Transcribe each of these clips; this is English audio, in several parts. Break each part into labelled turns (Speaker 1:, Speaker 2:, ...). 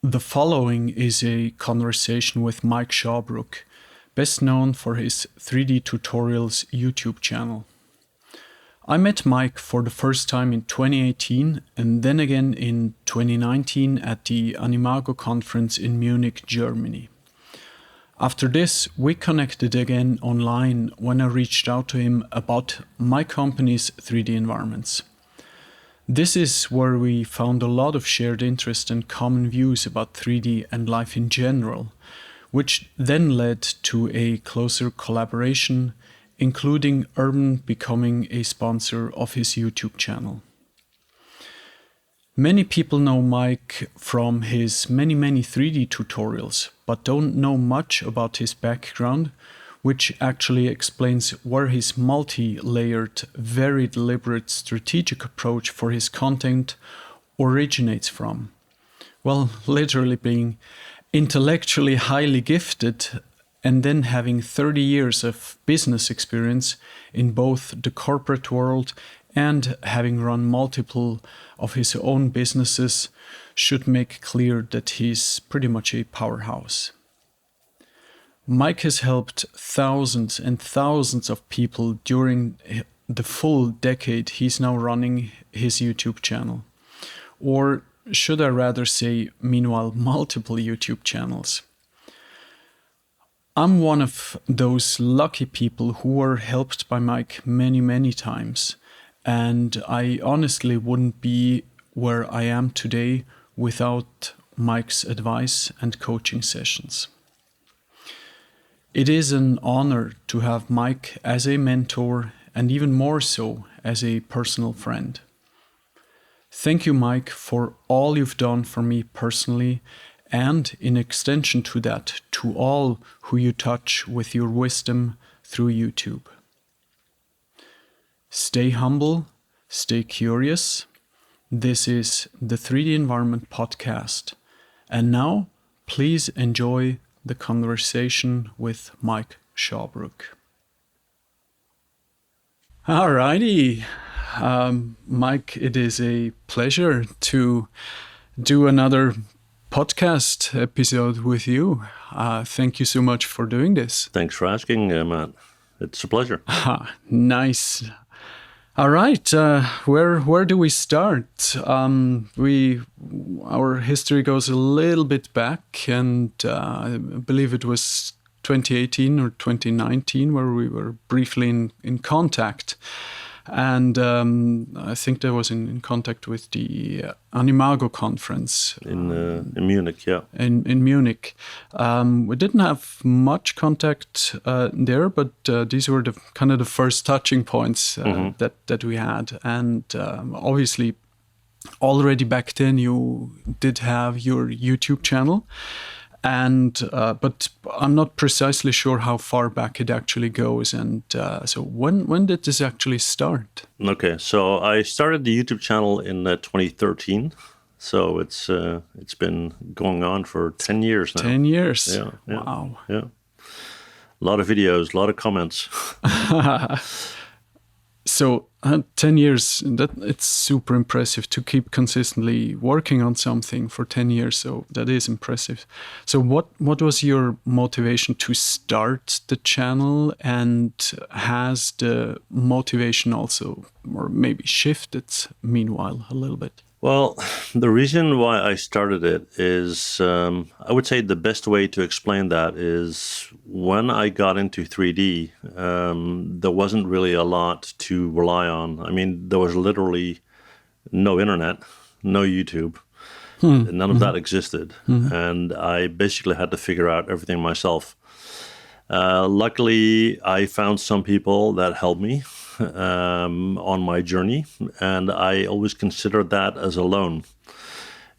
Speaker 1: The following is a conversation with Mike Shawbrook, best known for his 3D tutorials YouTube channel. I met Mike for the first time in 2018 and then again in 2019 at the Animago conference in Munich, Germany. After this, we connected again online when I reached out to him about my company's 3D environments. This is where we found a lot of shared interest and common views about 3D and life in general, which then led to a closer collaboration, including Urban becoming a sponsor of his YouTube channel. Many people know Mike from his many 3D tutorials, but don't know much about his background, which actually explains where his multi-layered, very deliberate strategic approach for his content originates from. Well, literally being intellectually highly gifted and then having 30 years of business experience in both the corporate world and having run multiple of his own businesses should make clear that he's pretty much a powerhouse. Mike has helped thousands and thousands of people during the full decade he's now running his YouTube channel. Or should I rather say, meanwhile, multiple YouTube channels. I'm one of those lucky people who were helped by Mike many times, and I honestly wouldn't be where I am today without Mike's advice and coaching sessions. It is an honor to have Mike as a mentor and even more so as a personal friend. Thank you, Mike, for all you've done for me personally and in extension to that, to all who you touch with your wisdom through YouTube. Stay humble, stay curious. This is the 3D Environment Podcast. And now, please enjoy the conversation with Mike Shawbrook. Alrighty, Mike, it is a pleasure to do another podcast episode with you. Thank you so much for doing this.
Speaker 2: Thanks for asking, Matt. It's a pleasure.
Speaker 1: Nice. All right, where do we start? Our history goes a little bit back, and I believe it was 2018 or 2019 where we were briefly in contact. And I think that was in contact with the Animago conference.
Speaker 2: In Munich, yeah.
Speaker 1: In Munich. We didn't have much contact there, but these were the kind of the first touching points that we had. And obviously, already back then you did have your YouTube channel. And but I'm not precisely sure how far back it actually goes. And so when did this actually start?
Speaker 2: Okay, so I started the YouTube channel in 2013. So it's been going on for 10 years now.
Speaker 1: 10 years?
Speaker 2: Yeah.
Speaker 1: Wow.
Speaker 2: Yeah. A lot of videos, a lot of comments.
Speaker 1: So 10 years, it's super impressive to keep consistently working on something for 10 years. So that is impressive. So what was your motivation to start the channel, and has the motivation also, or maybe shifted meanwhile a little bit?
Speaker 2: Well, the reason why I started it is, I would say the best way to explain that is when I got into 3D, there wasn't really a lot to rely on. I mean, there was literally no internet, no YouTube. None of that existed. And I basically had to figure out everything myself. Luckily, I found some people that helped me on my journey, and I always considered that as a loan,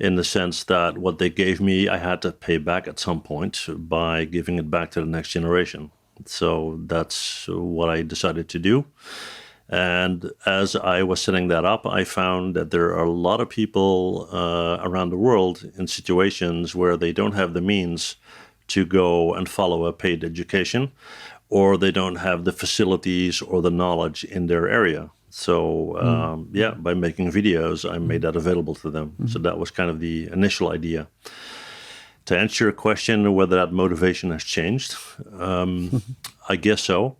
Speaker 2: in the sense that what they gave me I had to pay back at some point by giving it back to the next generation. So that's what I decided to do. And as I was setting that up, I found that there are a lot of people around the world in situations where they don't have the means to go and follow a paid education, or they don't have the facilities or the knowledge in their area. So, by making videos, I made that available to them. So that was kind of the initial idea. To answer your question, whether that motivation has changed, I guess so.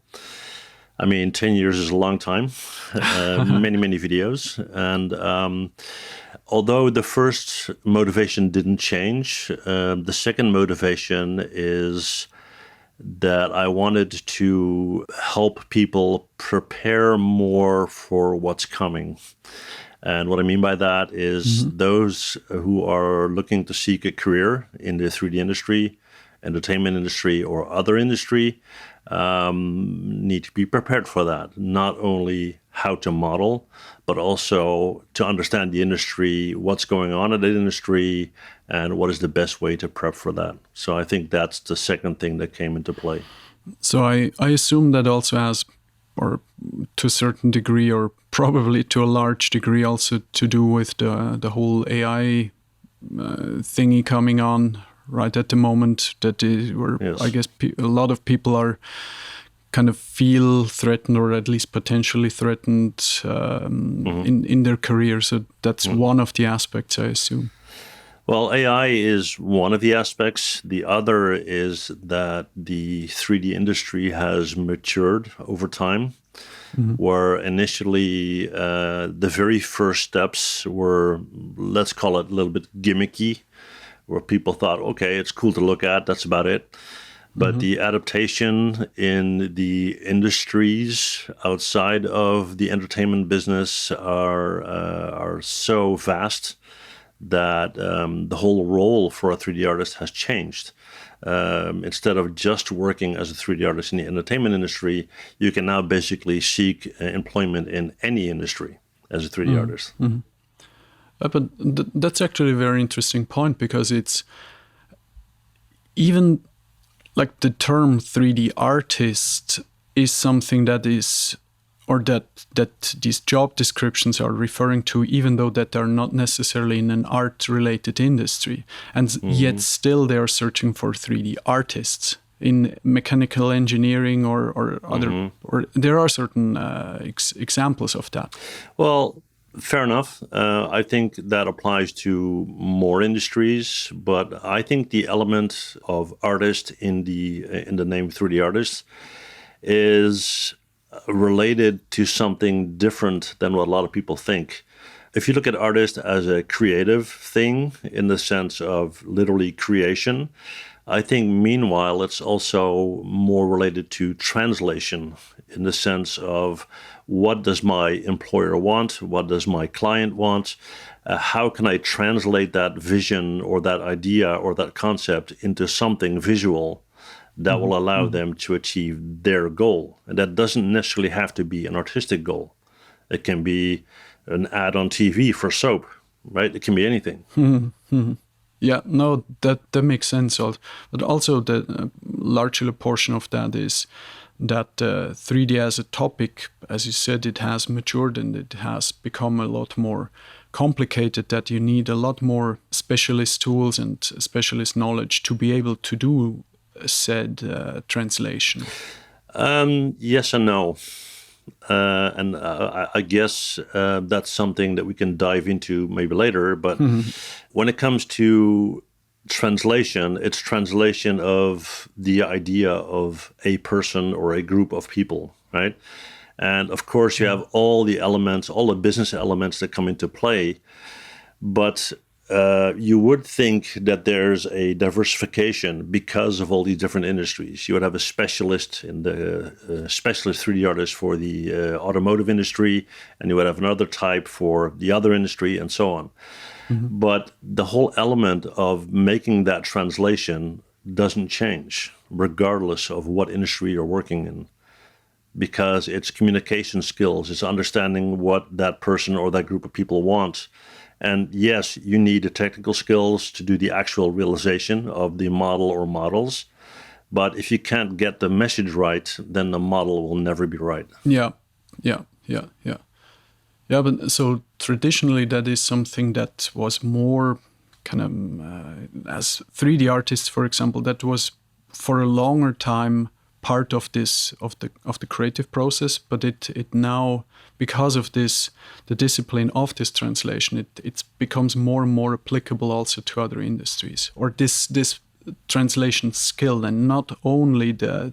Speaker 2: I mean, 10 years is a long time, many videos. And although the first motivation didn't change, the second motivation is that I wanted to help people prepare more for what's coming. And what I mean by that is those who are looking to seek a career in the 3D industry, entertainment industry, or other industry need to be prepared for that. Not only how to model, but also to understand the industry, what's going on in the industry, and what is the best way to prep for that. So I think that's the second thing that came into play.
Speaker 1: So I assume that also has, or to a certain degree, or probably to a large degree, also to do with the whole AI thingy coming on right at the moment.
Speaker 2: Yes.
Speaker 1: I guess a lot of people are kind of feel threatened, or at least potentially threatened in their career. So that's one of the aspects, I assume.
Speaker 2: Well, AI is one of the aspects. The other is that the 3D industry has matured over time, where initially the very first steps were, let's call it a little bit gimmicky, where people thought, okay, it's cool to look at, that's about it. But the adaptation in the industries outside of the entertainment business are so vast that the whole role for a 3D artist has changed. Instead of just working as a 3D artist in the entertainment industry, you can now basically seek employment in any industry as a 3D artist.
Speaker 1: But that's actually a very interesting point, because it's even like the term 3D artist is something that is, or that these job descriptions are referring to, even though that they're not necessarily in an art-related industry. And yet still they are searching for 3D artists in mechanical engineering or other, or there are certain examples of that.
Speaker 2: Well, fair enough. I think that applies to more industries, but I think the element of artist in the name 3D artist is related to something different than what a lot of people think. If you look at artist as a creative thing in the sense of literally creation, I think meanwhile it's also more related to translation in the sense of what does my employer want? What does my client want? How can I translate that vision or that idea or that concept into something visual that will allow them to achieve their goal? And that doesn't necessarily have to be an artistic goal. It can be an ad on TV for soap, right? It can be anything.
Speaker 1: Yeah, no, that makes sense. But also the larger portion of that is that 3D as a topic, as you said, it has matured and it has become a lot more complicated, that you need a lot more specialist tools and specialist knowledge to be able to do said translation.
Speaker 2: Yes and no. And I guess that's something that we can dive into maybe later. But when it comes to translation, it's translation of the idea of a person or a group of people, right? And of course, you have all the elements, all the business elements that come into play. But you would think that there's a diversification because of all these different industries. You would have a specialist in the specialist 3D artist for the automotive industry, and you would have another type for the other industry, and so on. But the whole element of making that translation doesn't change, regardless of what industry you're working in, because it's communication skills, it's understanding what that person or that group of people wants. And yes, you need the technical skills to do the actual realization of the model or models. But if you can't get the message right, then the model will never be right.
Speaker 1: Yeah, but so traditionally that is something that was more kind of, as 3D artists, for example, that was for a longer time part of this, of the creative process, but it now, because of this, the discipline of this translation, it becomes more and more applicable also to other industries. Or this translation skill and not only the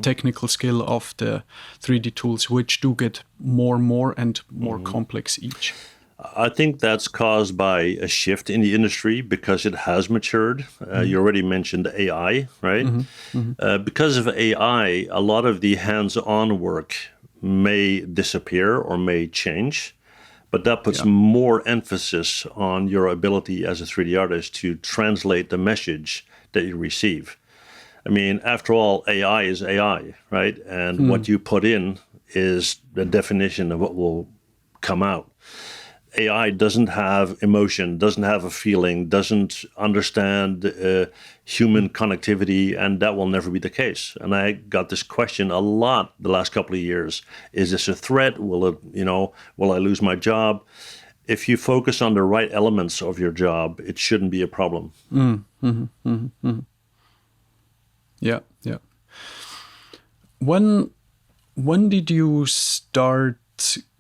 Speaker 1: technical skill of the 3D tools, which do get more and more complex each?
Speaker 2: I think that's caused by a shift in the industry because it has matured. You already mentioned AI, right? Because of AI, a lot of the hands-on work may disappear or may change, but that puts more emphasis on your ability as a 3D artist to translate the message that you receive. I mean, after all, AI is AI, right? And what you put in is the definition of what will come out. AI doesn't have emotion, doesn't have a feeling, doesn't understand human connectivity, and that will never be the case. And I got this question a lot the last couple of years. Is this a threat? Will I lose my job? If you focus on the right elements of your job, it shouldn't be a problem.
Speaker 1: Yeah. When did you start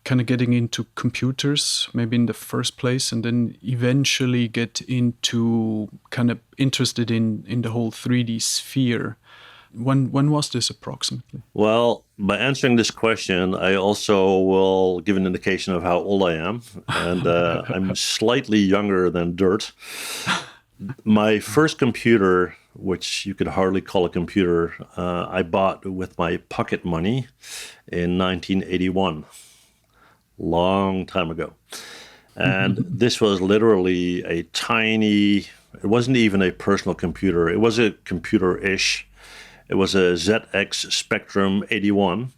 Speaker 1: kind of getting into computers, maybe in the first place, and then eventually get into kind of interested in the whole 3D sphere? When was this approximately?
Speaker 2: Well, by answering this question, I also will give an indication of how old I am. And I'm slightly younger than dirt. My first computer, which you could hardly call a computer, I bought with my pocket money in 1981. Long time ago. And this was literally a tiny, it wasn't even a personal computer. It was a computer-ish. It was a ZX Spectrum 81,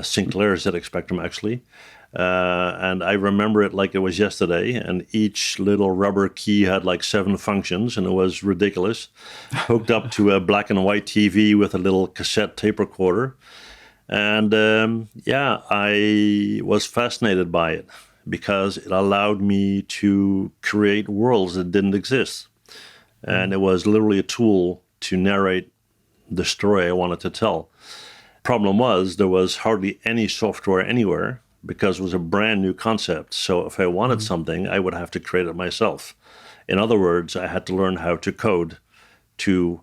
Speaker 2: Sinclair ZX Spectrum, actually. And I remember it like it was yesterday. And each little rubber key had like 7 functions, and it was ridiculous. Hooked up to a black and white TV with a little cassette tape recorder. And I was fascinated by it because it allowed me to create worlds that didn't exist. And it was literally a tool to narrate the story I wanted to tell. Problem was, there was hardly any software anywhere because it was a brand new concept. So if I wanted something, I would have to create it myself. In other words, I had to learn how to code, to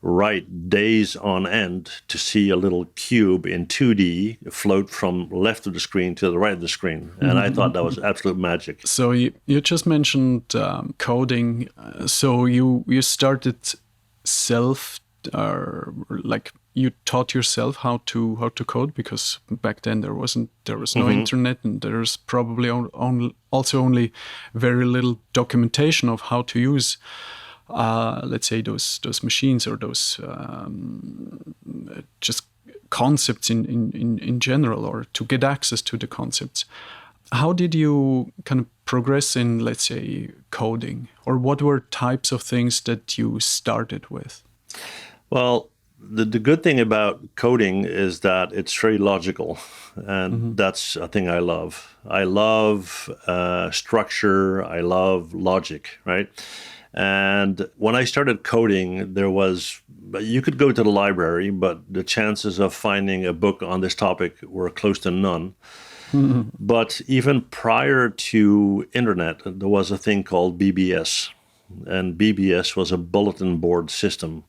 Speaker 2: write days on end to see a little cube in 2D float from left of the screen to the right of the screen. And I thought that was absolute magic.
Speaker 1: So you just mentioned coding. So you started you taught yourself how to code, because back then there was no internet, and there's probably only very little documentation of how to use let's say those machines, or those just concepts in general, or to get access to the concepts. How did you kind of progress in, let's say, coding, or what were types of things that you started with?
Speaker 2: Well, the good thing about coding is that it's very logical, and that's a thing I love. I love structure. I love logic, right? And when I started coding, you could go to the library, but the chances of finding a book on this topic were close to none. But even prior to internet, there was a thing called BBS, and BBS was a bulletin board system.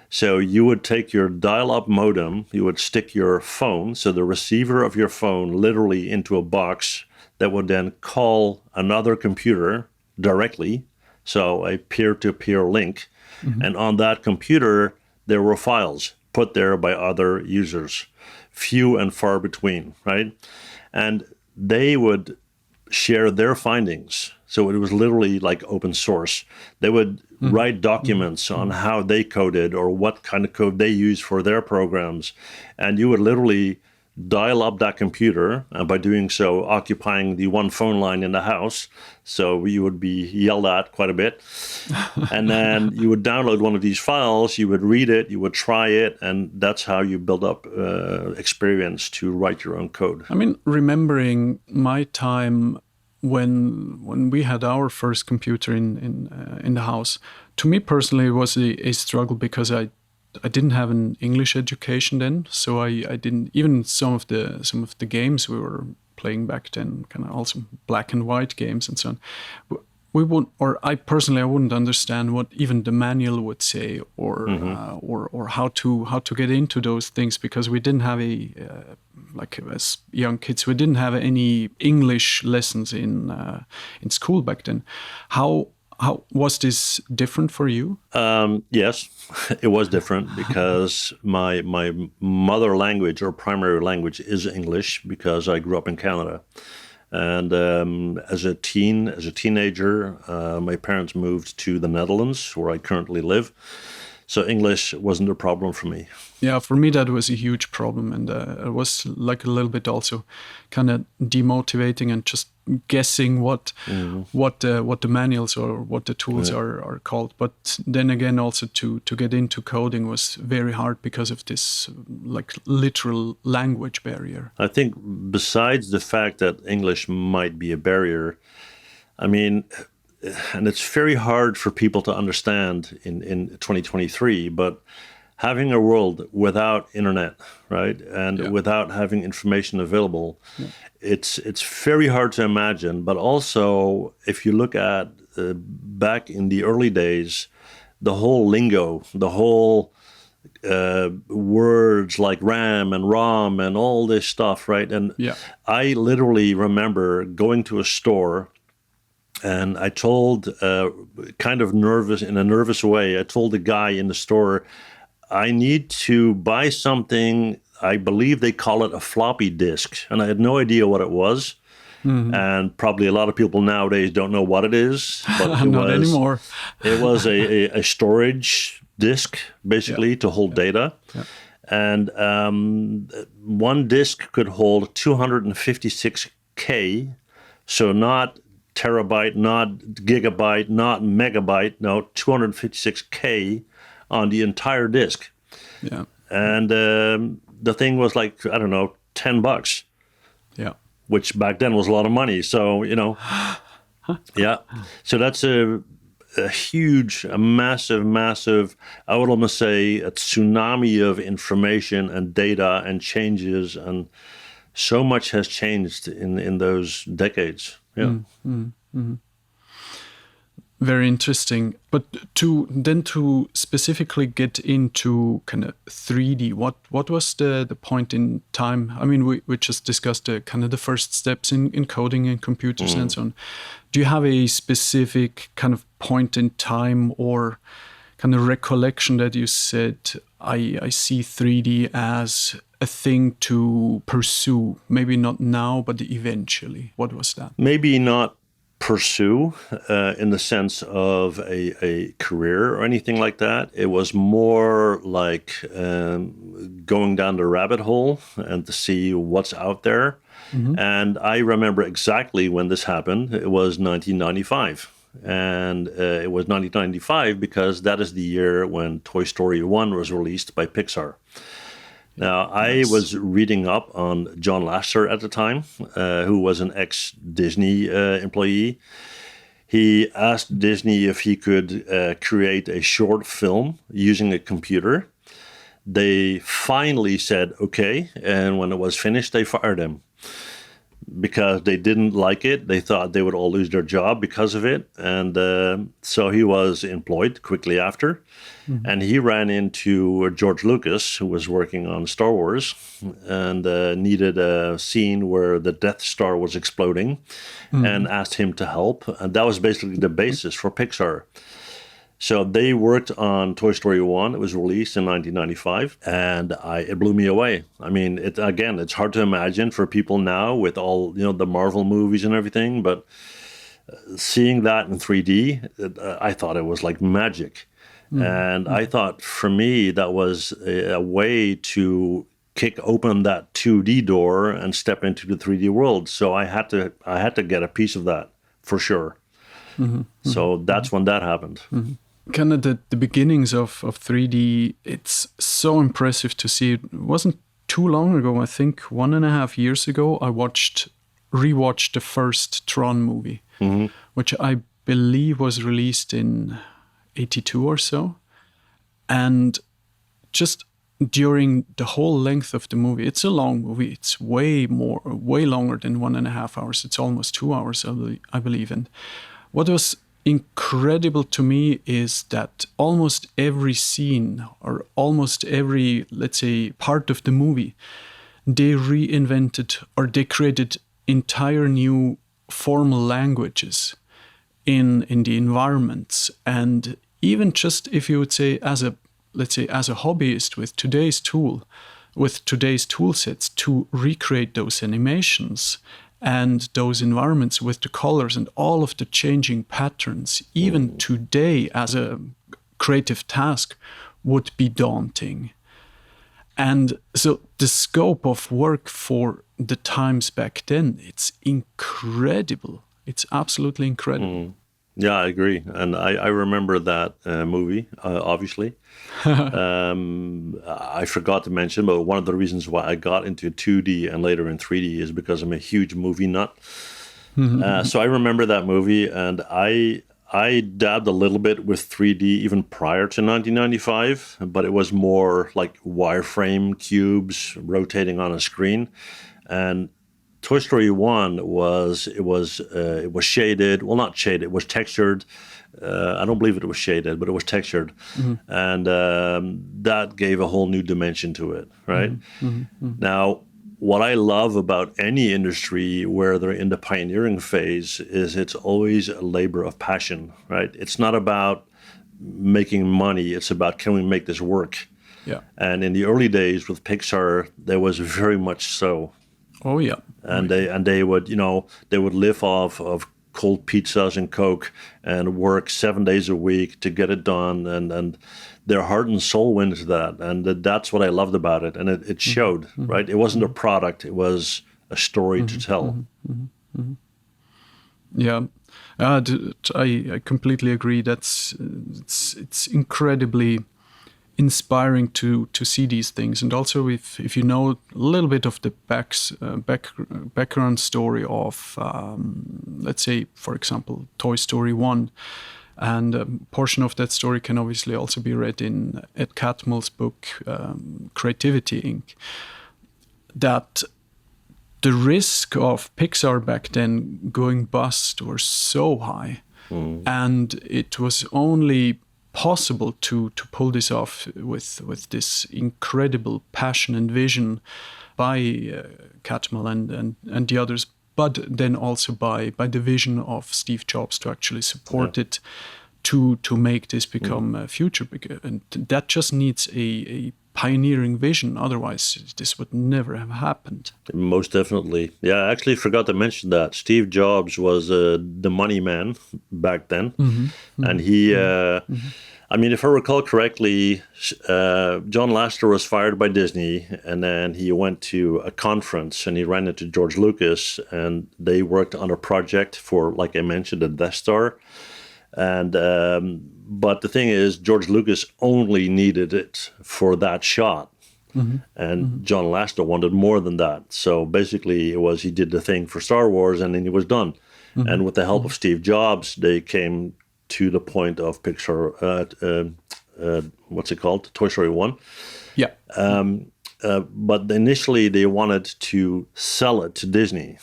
Speaker 2: So you would take your dial-up modem, you would stick your phone, so the receiver of your phone, literally into a box that would then call another computer directly, so a peer-to-peer link. And on that computer, there were files put there by other users, few and far between, right? And they would share their findings. So it was literally like open source. They would write documents on how they coded or what kind of code they used for their programs. And you would literally dial up that computer, and by doing so, occupying the one phone line in the house. So you would be yelled at quite a bit. And then you would download one of these files, you would read it, you would try it, and that's how you build up experience to write your own code.
Speaker 1: I mean, remembering my time when we had our first computer in the house, to me personally, it was a struggle because I didn't have an English education then, so I didn't, even some of the games we were playing back then, kind of also black and white games and so on, we wouldn't, or I personally, I wouldn't understand what even the manual would say, or or how to get into those things, because we didn't have a like as young kids, we didn't have any English lessons in school back then. How was this different for you?
Speaker 2: Yes, it was different because my mother language or primary language is English, because I grew up in Canada. And as a teenager, my parents moved to the Netherlands, where I currently live. So English wasn't a problem for me.
Speaker 1: Yeah, for me that was a huge problem, and it was like a little bit also kind of demotivating and just guessing what the manuals or what the tools are called. But then again, also to get into coding was very hard because of this like literal language barrier.
Speaker 2: I think besides the fact that English might be a barrier, I mean, and it's very hard for people to understand in 2023, but having a world without internet, right, and without having information available, it's very hard to imagine. But also, if you look at back in the early days, the whole lingo, the whole words like RAM and ROM and all this stuff, right? And I literally remember going to a store, and I told, kind of nervous, in a nervous way, I told the guy in the store, I need to buy something. I believe they call it a floppy disk. And I had no idea what it was. Mm-hmm. And probably a lot of people nowadays don't know what it is. But
Speaker 1: Not anymore.
Speaker 2: It was a storage disk, basically, to hold data. Yeah. And one disk could hold 256K. So not terabyte, not gigabyte, not megabyte. No, 256K on the entire disk. Yeah. And the thing was like, I don't know, $10. Yeah. Which back then was a lot of money. So, you know, yeah. So that's a huge, a massive, I would almost say a tsunami of information and data and changes. And so much has changed in those decades. Yeah. Mm-hmm.
Speaker 1: Very interesting. But to specifically get into kind of 3D, what was the point in time? I mean, we just discussed the kind of the first steps in coding and computers and so on. Do you have a specific kind of point in time or kind of recollection that you said, I see 3D as a thing to pursue? Maybe not now, but eventually. What was that?
Speaker 2: Maybe not pursue in the sense of a career or anything like that. It was more like going down the rabbit hole and to see what's out there. Mm-hmm. And I remember exactly when this happened. It was 1995. And it was 1995 because that is the year when Toy Story 1 was released by Pixar. Now, I was reading up on John Lasseter at the time, who was an ex-Disney employee. He asked Disney if he could create a short film using a computer. They finally said, okay, and when it was finished, they fired him. Because they didn't like it. They thought they would all lose their job because of it. And so he was employed quickly after. Mm-hmm. And he ran into George Lucas, who was working on Star Wars, and needed a scene where the Death Star was exploding, and asked him to help. And that was basically the basis for Pixar. So they worked on Toy Story 1. It was released in 1995, and it blew me away. I mean, it's hard to imagine for people now with all, the Marvel movies and everything, but seeing that in 3D, I thought it was like magic. And I thought for me, that was a way to kick open that 2D door and step into the 3D world. So I had to get a piece of that for sure. Mm-hmm. So that's when that happened. Mm-hmm.
Speaker 1: Kind of the beginnings of 3D, it's so impressive to see. It wasn't too long ago, I think 1.5 years ago, I rewatched the first Tron movie, which I believe was released in 82 or so. And just during the whole length of the movie, it's a long movie. It's way longer than 1.5 hours. It's almost 2 hours, I believe. And what was incredible to me is that almost every scene or almost every, let's say, part of the movie, they reinvented or they created entire new formal languages in the environments. And even just if you would say as a, let's say, as a hobbyist with today's tool sets to recreate those animations and those environments with the colors and all of the changing patterns, even today as a creative task, would be daunting. And so the scope of work for the times back then, it's incredible. It's absolutely incredible.
Speaker 2: Yeah, I agree. And I remember that movie, obviously. I forgot to mention, but one of the reasons why I got into 2D and later in 3D is because I'm a huge movie nut. So I remember that movie, and I dabbed a little bit with 3D even prior to 1995, but it was more like wireframe cubes rotating on a screen. And Toy Story 1 was shaded. Well, not shaded. It was textured. I don't believe it was shaded, but it was textured, and that gave a whole new dimension to it. Right now, what I love about any industry where they're in the pioneering phase is it's always a labor of passion. Right? It's not about making money. It's about, can we make this work?
Speaker 1: Yeah.
Speaker 2: And in the early days with Pixar, there was very much so.
Speaker 1: Oh yeah.
Speaker 2: And they would live off of cold pizzas and Coke and work 7 days a week to get it done, and their heart and soul went into that, and that's what I loved about it, and it showed. Right, it wasn't a product; it was a story to tell.
Speaker 1: Yeah, I completely agree. It's incredibly inspiring to see these things, and also if you know a little bit of the background story of let's say, for example, Toy Story 1, and a portion of that story can obviously also be read in Ed Catmull's book Creativity Inc., that the risk of Pixar back then going bust were so high, and it was only possible to pull this off with this incredible passion and vision by Catmull and the others, but then also by the vision of Steve Jobs to actually support it, to make this become a future. And that just needs a pioneering vision. Otherwise, this would never have happened.
Speaker 2: Most definitely. Yeah, I actually forgot to mention that Steve Jobs was the money man back then. And he, I mean, if I recall correctly, John Lasseter was fired by Disney, and then he went to a conference and he ran into George Lucas, and they worked on a project for, like I mentioned, the Death Star. And but the thing is, George Lucas only needed it for that shot, and John Lasseter wanted more than that. So basically, it was he did the thing for Star Wars, and then he was done. And with the help of Steve Jobs, they came to the point of Pixar. What's it called? Toy Story 1.
Speaker 1: Yeah.
Speaker 2: But initially, they wanted to sell it to Disney.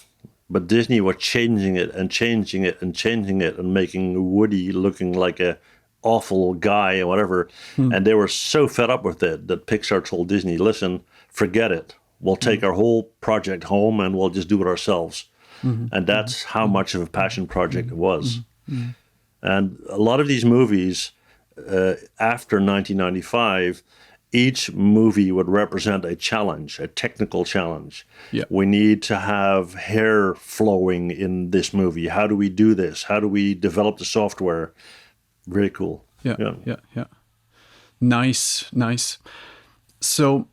Speaker 2: But Disney was changing it and changing it and changing it and making Woody looking like a awful guy or whatever. And they were so fed up with it that Pixar told Disney, listen, forget it. We'll take our whole project home and we'll just do it ourselves. And that's how much of a passion project it was. And a lot of these movies, after 1995, each movie would represent a challenge, a technical challenge.
Speaker 1: Yeah.
Speaker 2: We need to have hair flowing in this movie. How do we do this? How do we develop the software? Very cool.
Speaker 1: Yeah. Nice. So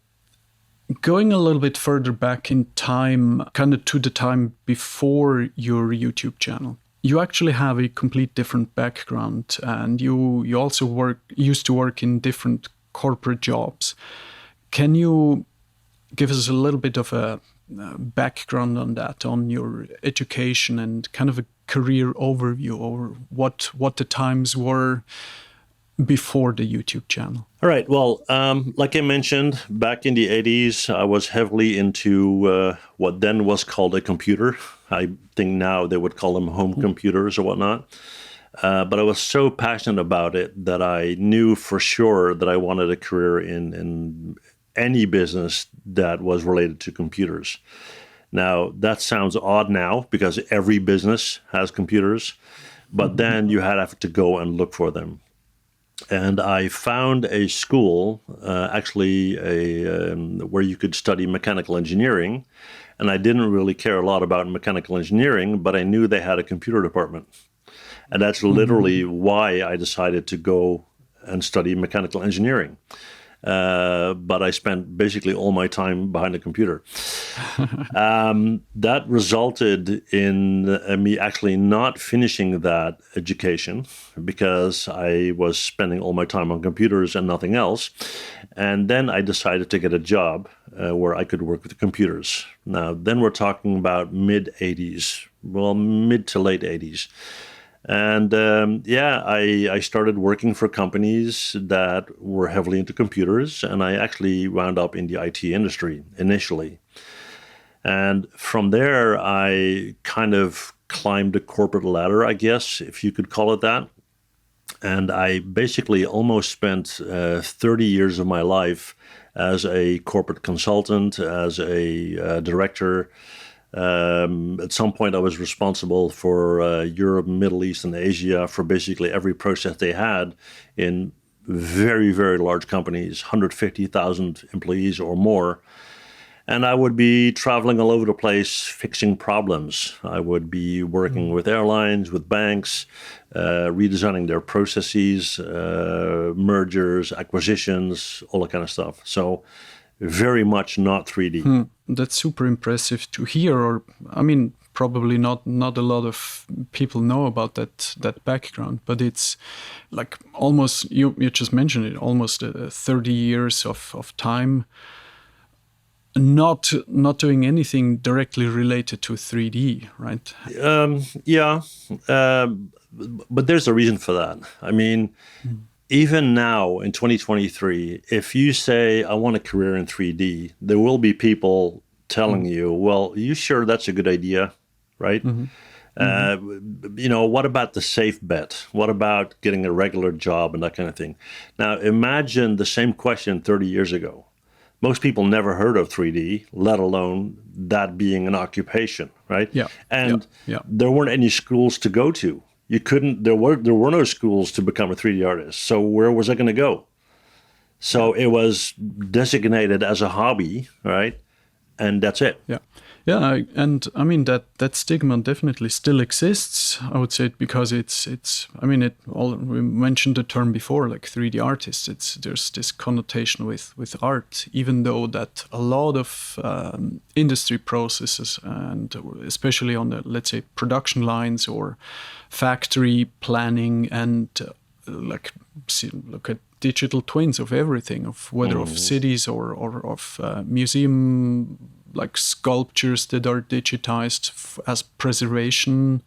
Speaker 1: going a little bit further back in time, kind of to the time before your YouTube channel, you actually have a complete different background, and you also used to work in different corporate jobs. Can you give us a little bit of a background on that, on your education and kind of a career overview over what the times were before the YouTube channel?
Speaker 2: All right. Well, like I mentioned, back in the 80s, I was heavily into what then was called a computer. I think now they would call them home computers or whatnot. But I was so passionate about it that I knew for sure that I wanted a career in any business that was related to computers. Now, that sounds odd now because every business has computers, but then you have to go and look for them. And I found a school, where you could study mechanical engineering. And I didn't really care a lot about mechanical engineering, but I knew they had a computer department. And that's literally why I decided to go and study mechanical engineering. But I spent basically all my time behind a computer. That resulted in me actually not finishing that education because I was spending all my time on computers and nothing else. And then I decided to get a job where I could work with computers. Now, then we're talking about mid to late 80s. And I started working for companies that were heavily into computers, and I actually wound up in the IT industry initially. And from there, I kind of climbed the corporate ladder, I guess, if you could call it that. And I basically almost spent 30 years of my life as a corporate consultant, as a director. At some point, I was responsible for Europe, Middle East, and Asia for basically every process they had in very, very large companies, 150,000 employees or more. And I would be traveling all over the place fixing problems. I would be working with airlines, with banks, redesigning their processes, mergers, acquisitions, all that kind of stuff. So very much not 3D.
Speaker 1: That's super impressive to hear. Or, I mean, probably not a lot of people know about that background, but it's like almost, you just mentioned it, almost 30 years of time not doing anything directly related to 3D, right?
Speaker 2: But there's a reason for that. I mean, even now in 2023, if you say, I want a career in 3D, there will be people telling you, well, you sure that's a good idea, right? What about the safe bet? What about getting a regular job and that kind of thing? Now, imagine the same question 30 years ago. Most people never heard of 3D, let alone that being an occupation, right? There weren't any schools to go to. You couldn't. There were no schools to become a 3D artist. So where was I going to go? So it was designated as a hobby, right? And that's it.
Speaker 1: And I mean that stigma definitely still exists. I would say because it's. I mean, we mentioned the term before, like 3D artists. There's this connotation with art, even though that a lot of industry processes, and especially on the, let's say, production lines or factory planning, and look at digital twins of everything, of whether of cities or of museum, like sculptures that are digitized as preservation,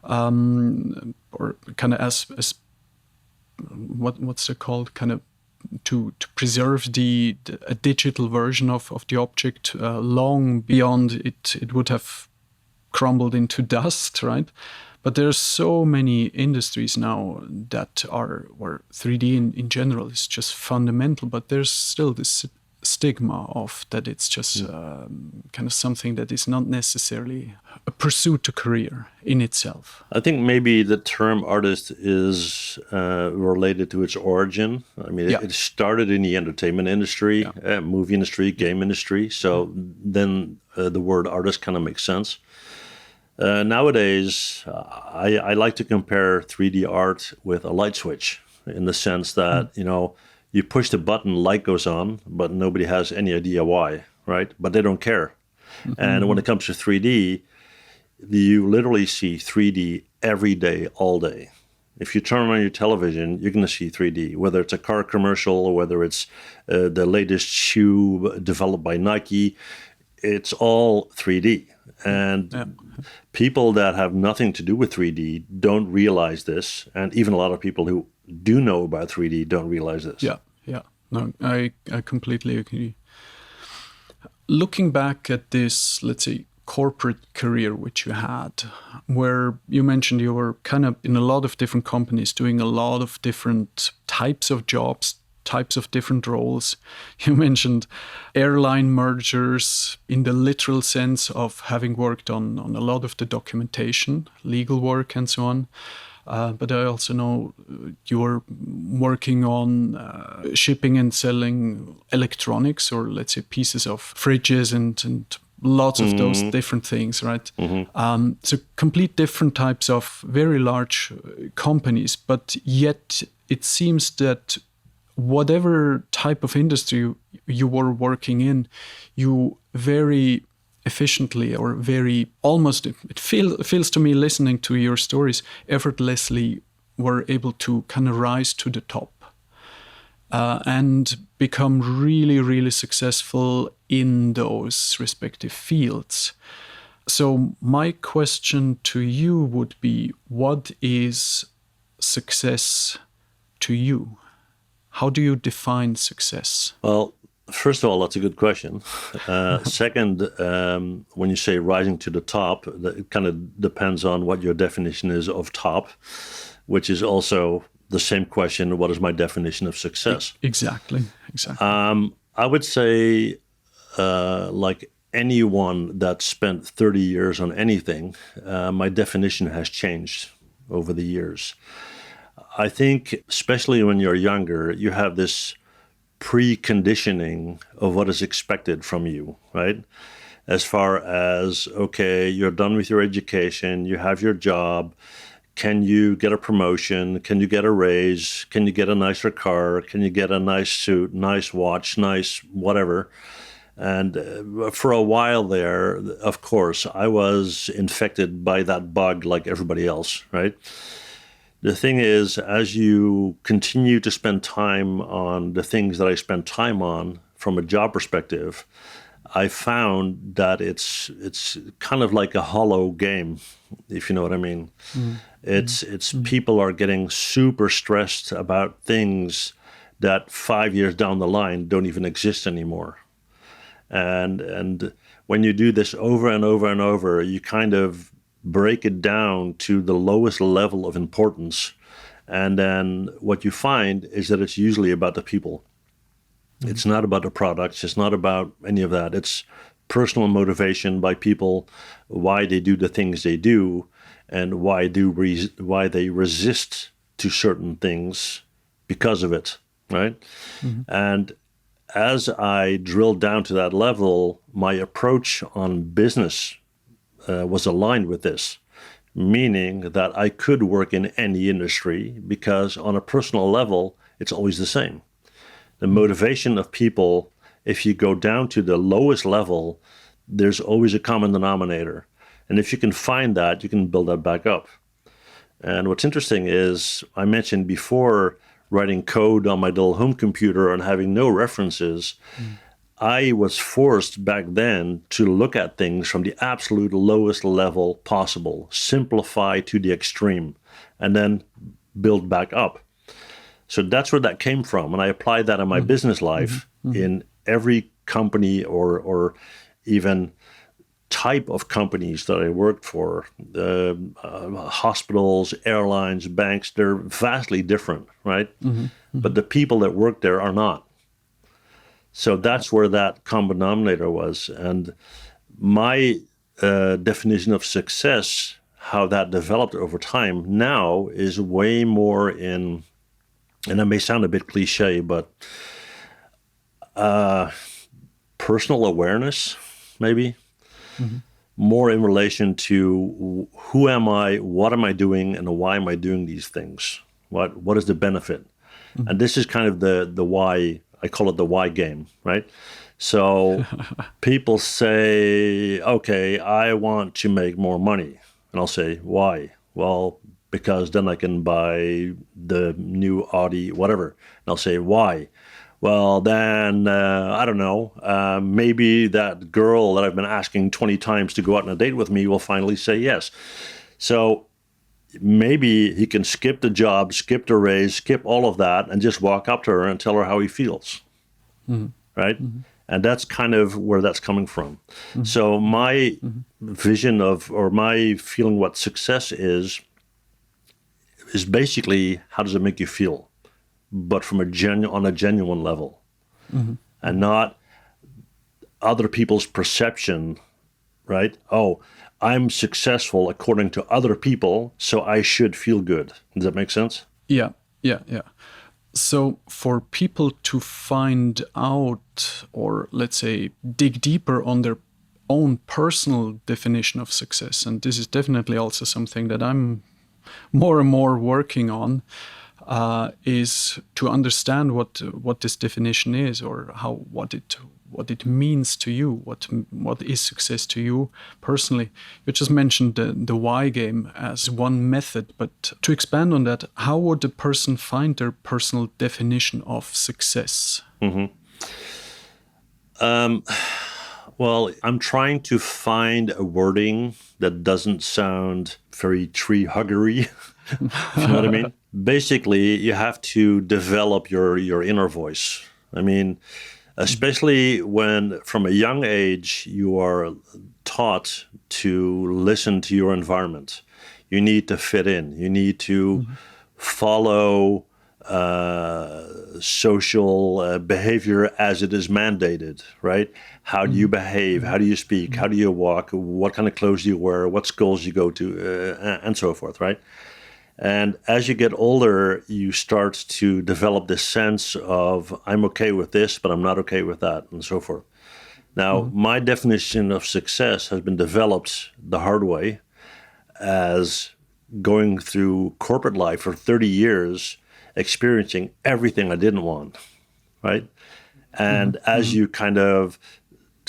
Speaker 1: or kind of as what's it called, kind of to preserve a digital version of the object long beyond it would have crumbled into dust, right? But there's so many industries now that are where 3D in general is just fundamental, but there's still this stigma of that it's just kind of something that is not necessarily a pursuit to career in itself.
Speaker 2: I think maybe the term artist is related to its origin. I mean, it started in the entertainment industry, movie industry, game industry. So then the word artist kind of makes sense. Nowadays, I like to compare 3D art with a light switch in the sense that, you push the button, light goes on, but nobody has any idea why, right? But they don't care. And when it comes to 3D, you literally see 3D every day, all day. If you turn on your television, you're going to see 3D, whether it's a car commercial or whether it's the latest shoe developed by Nike, it's all 3D. And people that have nothing to do with 3D don't realize this. And even a lot of people who do know about 3D don't realize this.
Speaker 1: No, I completely agree. Looking back at this, let's say, corporate career which you had, where you mentioned you were kind of in a lot of different companies doing a lot of different types of jobs, types of different roles. You mentioned airline mergers in the literal sense of having worked on a lot of the documentation, legal work and so on. But I also know you were working on shipping and selling electronics, or let's say pieces of fridges and lots of those different things, right? So complete different types of very large companies, but yet it seems that whatever type of industry you were working in, you very efficiently or very almost, it feels to me listening to your stories, effortlessly were able to kind of rise to the top and become really, really successful in those respective fields. So my question to you would be, what is success to you? How do you define success?
Speaker 2: Well, first of all, that's a good question. Second, when you say rising to the top, it kind of depends on what your definition is of top, which is also the same question, what is my definition of success?
Speaker 1: Exactly.
Speaker 2: I would say, like anyone that spent 30 years on anything, my definition has changed over the years. I think, especially when you're younger, you have this preconditioning of what is expected from you, right? As far as, okay, you're done with your education, you have your job, can you get a promotion? Can you get a raise? Can you get a nicer car? Can you get a nice suit, nice watch, nice whatever? And for a while there, of course, I was infected by that bug like everybody else, right? The thing is, as you continue to spend time on the things that I spent time on from a job perspective, I found that it's kind of like a hollow game, if you know what I mean. It's people are getting super stressed about things that 5 years down the line don't even exist anymore. And when you do this over and over and over, you kind of break it down to the lowest level of importance. And then what you find is that it's usually about the people. It's not about the products. It's not about any of that. It's personal motivation by people, why they do the things they do, and why they resist to certain things because of it, right? And as I drilled down to that level, my approach on business was aligned with this, meaning that I could work in any industry because on a personal level, it's always the same. The motivation of people, if you go down to the lowest level, there's always a common denominator. And if you can find that, you can build that back up. And what's interesting is, I mentioned before writing code on my little home computer and having no references, I was forced back then to look at things from the absolute lowest level possible, simplify to the extreme, and then build back up. So that's where that came from. And I applied that in my business life in every company or even type of companies that I worked for. Hospitals, airlines, banks, they're vastly different, right? But the people that work there are not. So that's where that common denominator was. And my definition of success, how that developed over time now, is way more in, and it may sound a bit cliche, but personal awareness, maybe. More in relation to who am I, what am I doing, and why am I doing these things? What is the benefit? And this is kind of the why. I call it the why game, right? So people say, okay, I want to make more money. And I'll say, why? Well, because then I can buy the new Audi, whatever. And I'll say, why? Well, then, I don't know, maybe that girl that I've been asking 20 times to go out on a date with me will finally say yes. So maybe he can skip the job, skip the raise, skip all of that, and just walk up to her and tell her how he feels, right? And that's kind of where that's coming from. So my vision of, or my feeling what success is basically how does it make you feel, but from on a genuine level, and not other people's perception, right? Oh, I'm successful according to other people, so I should feel good. Does that make sense?
Speaker 1: Yeah. So for people to find out, or let's say dig deeper on their own personal definition of success, and this is definitely also something that I'm more and more working on, is to understand what this definition is, or what it means to you, what is success to you personally. You just mentioned the why game as one method, but to expand on that, how would a person find their personal definition of success?
Speaker 2: Well, I'm trying to find a wording that doesn't sound very tree huggery. You know what I mean? Basically, you have to develop your inner voice. I mean, especially when from a young age you are taught to listen to your environment. You need to fit in. You need to follow social behavior as it is mandated, right? How do you behave? How do you speak? How do you walk? What kind of clothes do you wear? What schools you go to, and so forth, right? And as you get older, you start to develop this sense of, I'm okay with this, but I'm not okay with that, and so forth. Now, my definition of success has been developed the hard way as going through corporate life for 30 years, experiencing everything I didn't want, right? And as you kind of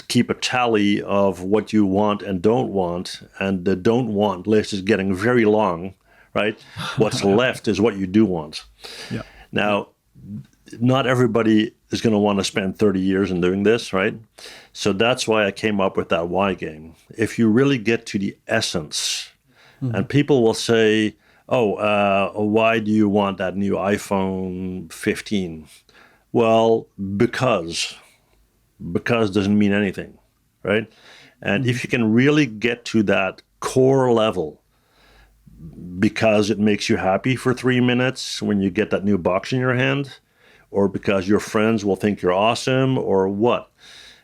Speaker 2: keep a tally of what you want and don't want, and the don't want list is getting very long, right? What's left is what you do want.
Speaker 1: Yeah.
Speaker 2: Now, not everybody is going to want to spend 30 years in doing this, right? So that's why I came up with that why game. If you really get to the essence, and people will say, why do you want that new iPhone 15? Well, because doesn't mean anything, right? And if you can really get to that core level, because it makes you happy for 3 minutes when you get that new box in your hand, or because your friends will think you're awesome, or what.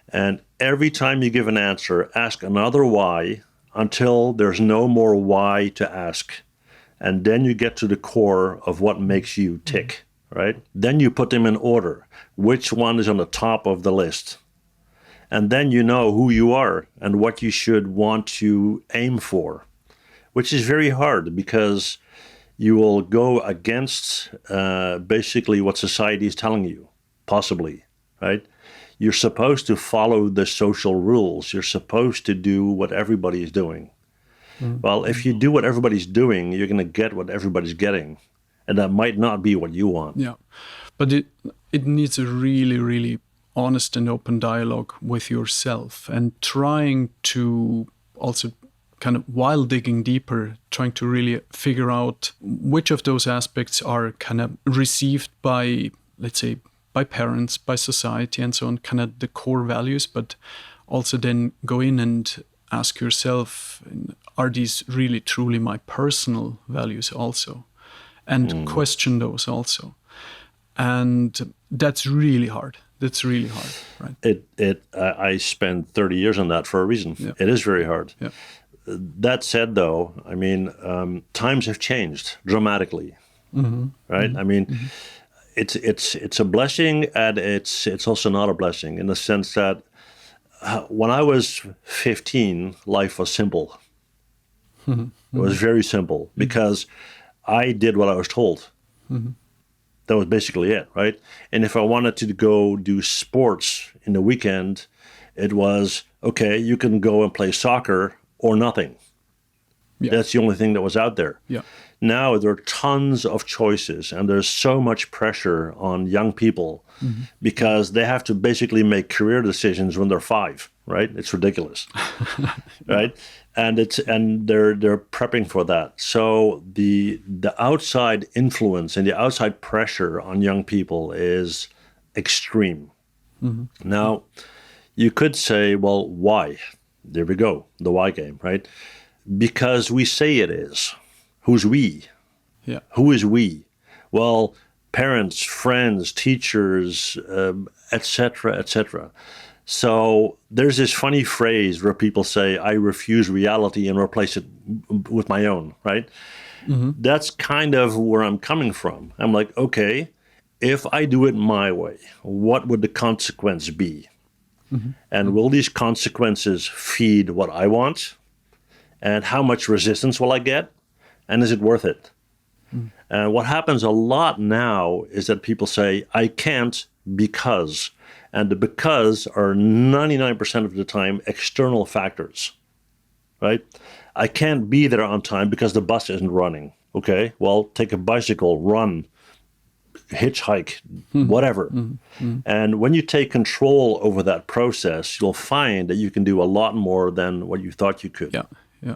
Speaker 2: And every time you give an answer, ask another why until there's no more why to ask. And then you get to the core of what makes you tick, right? Then you put them in order. Which one is on the top of the list? And then you know who you are and what you should want to aim for, which is very hard because you will go against basically what society is telling you, possibly, right? You're supposed to follow the social rules. You're supposed to do what everybody is doing. Well, if you do what everybody's doing, you're going to get what everybody's getting. And that might not be what you want.
Speaker 1: Yeah. But it needs a really, really honest and open dialogue with yourself, and trying to also kind of, while digging deeper, trying to really figure out which of those aspects are kind of received by, let's say, by parents, by society, and so on, kind of the core values, but also then go in and ask yourself, are these really truly my personal values also? And question those also. And that's really hard. That's really hard, right?
Speaker 2: I spent 30 years on that for a reason. Yeah. It is very hard. Yeah. That said, though, I mean, times have changed dramatically, right? I mean, it's a blessing, and it's also not a blessing in the sense that when I was 15, life was simple. It was very simple because I did what I was told. That was basically it, right? And if I wanted to go do sports in the weekend, it was, okay, you can go and play soccer or nothing. Yeah. That's the only thing that was out there.
Speaker 1: Yeah.
Speaker 2: Now there are tons of choices, and there's so much pressure on young people because they have to basically make career decisions when they're 5, right? It's ridiculous, right? And they're prepping for that. So the outside influence and the outside pressure on young people is extreme. Now, You could say, well, why? There we go, the why game, right? Because we say it is. Who's we?
Speaker 1: Yeah.
Speaker 2: Who is we? Well, parents, friends, teachers, etc., etc. So there's this funny phrase where people say, I refuse reality and replace it with my own, right? That's kind of where I'm coming from. I'm like, okay, if I do it my way, what would the consequence be? And will these consequences feed what I want? And how much resistance will I get? And is it worth it? And what happens a lot now is that people say, I can't because. And the because are 99% of the time external factors, right? I can't be there on time because the bus isn't running. Okay, well, take a bicycle, run, hitchhike, whatever. And when you take control over that process, you'll find that you can do a lot more than what you thought you could.
Speaker 1: Yeah.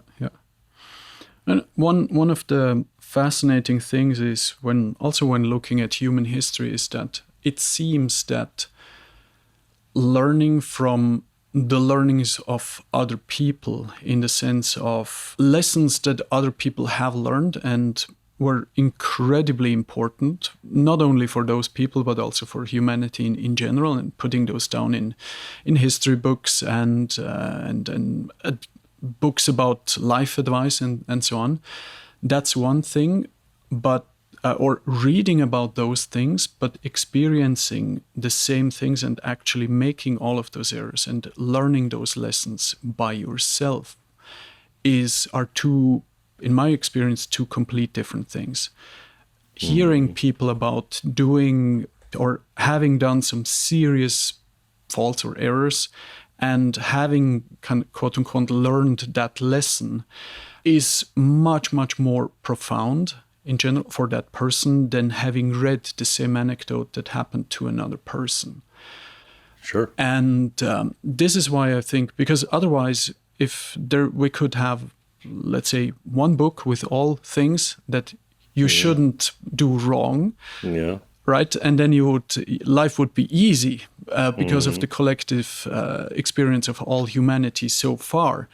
Speaker 1: And one of the fascinating things is when looking at human history is that it seems that learning from the learnings of other people, in the sense of lessons that other people have learned and were incredibly important, not only for those people, but also for humanity in general, and putting those down in history books and books about life advice and so on. That's one thing, but or reading about those things, but experiencing the same things and actually making all of those errors and learning those lessons by yourself are two, in my experience, two complete different things. Hearing people about doing or having done some serious faults or errors and having quote unquote learned that lesson is much, much more profound in general for that person than having read the same anecdote that happened to another person.
Speaker 2: Sure.
Speaker 1: And this is why I think, because otherwise, we could have, let's say, one book with all things that you shouldn't do wrong.
Speaker 2: Yeah.
Speaker 1: Right, and then life would be easy because of the collective experience of all humanity so far.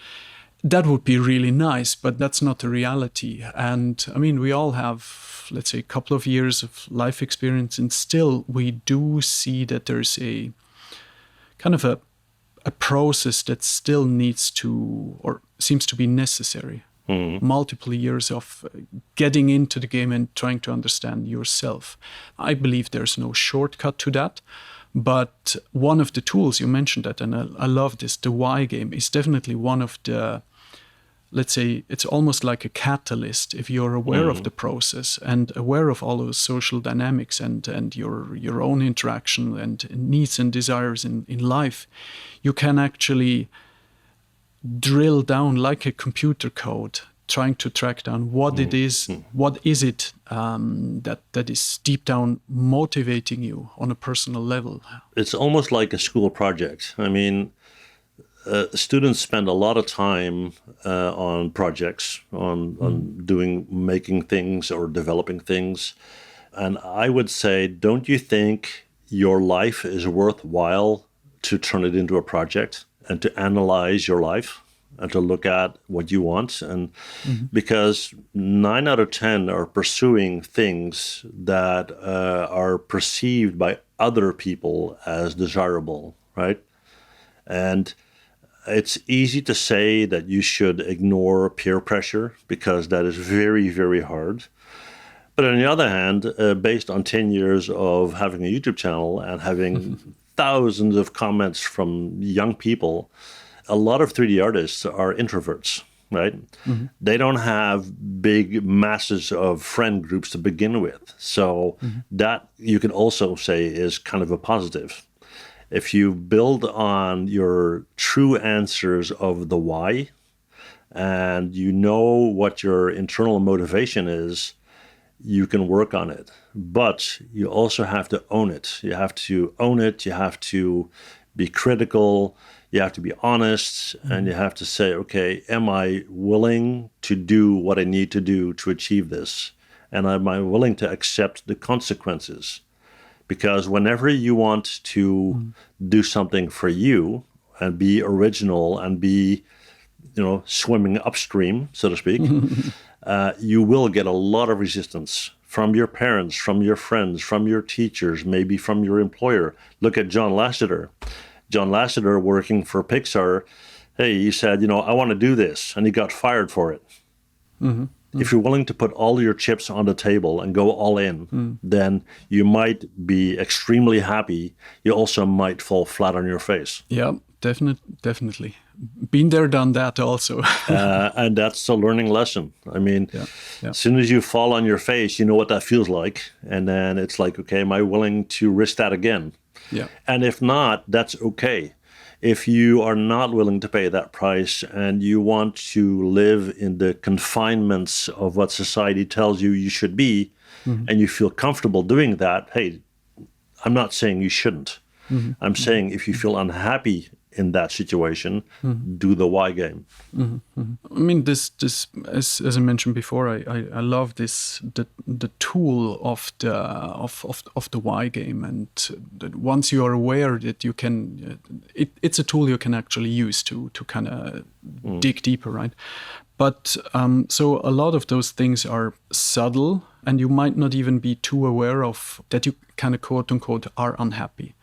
Speaker 1: That would be really nice, but that's not the reality. And I mean, we all have, let's say, a couple of years of life experience, and still we do see that there's a kind of a process that still needs to, or seems to be necessary. Multiple years of getting into the game and trying to understand yourself. I believe there's no shortcut to that, but one of the tools, you mentioned that, and I love this, the why game is definitely one of the, let's say, it's almost like a catalyst. If you're aware of the process and aware of all those social dynamics and your own interaction and needs and desires in life, you can actually drill down like a computer code, trying to track down what it is, what is it that is deep down motivating you on a personal level.
Speaker 2: It's almost like a school project. I mean, students spend a lot of time on projects, on making things or developing things. And I would say, don't you think your life is worthwhile to turn it into a project and to analyze your life and to look at what you want? And because 9 out of 10 are pursuing things that are perceived by other people as desirable, right? And it's easy to say that you should ignore peer pressure because that is very, very hard. But on the other hand, based on 10 years of having a YouTube channel and having thousands of comments from young people, a lot of 3D artists are introverts, right? They don't have big masses of friend groups to begin with. So that you can also say is kind of a positive. If you build on your true answers of the why, and you know what your internal motivation is, you can work on it. But you also have to own it. You have to own it. You have to be critical. You have to be honest. And you have to say, okay, am I willing to do what I need to do to achieve this? And am I willing to accept the consequences? Because whenever you want to do something for you and be original and be, swimming upstream, so to speak, you will get a lot of resistance from your parents, from your friends, from your teachers, maybe from your employer. Look at John Lasseter. John Lasseter, working for Pixar, hey, he said, I want to do this, and he got fired for it. Mm-hmm. If you're willing to put all your chips on the table and go all in, then you might be extremely happy. You also might fall flat on your face.
Speaker 1: Yeah, definitely. Been there, done that also.
Speaker 2: And that's a learning lesson. I mean, as soon as you fall on your face, you know what that feels like. And then it's like, okay, am I willing to risk that again?
Speaker 1: Yeah.
Speaker 2: And if not, that's okay. If you are not willing to pay that price and you want to live in the confinements of what society tells you should be, and you feel comfortable doing that, hey, I'm not saying you shouldn't. I'm saying if you feel unhappy in that situation, do the why game.
Speaker 1: I mean, this as I mentioned before, I love this the tool of the why game, and that once you are aware that you can, it's a tool you can actually use to kind of dig deeper, right? But so a lot of those things are subtle, and you might not even be too aware of that. You kind of quote unquote are unhappy.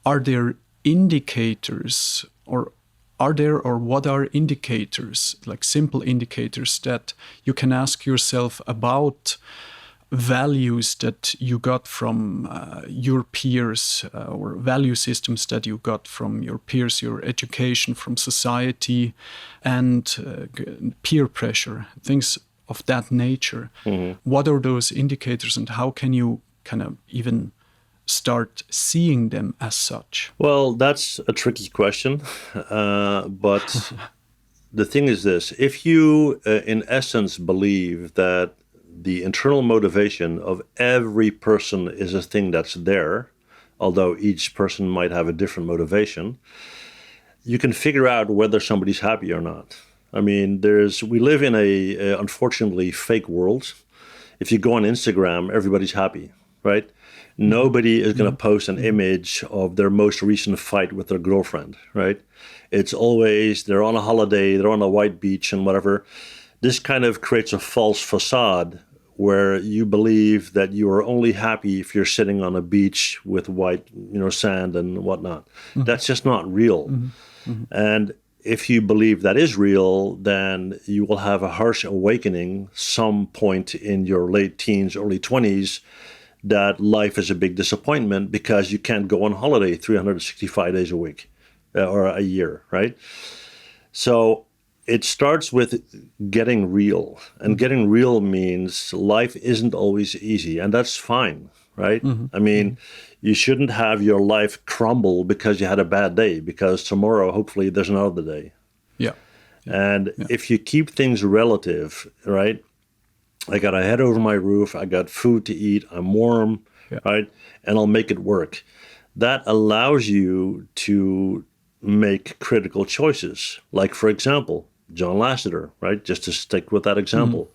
Speaker 1: Are there indicators, or what are indicators, like simple indicators that you can ask yourself about values that you got from your peers, or value systems that you got from your peers, your education, from society, and peer pressure, things of that nature? What are those indicators, and how can you kind of even start seeing them as such?
Speaker 2: Well, that's a tricky question, but the thing is this: if you, in essence, believe that the internal motivation of every person is a thing that's there, although each person might have a different motivation, you can figure out whether somebody's happy or not. I mean, we live in a unfortunately fake world. If you go on Instagram, everybody's happy, right? Nobody is going to post an image of their most recent fight with their girlfriend, right? It's always they're on a holiday, they're on a white beach and whatever. This kind of creates a false facade where you believe that you are only happy if you're sitting on a beach with white, sand and whatnot. That's just not real. And if you believe that is real, then you will have a harsh awakening some point in your late teens, early 20s, that life is a big disappointment because you can't go on holiday 365 days a week or a year, right? So it starts with getting real. And getting real means life isn't always easy, and that's fine, right? I mean, you shouldn't have your life crumble because you had a bad day, because tomorrow, hopefully, there's another day.
Speaker 1: Yeah.
Speaker 2: And if you keep things relative, right? I got a head over my roof, I got food to eat, I'm warm, right? And I'll make it work. That allows you to make critical choices. Like, for example, John Lasseter, right? Just to stick with that example.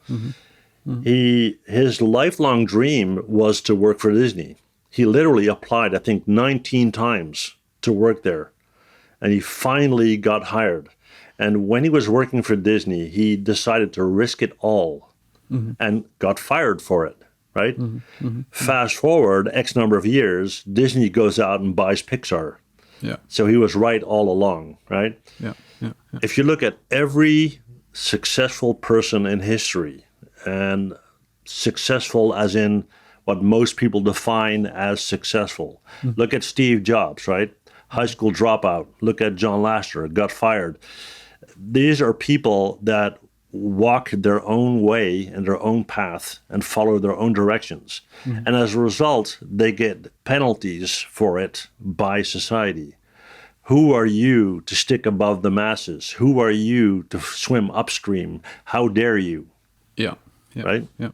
Speaker 2: His lifelong dream was to work for Disney. He literally applied, I think, 19 times to work there. And he finally got hired. And when he was working for Disney, he decided to risk it all. And got fired for it, right? Fast forward X number of years, Disney goes out and buys Pixar.
Speaker 1: Yeah.
Speaker 2: So he was right all along, right?
Speaker 1: Yeah.
Speaker 2: If you look at every successful person in history, and successful as in what most people define as successful, look at Steve Jobs, right? High school dropout. Look at John Lasseter, got fired. These are people that walk their own way and their own path and follow their own directions. And as a result, they get penalties for it by society. Who are you to stick above the masses? Who are you to swim upstream? How dare you?
Speaker 1: Yeah.
Speaker 2: Right?
Speaker 1: Yeah.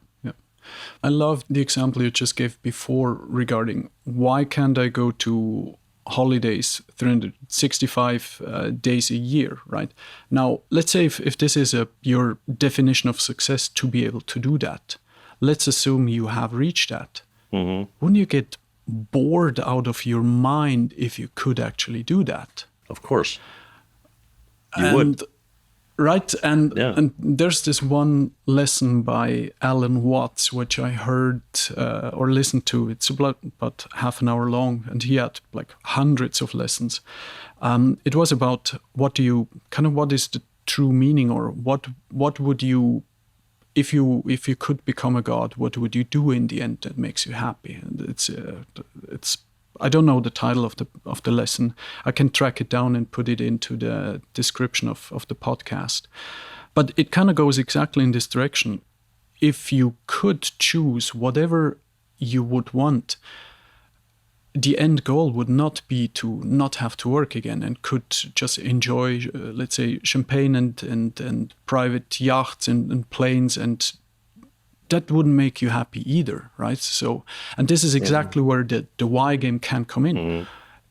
Speaker 1: I love the example you just gave before regarding why can't I go to holidays 365 days a year, right? Now, let's say if this is your definition of success to be able to do that, let's assume you have reached that. Wouldn't you get bored out of your mind if you could actually do that?
Speaker 2: Of course. You would.
Speaker 1: Right, and
Speaker 2: Yeah.
Speaker 1: and there's this one lesson by Alan Watts, which I heard or listened to. It's about half an hour long, and he had like hundreds of lessons. It was about what is the true meaning, or what would you, if you could become a god, what would you do in the end that makes you happy? And it's I don't know the title of the lesson. I can track it down and put it into the description of the podcast. But it kind of goes exactly in this direction. If you could choose whatever you would want, the end goal would not be to not have to work again and could just enjoy, let's say, champagne and private yachts and planes, and that wouldn't make you happy either, right? So, and this is exactly where the why game can come in.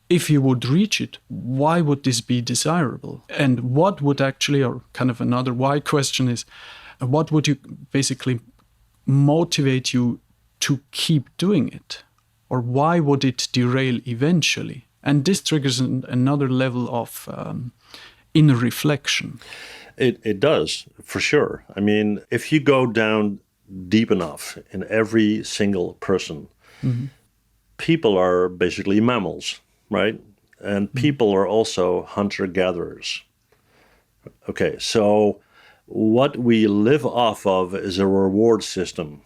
Speaker 1: If you would reach it, why would this be desirable? And what would actually, or kind of another why question is, what would you basically motivate you to keep doing it? Or why would it derail eventually? And this triggers another level of inner reflection.
Speaker 2: It does, for sure. I mean, if you go down deep enough in every single person, people are basically mammals, right? And people are also hunter-gatherers. Okay, so what we live off of is a reward system.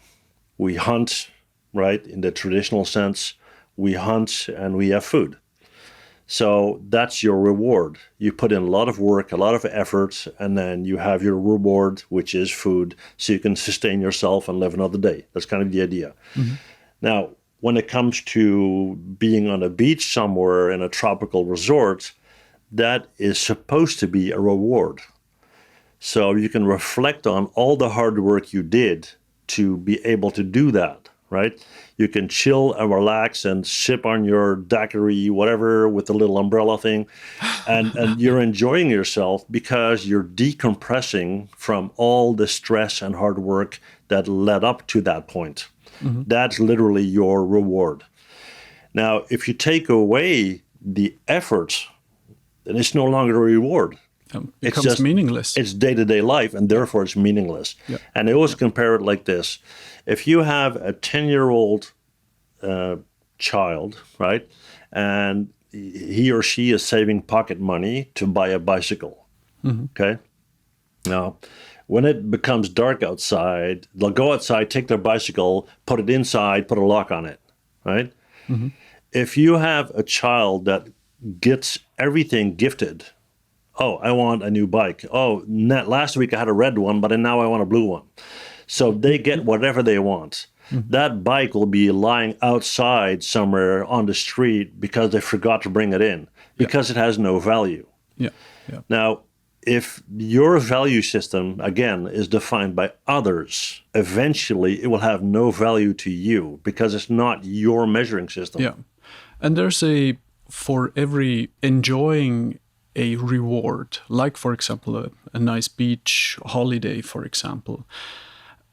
Speaker 2: We hunt, right? In the traditional sense, we hunt and we have food. So that's your reward. You put in a lot of work, a lot of effort, and then you have your reward, which is food, so you can sustain yourself and live another day. That's kind of the idea. Now, when it comes to being on a beach somewhere in a tropical resort, that is supposed to be a reward. So you can reflect on all the hard work you did to be able to do that, right? You can chill and relax and sip on your daiquiri, whatever, with the little umbrella thing. And you're enjoying yourself because you're decompressing from all the stress and hard work that led up to that point. That's literally your reward. Now, if you take away the effort, then it's no longer a reward.
Speaker 1: It becomes meaningless.
Speaker 2: It's day-to-day life, and therefore it's meaningless.
Speaker 1: Yeah.
Speaker 2: And I always compare it like this. If you have a 10-year-old child, right, and he or she is saving pocket money to buy a bicycle, okay? Now, when it becomes dark outside, they'll go outside, take their bicycle, put it inside, put a lock on it, right? If you have a child that gets everything gifted, oh, I want a new bike. Oh, last week I had a red one, but now I want a blue one. So they get whatever they want. That bike will be lying outside somewhere on the street because they forgot to bring it in, because it has no value.
Speaker 1: Yeah.
Speaker 2: Now, if your value system, again, is defined by others, eventually it will have no value to you because it's not your measuring system.
Speaker 1: Yeah. And there's for every enjoying a reward, like, for example, a nice beach holiday, for example,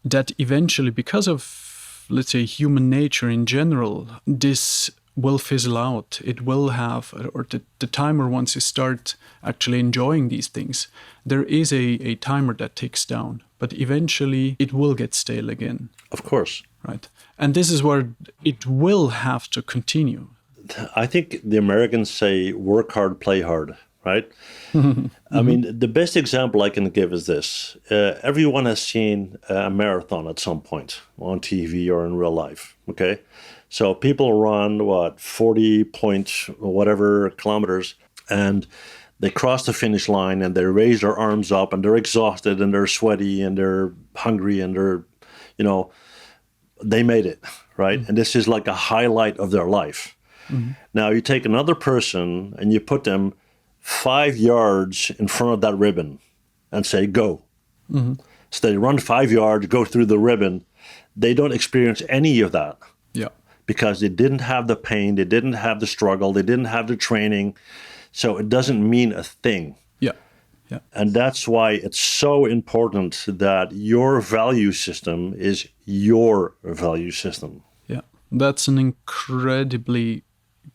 Speaker 1: that eventually, because of, let's say, human nature in general, this will fizzle out. It will have, or the timer, once you start actually enjoying these things, there is a timer that ticks down, but eventually it will get stale again.
Speaker 2: Of course.
Speaker 1: Right. And this is where it will have to continue.
Speaker 2: I think the Americans say work hard, play hard, right? I mean, the best example I can give is this. Everyone has seen a marathon at some point on TV or in real life, okay? So people run, 40 point whatever kilometers, and they cross the finish line and they raise their arms up and they're exhausted and they're sweaty and they're hungry and they're, they made it, right? And this is like a highlight of their life. Now you take another person and you put them 5 yards in front of that ribbon and say, go. So they run 5 yards, go through the ribbon. They don't experience any of that.
Speaker 1: Yeah.
Speaker 2: Because they didn't have the pain, they didn't have the struggle, they didn't have the training. So it doesn't mean a thing.
Speaker 1: Yeah.
Speaker 2: And that's why it's so important that your value system is your value system.
Speaker 1: Yeah. That's an incredibly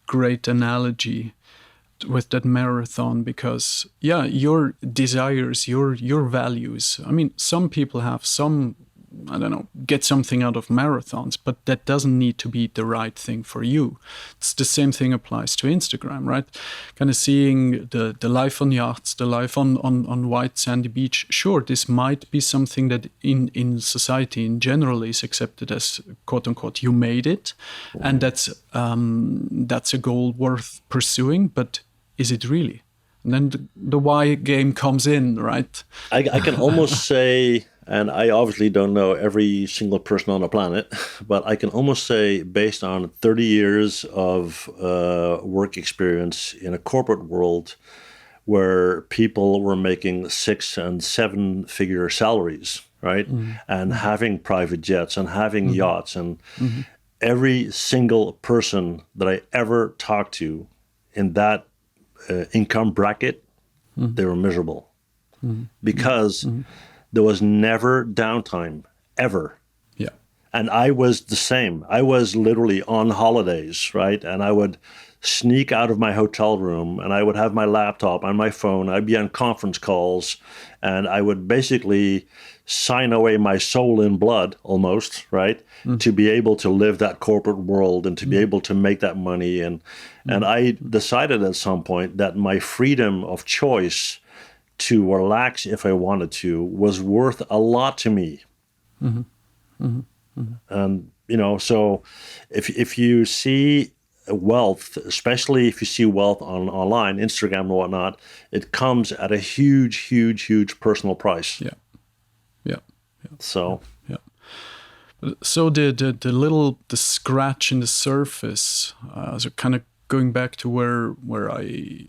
Speaker 1: great analogy. that marathon, because your desires, your values. I mean, some people have some, I don't know, get something out of marathons, but that doesn't need to be the right thing for you. It's the same thing applies to Instagram, right? Kind of seeing the life on yachts, the life on white sandy beach. Sure, this might be something that in society in general is accepted as quote unquote you made it, and that's a goal worth pursuing. But is it really? And then the why game comes in, right?
Speaker 2: I can almost say, and I obviously don't know every single person on the planet, but I can almost say, based on 30 years of work experience in a corporate world where people were making 6 and 7 figure salaries, right? And having private jets and having yachts, and every single person that I ever talked to in that income bracket, they were miserable because there was never downtime, ever.
Speaker 1: Yeah.
Speaker 2: And I was the same. I was literally on holidays, right? And I would sneak out of my hotel room and I would have my laptop and my phone. I'd be on conference calls and I would basically sign away my soul in blood almost, right? To be able to live that corporate world and to be able to make that money. And I decided at some point that my freedom of choice to relax if I wanted to was worth a lot to me. And, you know, so if you see wealth, especially if you see wealth online, Instagram and whatnot, it comes at a huge personal price.
Speaker 1: Yeah.
Speaker 2: So
Speaker 1: the scratch in the surface, so kind of going back to where I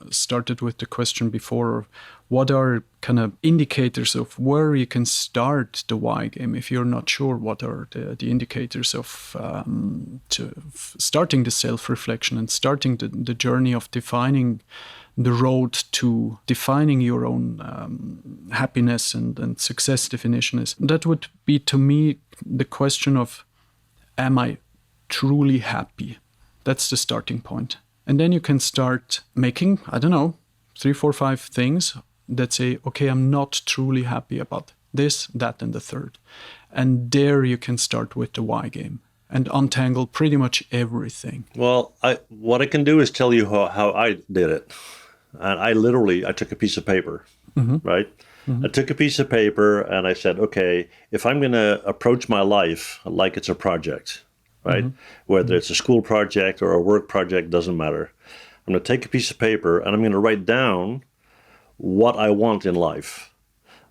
Speaker 1: started with the question before, what are kind of indicators of where you can start the why game? If you're not sure, what are the indicators of starting the self-reflection and starting the journey of defining the road to defining your own happiness and success definition is? That would be, to me, the question of, am I truly happy? That's the starting point. And then you can start making, 3, 4, 5 things that say, okay, I'm not truly happy about this, that, and the third. And there you can start with the why game and untangle pretty much everything.
Speaker 2: Well, what I can do is tell you how I did it. And I took a piece of paper, right? I took a piece of paper and I said, okay, if I'm going to approach my life like it's a project, right? Whether it's a school project or a work project, doesn't matter. I'm going to take a piece of paper and I'm going to write down what I want in life.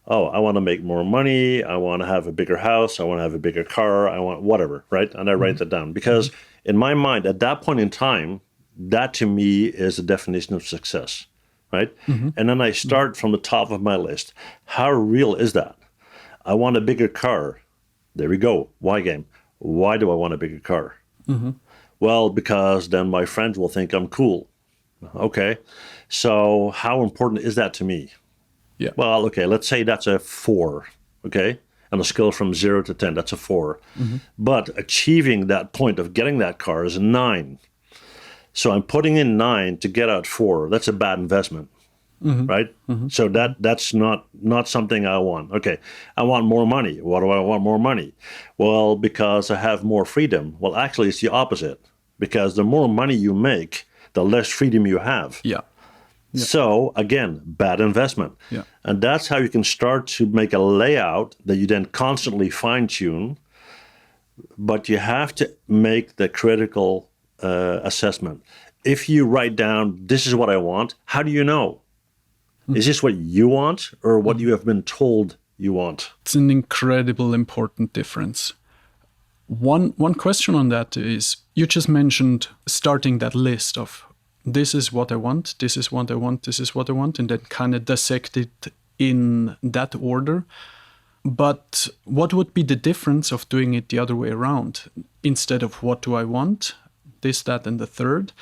Speaker 2: Oh, I want to make more money. I want to have a bigger house. I want to have a bigger car. I want whatever, right? And I write that down because in my mind, at that point in time, that to me is the definition of success, right? And then I start from the top of my list. How real is that? I want a bigger car. There we go. Why game? Why do I want a bigger car? Well, because then my friends will think I'm cool. Okay. So how important is that to me?
Speaker 1: Yeah.
Speaker 2: Well, okay, let's say that's a 4, okay? On a scale from 0 to 10, that's a 4. But achieving that point of getting that car is a 9. So I'm putting in 9 to get out 4. That's a bad investment, right? So that's not something I want. Okay, I want more money. Why do I want more money? Well, because I have more freedom. Well, actually, it's the opposite. Because the more money you make, the less freedom you have.
Speaker 1: Yeah.
Speaker 2: So, again, bad investment.
Speaker 1: Yeah.
Speaker 2: And that's how you can start to make a layout that you then constantly fine-tune. But you have to make the critical assessment. If you write down, this is what I want, how do you know? Is this what you want or what you have been told you want?
Speaker 1: It's an incredible important difference. One question on that is, you just mentioned starting that list of this is what I want, this is what I want, this is what I want, and then kind of dissect it in that order. But what would be the difference of doing it the other way around? Instead of what do I want, this, that, and the third,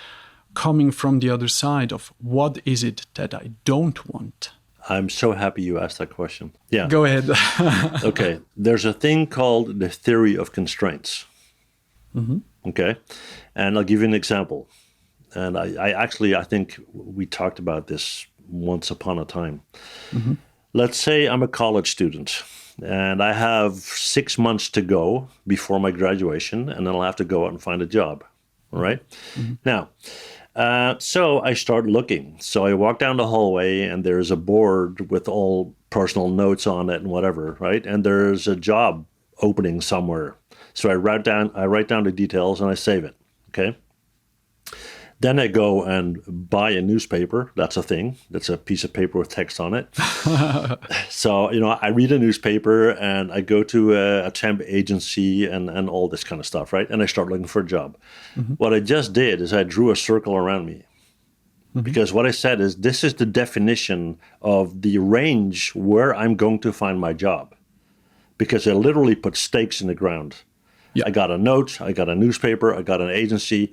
Speaker 1: coming from the other side of what is it that I don't want?
Speaker 2: I'm so happy you asked that question. Yeah.
Speaker 1: Go ahead.
Speaker 2: Okay. There's a thing called the theory of constraints. Okay. And I'll give you an example. And I think we talked about this once upon a time. Let's say I'm a college student and I have 6 months to go before my graduation, and then I'll have to go out and find a job. All right. Now, so I start looking. So I walk down the hallway and there's a board with all personal notes on it and whatever, right? And there's a job opening somewhere. So I write down the details and I save it. Okay. Then I go and buy a newspaper. That's a thing. That's a piece of paper with text on it. So, I read a newspaper and I go to a temp agency and all this kind of stuff, right? And I start looking for a job. What I just did is I drew a circle around me. Because what I said is, this is the definition of the range where I'm going to find my job. Because I literally put stakes in the ground. Yeah. I got a note, I got a newspaper, I got an agency.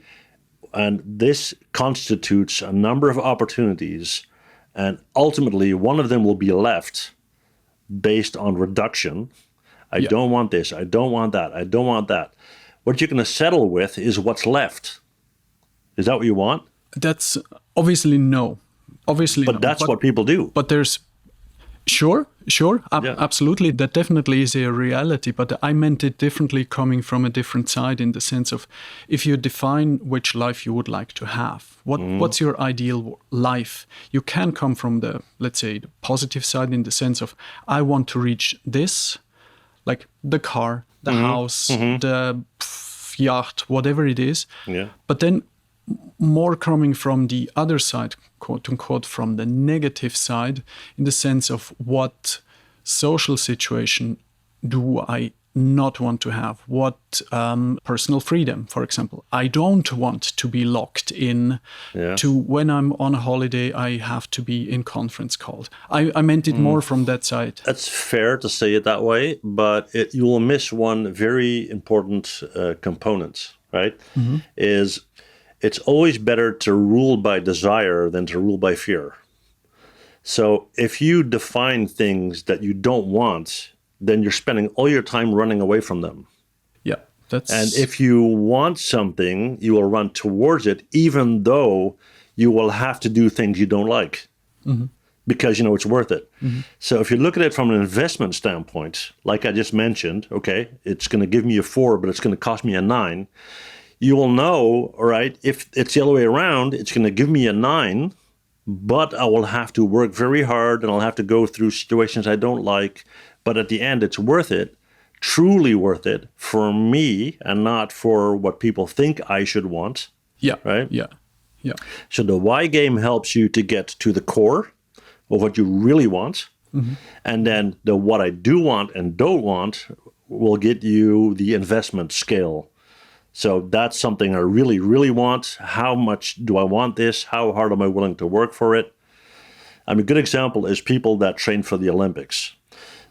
Speaker 2: And this constitutes a number of opportunities, and ultimately one of them will be left based on reduction. I don't want this, I don't want that, I don't want that. What you're going to settle with is what's left. Is that what you want?
Speaker 1: That's obviously no. Obviously,
Speaker 2: but that's what people do.
Speaker 1: But there's Sure, absolutely. That definitely is a reality, but I meant it differently, coming from a different side, in the sense of, if you define which life you would like to have, what's your ideal life? You can come from the, let's say, the positive side, in the sense of, I want to reach this, like the car, the house, the yacht, whatever it is. Yeah. But then more coming from the other side, quote unquote, from the negative side, in the sense of, what social situation do I not want to have? What personal freedom, for example. I don't want to be locked in to, when I'm on a holiday, I have to be in conference called. I meant it more from that side.
Speaker 2: That's fair to say it that way, but you will miss one very important component, right? Is it's always better to rule by desire than to rule by fear. So if you define things that you don't want, then you're spending all your time running away from them.
Speaker 1: Yeah,
Speaker 2: and if you want something, you will run towards it, even though you will have to do things you don't like, because it's worth it. So if you look at it from an investment standpoint, like I just mentioned, okay, it's going to give me a 4, but it's going to cost me a 9. You will know, all right, if it's the other way around, it's going to give me a 9, but I will have to work very hard and I'll have to go through situations I don't like. But at the end, it's worth it, truly worth it for me, and not for what people think I should want.
Speaker 1: Yeah.
Speaker 2: Right?
Speaker 1: Yeah. Yeah.
Speaker 2: So the why game helps you to get to the core of what you really want. And then the what I do want and don't want will get you the investment scale. So that's something I really, really want. How much do I want this? How hard am I willing to work for it? I mean, a good example is people that train for the Olympics.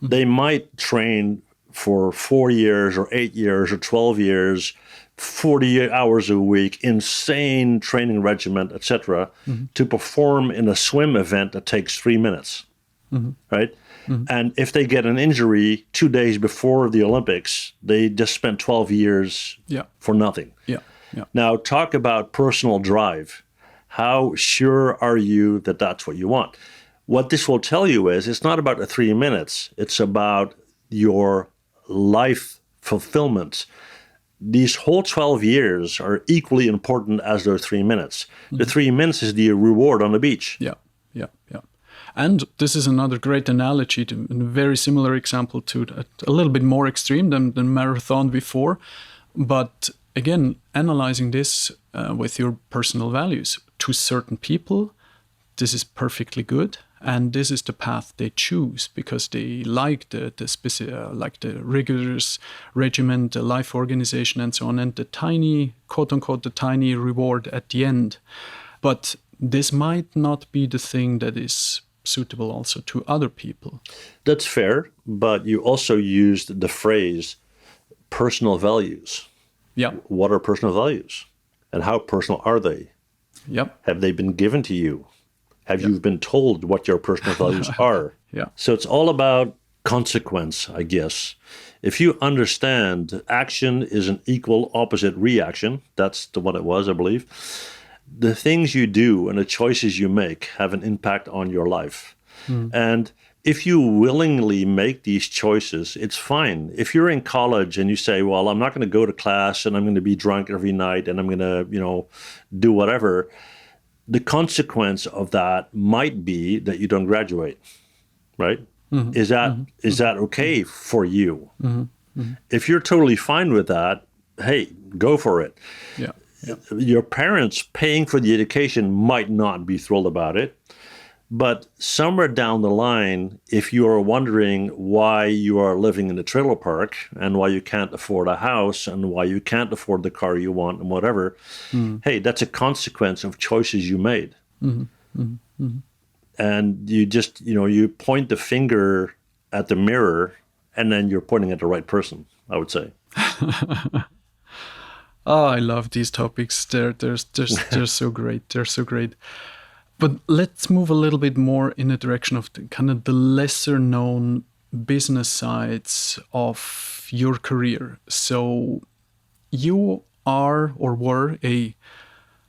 Speaker 2: They might train for 4 years or 8 years or 12 years, 40 hours a week, insane training regimen, etc., to perform in a swim event that takes 3 minutes, right? And if they get an injury 2 days before the Olympics, they just spent 12 years for nothing. Now, talk about personal drive. How sure are you that that's what you want? What this will tell you is, it's not about the 3 minutes. It's about your life fulfillment. These whole 12 years are equally important as those 3 minutes. The 3 minutes is the reward on the beach.
Speaker 1: Yeah. And this is another great analogy, to a very similar example to that, a little bit more extreme than marathon before. But again, analyzing this with your personal values. To certain people, this is perfectly good, and this is the path they choose because they like the rigorous regimen, the life organization, and so on, and the tiny, quote unquote, the tiny reward at the end. But this might not be the thing that is suitable also to other people.
Speaker 2: That's fair, but you also used the phrase personal values.
Speaker 1: Yeah.
Speaker 2: What are personal values? And how personal are they?
Speaker 1: Yep.
Speaker 2: Have they been given to you? Have you been told what your personal values are? So it's all about consequence, I guess. If you understand action is an equal opposite reaction, that's what it was, I believe, the things you do and the choices you make have an impact on your life. And if you willingly make these choices, it's fine. If you're in college and you say, well, I'm not going to go to class and I'm going to be drunk every night and I'm going to, do whatever, the consequence of that might be that you don't graduate, right? Is that okay for you? If you're totally fine with that, hey, go for it.
Speaker 1: Yeah.
Speaker 2: Your parents paying for the education might not be thrilled about it. But somewhere down the line, if you are wondering why you are living in a trailer park and why you can't afford a house and why you can't afford the car you want and whatever, hey, that's a consequence of choices you made. And you just, you point the finger at the mirror and then you're pointing at the right person, I would say.
Speaker 1: Oh, I love these topics. They're so great. They're so great. But let's move a little bit more in the direction of the lesser known business sides of your career. So you are or were a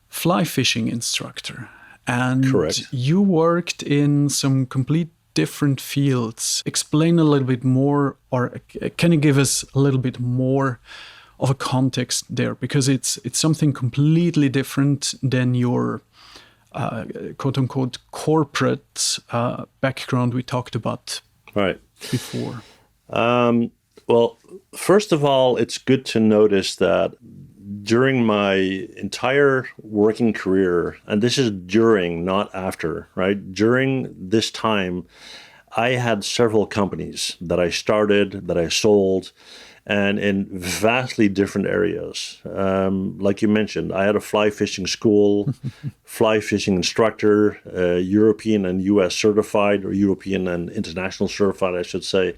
Speaker 1: fly fishing instructor, and
Speaker 2: Correct.
Speaker 1: You worked in some complete different fields. Explain a little bit more, or can you give us a little bit more of a context there? Because it's something completely different than your quote-unquote corporate background we talked about before.
Speaker 2: Well, first of all, it's good to notice that during my entire working career, and this is during, not after, right? During this time, I had several companies that I started, that I sold, and in vastly different areas. Like you mentioned, I had a fly fishing school, fly fishing instructor, European and US certified, or European and international certified, I should say.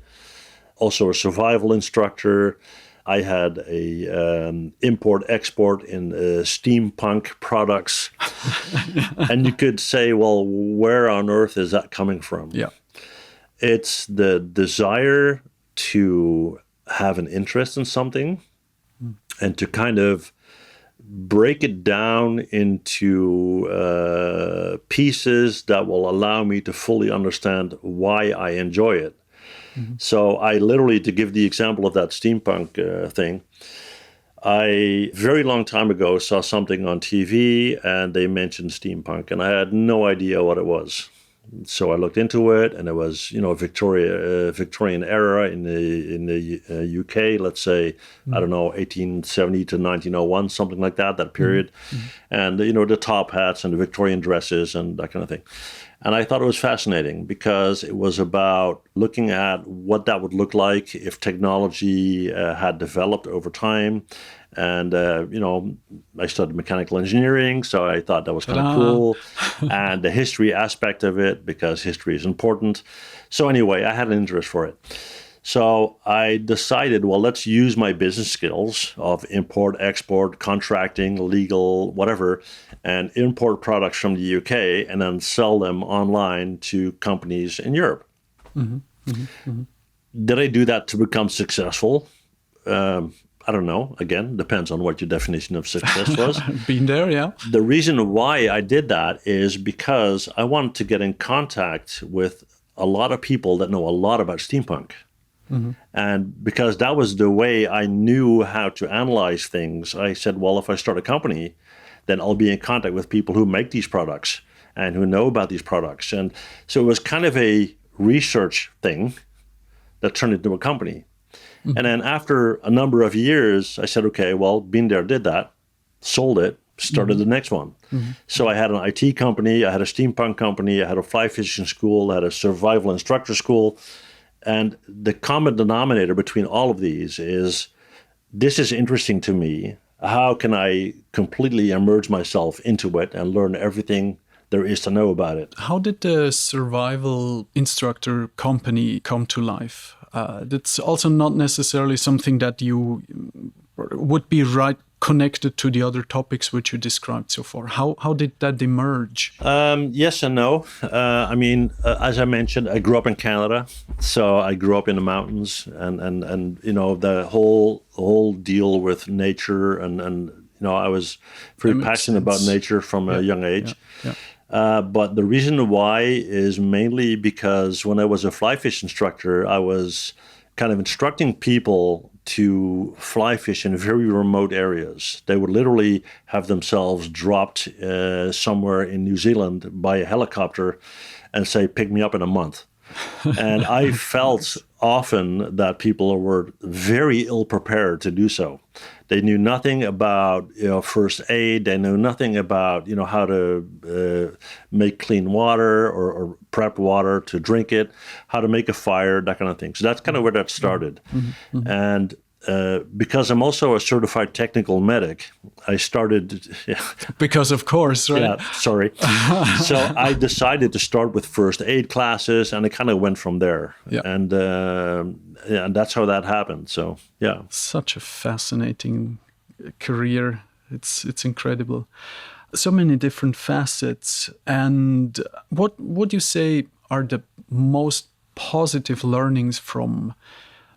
Speaker 2: Also a survival instructor. I had a import-export in steampunk products. And you could say, well, where on earth is that coming from?
Speaker 1: Yeah.
Speaker 2: It's the desire to have an interest in something and to kind of break it down into pieces that will allow me to fully understand why I enjoy it. So I literally, to give the example of that steampunk thing, I very long time ago saw something on TV and they mentioned steampunk and I had no idea what it was. So I looked into it, and it was, Victorian era in the UK. Let's say, I don't know, 1870 to 1901, something like that period. And the top hats and the Victorian dresses and that kind of thing. And I thought it was fascinating because it was about looking at what that would look like if technology had developed over time. And, I studied mechanical engineering, so I thought that was kind of cool. And the history aspect of it, because history is important. So anyway, I had an interest for it. So I decided, well, let's use my business skills of import, export, contracting, legal, whatever, and import products from the UK and then sell them online to companies in Europe. Did I do that to become successful? I don't know. Again, depends on what your definition of success was.
Speaker 1: Been there, yeah.
Speaker 2: The reason why I did that is because I wanted to get in contact with a lot of people that know a lot about steampunk. And because that was the way I knew how to analyze things, I said, well, if I start a company, then I'll be in contact with people who make these products and who know about these products. And so it was kind of a research thing that turned into a company. And then after a number of years, I said, okay, well, been there, did that, sold it, started the next one. So I had an IT company, I had a steampunk company, I had a fly fishing school, I had a survival instructor school. And the common denominator between all of these is, this is interesting to me. How can I completely immerse myself into it and learn everything there is to know about it?
Speaker 1: How did the survival instructor company come to life? That's also not necessarily something that you would be right connected to the other topics which you described so far. How did that emerge?
Speaker 2: Yes and no. As I mentioned, I grew up in Canada, so I grew up in the mountains, and the whole deal with nature and I was very passionate about nature from a young age. But the reason why is mainly because when I was a fly fish instructor, I was kind of instructing people to fly fish in very remote areas. They would literally have themselves dropped somewhere in New Zealand by a helicopter and say, pick me up in a month. And I felt often that people were very ill prepared to do so. They knew nothing about first aid. They knew nothing about how to make clean water or prep water to drink it, how to make a fire, that kind of thing. So that's kind of where that started. And because I'm also a certified technical medic, I started...
Speaker 1: Because of course, right?
Speaker 2: Yeah, sorry. So I decided to start with first aid classes, and it kind of went from there.
Speaker 1: Yeah.
Speaker 2: And that's how that happened. So, yeah.
Speaker 1: Such a fascinating career. It's incredible. So many different facets. And what would you say are the most positive learnings from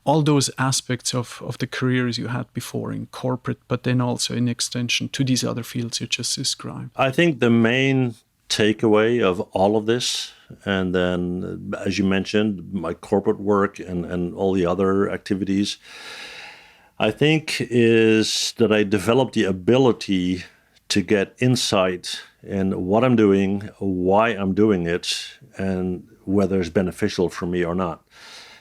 Speaker 1: all those aspects of the careers you had before in corporate, but then also in extension to these other fields you just described?
Speaker 2: I think the main takeaway of all of this, and then, as you mentioned, my corporate work and all the other activities, I think is that I developed the ability to get insight in what I'm doing, why I'm doing it, and whether it's beneficial for me or not.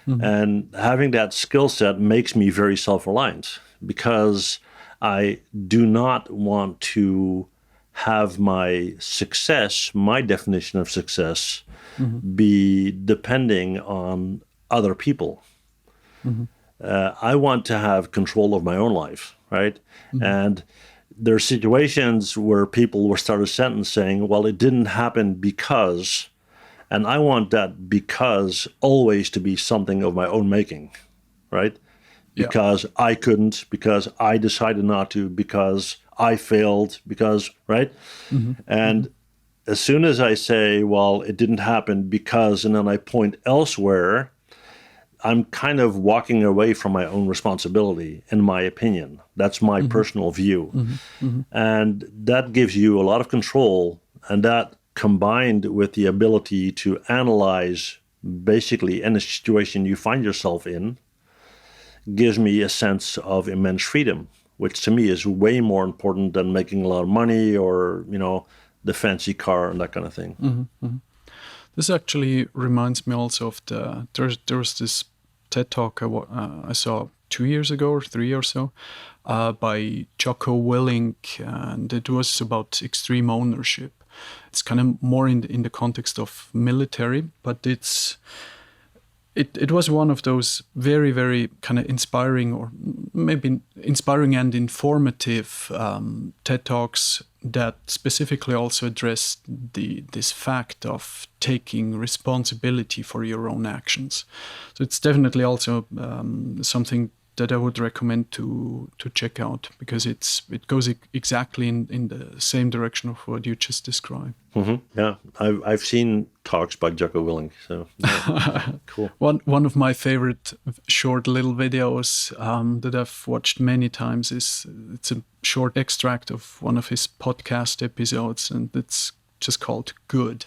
Speaker 2: And having that skill set makes me very self-reliant, because I do not want to have my success, my definition of success, be depending on other people. I want to have control of my own life, right? And there are situations where people will start a sentence saying, well, it didn't happen because... And I want that because always to be something of my own making, right? Yeah. Because I couldn't, because I decided not to, because I failed, because, right? And as soon as I say, well, it didn't happen because, and then I point elsewhere, I'm kind of walking away from my own responsibility, in my opinion. That's my personal view. And that gives you a lot of control, and that combined with the ability to analyze basically any situation you find yourself in, gives me a sense of immense freedom, which to me is way more important than making a lot of money or, the fancy car and that kind of thing.
Speaker 1: This actually reminds me also of there was this TED Talk I saw 2 years ago or 3 or so by Jocko Willink, and it was about extreme ownership. It's kind of more in the context of military, but it was one of those very, very kind of inspiring, or maybe inspiring and informative TED Talks that specifically also addressed this fact of taking responsibility for your own actions. So it's definitely also something that I would recommend to check out, because it goes exactly in the same direction of what you just described.
Speaker 2: Yeah, I've seen talks by Jocko Willink, so yeah. Cool.
Speaker 1: One of my favorite short little videos that I've watched many times it's a short extract of one of his podcast episodes, and it's just called Good.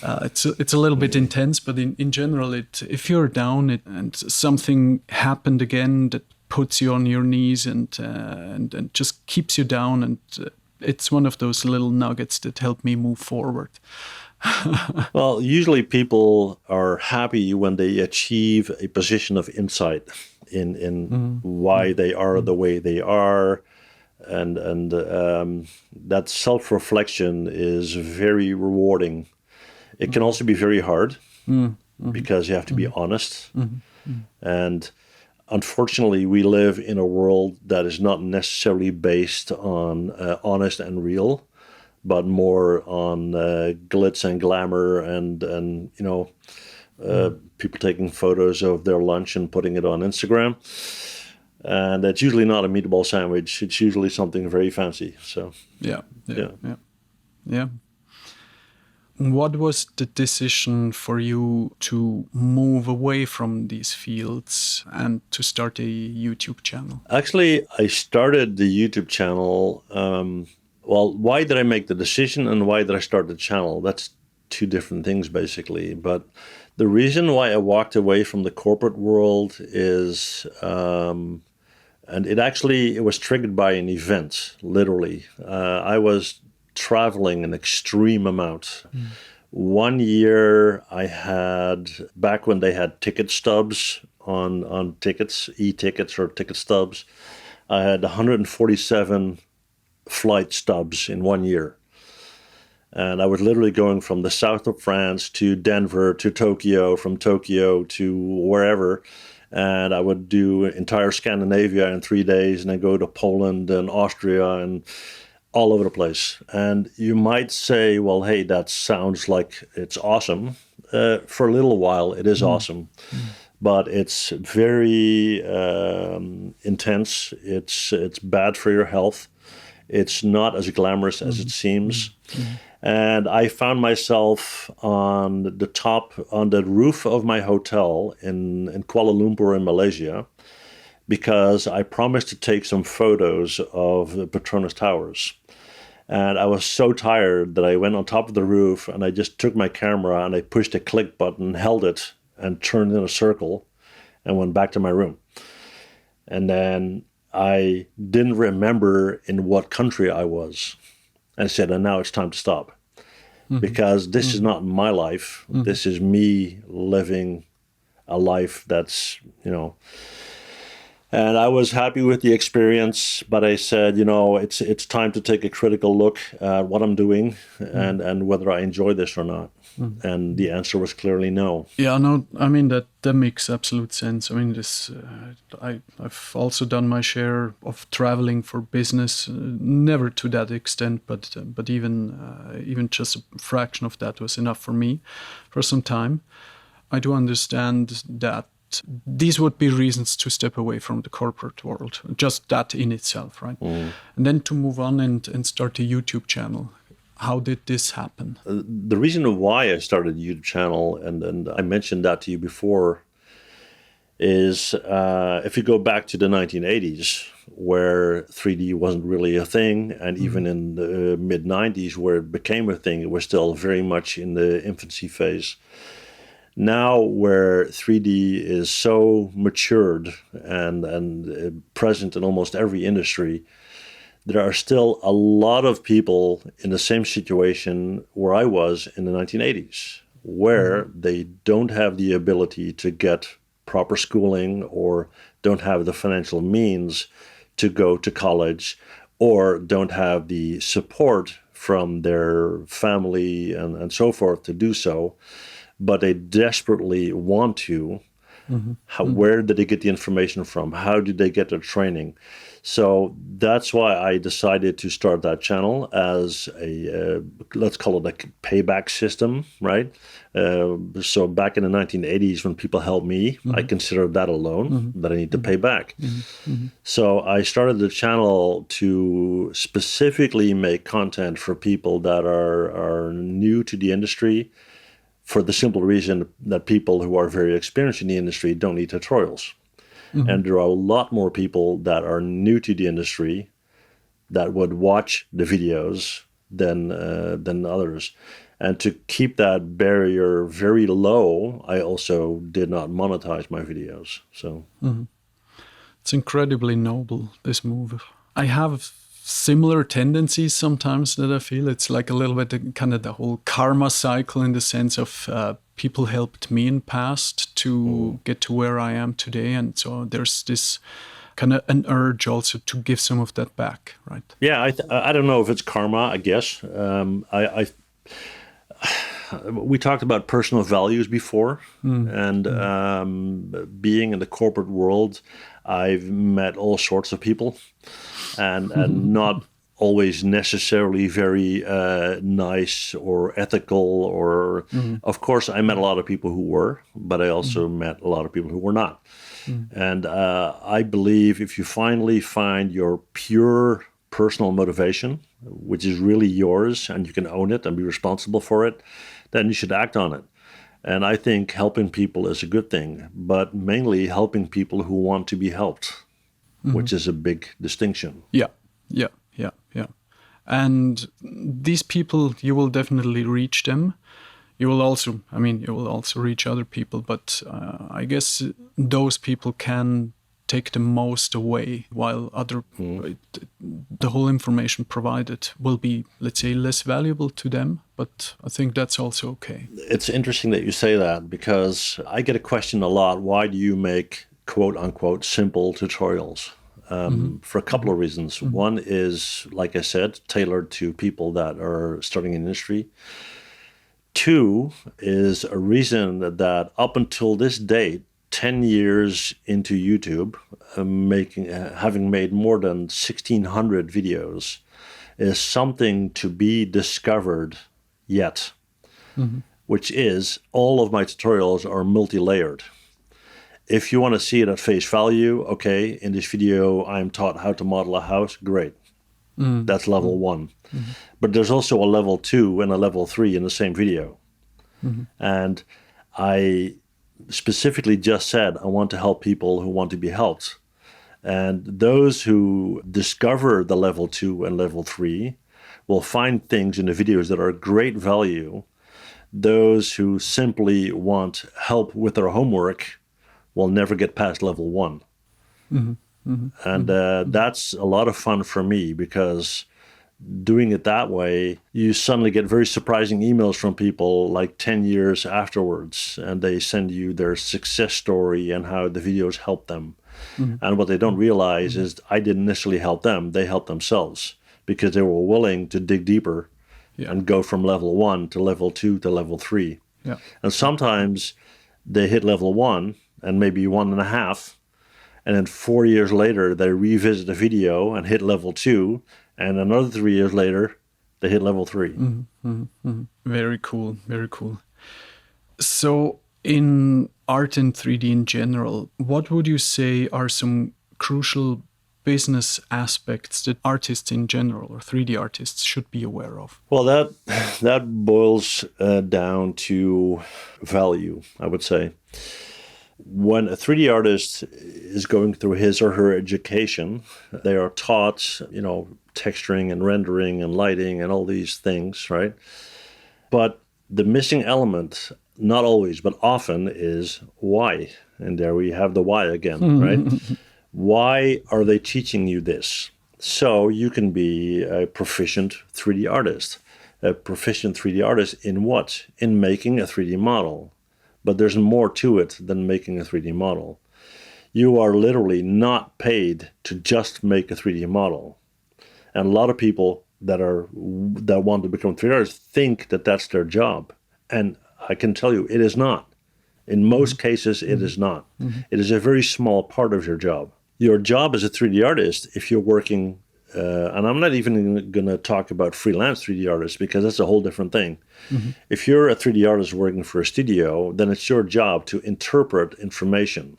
Speaker 1: It's a little bit intense, but in general, if you're down and something happened again that puts you on your knees and just keeps you down, and it's one of those little nuggets that help me move forward.
Speaker 2: Well, usually people are happy when they achieve a position of insight in why they are the way they are, and that self-reflection is very rewarding. It can also be very hard because you have to be honest. And unfortunately, we live in a world that is not necessarily based on honest and real, but more on glitz and glamour and people taking photos of their lunch and putting it on Instagram. And that's usually not a meatball sandwich. It's usually something very fancy. So
Speaker 1: yeah. What was the decision for you to move away from these fields and to start a YouTube channel?
Speaker 2: Actually, I started the YouTube channel. Well, why did I make the decision and why did I start the channel? That's two different things, basically. But the reason why I walked away from the corporate world is, and it was triggered by an event, literally. I was traveling an extreme amount. One year I had, back when they had ticket stubs on tickets, e-tickets or ticket stubs, I had 147 flight stubs in 1 year. And I was literally going from the south of France to Denver to Tokyo, from Tokyo to wherever. And I would do entire Scandinavia in 3 days, and then go to Poland and Austria and all over the place. And you might say, well, hey, that sounds like it's awesome. For a little while, it is awesome. But it's very intense. It's bad for your health. It's not as glamorous as it seems. And I found myself on the roof of my hotel in Kuala Lumpur in Malaysia, because I promised to take some photos of the Petronas Towers. And I was so tired that I went on top of the roof and I just took my camera and I pushed a click button, held it, and turned in a circle and went back to my room. And then I didn't remember in what country I was. And I said, and now it's time to stop. Because this is not my life. This is me living a life that's, and I was happy with the experience, but I said, it's time to take a critical look at what I'm doing and whether I enjoy this or not. And the answer was clearly no.
Speaker 1: Yeah, no, I mean, that makes absolute sense. I mean, I've also done my share of traveling for business, never to that extent, but even just a fraction of that was enough for me for some time. I do understand that these would be reasons to step away from the corporate world, just that in itself, right? And then to move on and start a YouTube channel. How did this happen?
Speaker 2: The reason why I started a YouTube channel, and I mentioned that to you before, is if you go back to the 1980s, where 3D wasn't really a thing, and even in the mid-90s, where it became a thing, it was still very much in the infancy phase. Now, where 3D is so matured and present in almost every industry, there are still a lot of people in the same situation where I was in the 1980s, where they don't have the ability to get proper schooling or don't have the financial means to go to college or don't have the support from their family and so forth to do so, but they desperately want to. Where did they get the information from? How did they get their training? So that's why I decided to start that channel as a, let's call it a payback system, right? So back in the 1980s, when people helped me, I considered that a loan that I need to pay back. So I started the channel to specifically make content for people that are new to the industry, for the simple reason that people who are very experienced in the industry don't need tutorials. And there are a lot more people that are new to the industry that would watch the videos than others. And to keep that barrier very low, I also did not monetize my videos. So
Speaker 1: it's incredibly noble, this move. I have similar tendencies sometimes that I feel. It's like a little bit kind of the whole karma cycle, in the sense of people helped me in past to get to where I am today. And so there's this kind of an urge also to give some of that back, right?
Speaker 2: Yeah, I don't know if it's karma, I guess. We talked about personal values before, and being in the corporate world, I've met all sorts of people, and not always necessarily very nice or ethical. Or, of course, I met a lot of people who were, but I also met a lot of people who were not. And I believe if you finally find your pure personal motivation, which is really yours and you can own it and be responsible for it, then you should act on it. And I think helping people is a good thing, but mainly helping people who want to be helped, which is a big distinction.
Speaker 1: Yeah. And these people, you will definitely reach them. You will also reach other people, but I guess those people can take the most away, while the whole information provided will be, let's say, less valuable to them. But I think that's also okay.
Speaker 2: It's interesting that you say that, because I get a question a lot: why do you make quote unquote simple tutorials? For a couple of reasons. One is, like I said, tailored to people that are starting an industry. Two is a reason that up until this date, 10 years into YouTube, having made more than 1,600 videos, is something to be discovered yet, which is all of my tutorials are multi-layered. If you want to see it at face value, okay, in this video, I'm taught how to model a house, great. That's level 1. But there's also a level 2 and a level 3 in the same video. And I specifically just said, I want to help people who want to be helped. And those who discover the level 2 and level 3 will find things in the videos that are great value. Those who simply want help with their homework will never get past level 1. And that's a lot of fun for me, because doing it that way, you suddenly get very surprising emails from people like 10 years afterwards, and they send you their success story and how the videos helped them. And what they don't realize is I didn't necessarily help them, they helped themselves, because they were willing to dig deeper and go from level 1 to level 2 to level 3. And sometimes they hit level 1 and maybe 1.5, and then 4 years later they revisit a video and hit level 2, and another 3 years later they hit level 3.
Speaker 1: Very cool, very cool. So in art and 3D in general, what would you say are some crucial business aspects that artists in general, or 3D artists, should be aware of?
Speaker 2: Well, that boils down to value, I would say. When a 3D artist is going through his or her education, they are taught, texturing and rendering and lighting and all these things, right? But the missing element, not always, but often, is why. And there we have the why again, right? Why are they teaching you this? So you can be a proficient 3D artist. A proficient 3D artist in what? In making a 3D model. But there's more to it than making a 3D model. You are literally not paid to just make a 3D model. And a lot of people that want to become 3D artists think that that's their job. And I can tell you, it is not. In most cases, it is not. It is a very small part of your job. Your job as a 3D artist, if you're working, and I'm not even going to talk about freelance 3D artists, because that's a whole different thing. If you're a 3D artist working for a studio, then it's your job to interpret information.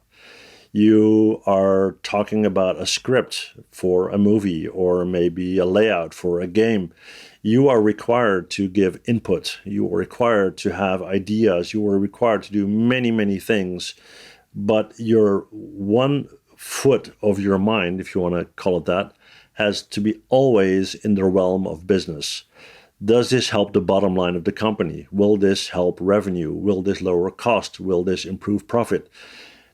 Speaker 2: You are talking about a script for a movie, or maybe a layout for a game. You are required to give input. You are required to have ideas. You are required to do many, many things. But your one foot of your mind, if you want to call it that, has to be always in the realm of business. Does this help the bottom line of the company? Will this help revenue? Will this lower cost? Will this improve profit?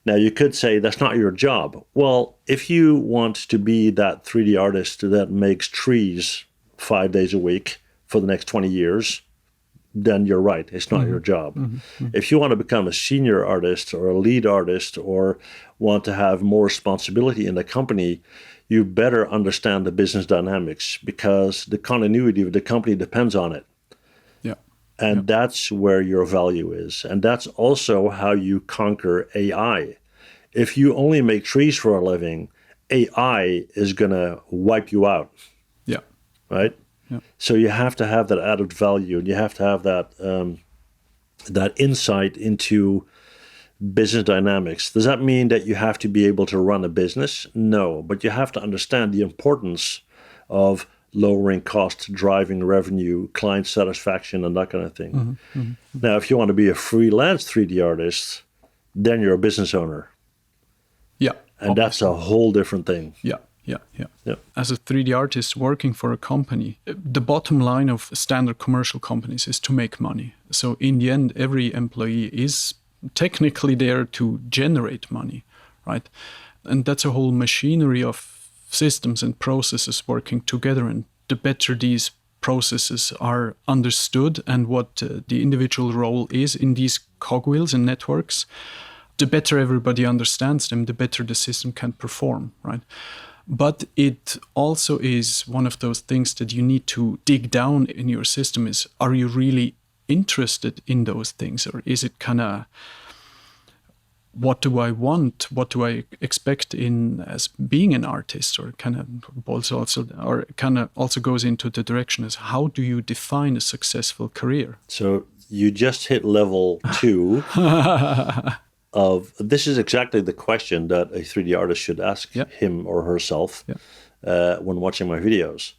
Speaker 2: Now, you could say that's not your job. Well, if you want to be that 3D artist that makes trees 5 days a week for the next 20 years, then you're right. It's not your job. If you want to become a senior artist or a lead artist, or want to have more responsibility in the company, you better understand the business dynamics, because the continuity of the company depends on it. And that's where your value is. And that's also how you conquer AI. If you only make trees for a living, AI is going to wipe you out. Right? So you have to have that added value, and you have to have that insight into business dynamics. Does that mean that you have to be able to run a business? No, but you have to understand the importance of lowering cost, driving revenue, client satisfaction, and that kind of thing. Now, if you want to be a freelance 3D artist, then you're a business owner.
Speaker 1: Yeah.
Speaker 2: And that's a whole different thing.
Speaker 1: Yeah. As a 3D artist working for a company, the bottom line of standard commercial companies is to make money. So in the end, every employee is technically there to generate money, right? And that's a whole machinery of systems and processes working together. And the better these processes are understood and what the individual role is in these cogwheels and networks, the better everybody understands them, the better the system can perform, right? But it also is one of those things that you need to dig down in your system is, are you really interested in those things? Or is it kind of, what do I want? What do I expect in as being an artist? Or kind of also goes into the direction as, how do you define a successful career?
Speaker 2: So you just hit level 2 of, this is exactly the question that a 3D artist should ask him or herself when watching my videos.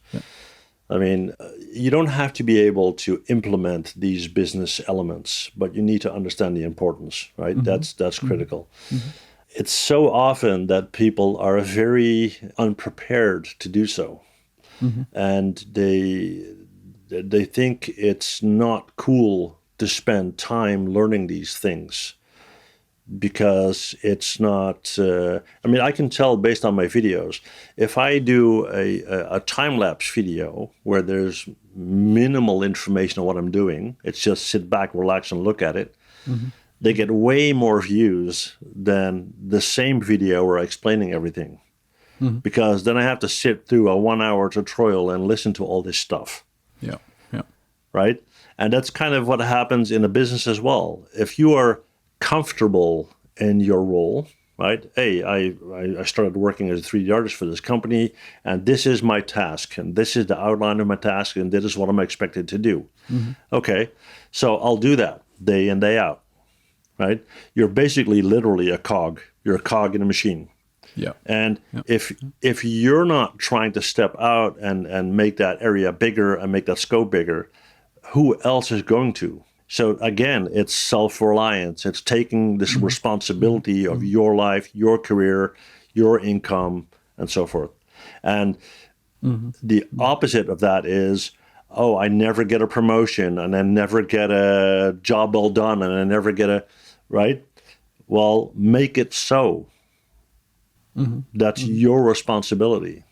Speaker 2: I mean, you don't have to be able to implement these business elements, but you need to understand the importance, right? That's critical. It's so often that people are very unprepared to do so. And they think it's not cool to spend time learning these things, because it's not, I mean, I can tell based on my videos, if I do a time-lapse video where there's minimal information on what I'm doing, it's just sit back, relax, and look at it, they get way more views than the same video where I'm explaining everything. Because then I have to sit through a 1-hour tutorial and listen to all this stuff. Right? And that's kind of what happens in a business as well. If you are comfortable in your role, right? Hey, I started working as a 3D artist for this company, and this is my task, and this is the outline of my task, and this is what I'm expected to do. Okay, so I'll do that day in, day out, right? You're basically literally a cog. You're a cog in a machine. And if you're not trying to step out and make that area bigger and make that scope bigger, who else is going to? So again, it's self-reliance. It's taking this responsibility of your life, your career, your income, and so forth. And the opposite of that is, oh, I never get a promotion, and I never get a job well done, and I never get a, right? Well, make it so. That's your responsibility.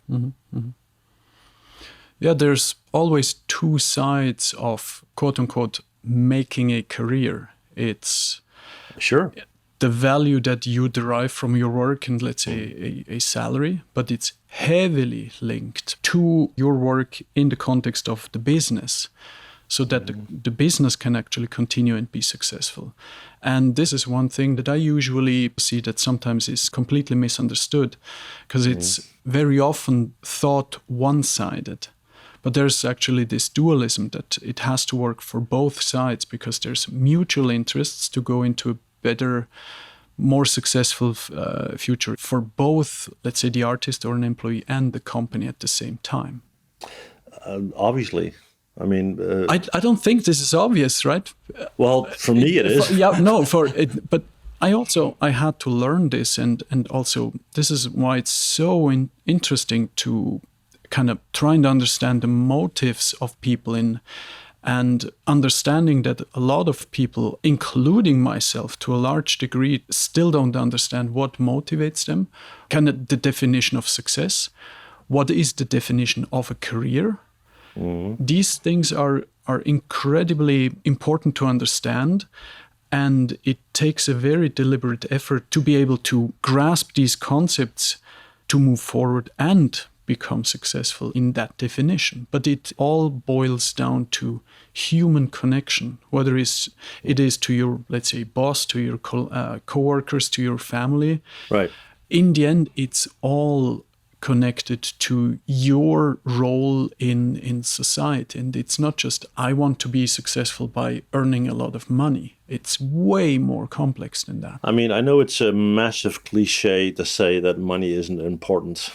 Speaker 1: Yeah, there's always two sides of, quote unquote, making a career. It's the value that you derive from your work and, let's say, a salary, but it's heavily linked to your work in the context of the business, so that the business can actually continue and be successful. And this is one thing that I usually see that sometimes is completely misunderstood, because it's very often thought one-sided. But there's actually this dualism that it has to work for both sides, because there's mutual interests to go into a better, more successful future for both, let's say, the artist or an employee and the company at the same time.
Speaker 2: Obviously. I mean...
Speaker 1: I don't think this is obvious, right?
Speaker 2: Well, for me it is.
Speaker 1: But I had to learn this, and also this is why it's so interesting to kind of trying to understand the motives of people and understanding that a lot of people, including myself to a large degree, still don't understand what motivates them, kind of the definition of success, what is the definition of a career. These things are incredibly important to understand, and it takes a very deliberate effort to be able to grasp these concepts to move forward and become successful in that definition. But it all boils down to human connection, whether it is to your, let's say, boss, to your co-workers, to your family.
Speaker 2: Right.
Speaker 1: In the end, it's all connected to your role in society. And it's not just, I want to be successful by earning a lot of money. It's way more complex than that.
Speaker 2: I mean, I know it's a massive cliche to say that money isn't important.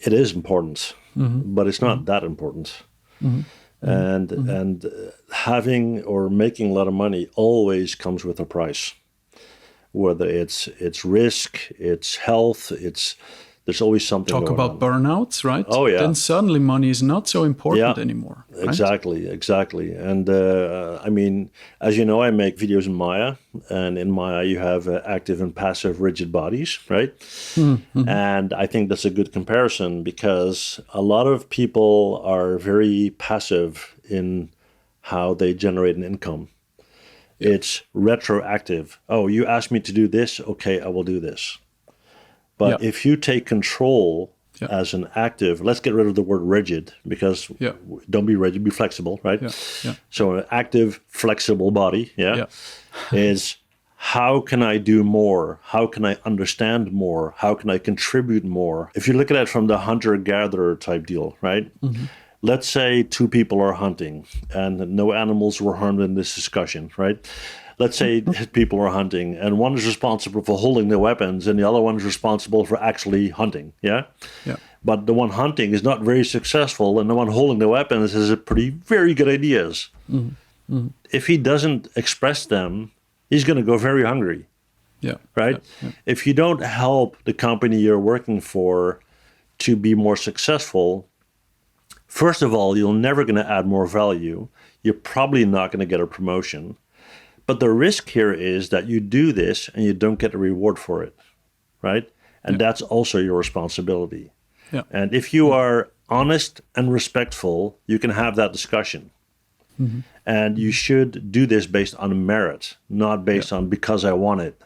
Speaker 2: it is important, but it's not that important. And having or making a lot of money always comes with a price. Whether it's risk, it's health, there's always something
Speaker 1: Talk
Speaker 2: going
Speaker 1: about
Speaker 2: on.
Speaker 1: burnouts, right?
Speaker 2: Oh, yeah.
Speaker 1: Then suddenly money is not so important anymore. Right?
Speaker 2: Exactly. And I mean, as you know, I make videos in Maya, and in Maya you have active and passive rigid bodies, right? And I think that's a good comparison because a lot of people are very passive in how they generate an income. It's retroactive. Oh, you asked me to do this. Okay, I will do this. But if you take control as an active, let's get rid of the word rigid because don't be rigid, be flexible, right? So an active, flexible body, is how can I do more? How can I understand more? How can I contribute more? If you look at it from the hunter-gatherer type deal, right? Let's say two people are hunting and no animals were harmed in this discussion, right? Let's say people are hunting and one is responsible for holding the weapons and the other one is responsible for actually hunting, But the one hunting is not very successful and the one holding the weapons has very good ideas. If he doesn't express them, he's going to go very hungry, right? If you don't help the company you're working for to be more successful, first of all, you're never going to add more value. You're probably not going to get a promotion. But the risk here is that you do this and you don't get a reward for it, right? And that's also your responsibility. And if you are honest and respectful, you can have that discussion. And you should do this based on merit, not based on because I want it.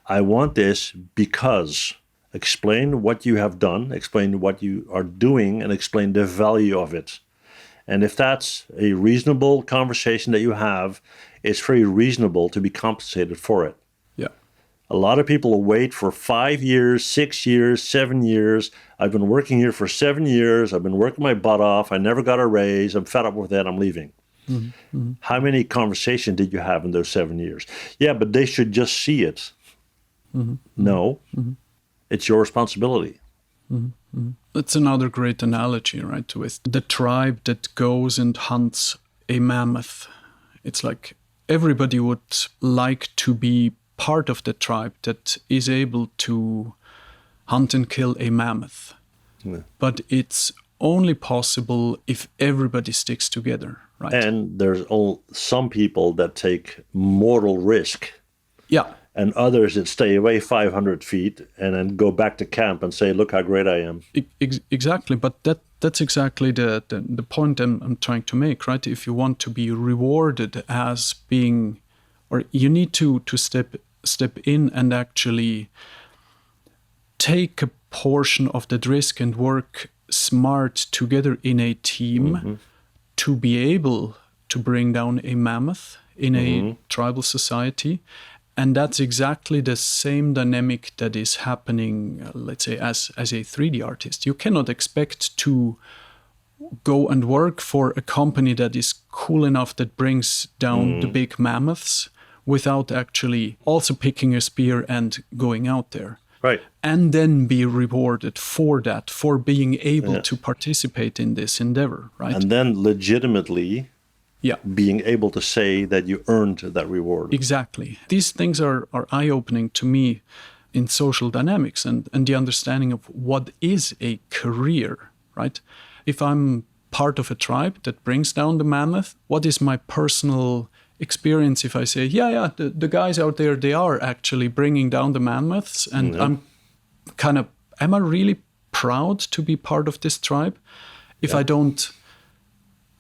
Speaker 2: I want this because. Explain what you have done, explain what you are doing, and explain the value of it. And if that's a reasonable conversation that you have, it's very reasonable to be compensated for it. A lot of people wait for 5 years, 6 years, 7 years. I've been working here for 7 years. I've been working my butt off. I never got a raise. I'm fed up with that. I'm leaving. How many conversations did you have in those 7 years? Yeah, but they should just see it. No. It's your responsibility.
Speaker 1: That's another great analogy, right? With the tribe that goes and hunts a mammoth. It's like everybody would like to be part of the tribe that is able to hunt and kill a mammoth. But it's only possible if everybody sticks together, right?
Speaker 2: And there's some people that take mortal risk. And others that stay away 500 feet and then go back to camp and say, look how great I am.
Speaker 1: Exactly. But that's exactly the point I'm trying to make, right? If you want to be rewarded as being, or you need to step in and actually take a portion of that risk and work smart together in a team to be able to bring down a mammoth in a tribal society. And that's exactly the same dynamic that is happening, let's say, as a 3D artist. You cannot expect to go and work for a company that is cool enough that brings down the big mammoths without actually also picking a spear and going out there.
Speaker 2: Right.
Speaker 1: And then be rewarded for that, for being able to participate in this endeavor, right?
Speaker 2: And then legitimately being able to say that you earned that reward.
Speaker 1: Exactly. These things are eye-opening to me in social dynamics and the understanding of what is a career, right? If I'm part of a tribe that brings down the mammoth, what is my personal experience if I say, the guys out there, they are actually bringing down the mammoths, and I'm kind of, am I really proud to be part of this tribe if I don't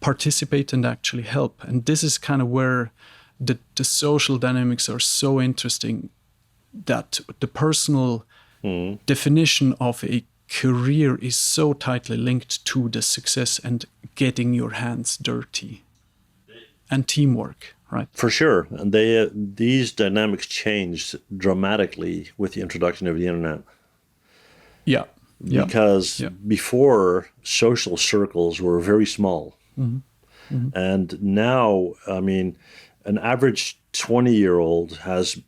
Speaker 1: participate and actually help? And this is kind of where the social dynamics are so interesting, that the personal definition of a career is so tightly linked to the success and getting your hands dirty and teamwork, right?
Speaker 2: For sure. And these dynamics changed dramatically with the introduction of the internet. Because before, social circles were very small. And now, I mean, an average 20-year-old has,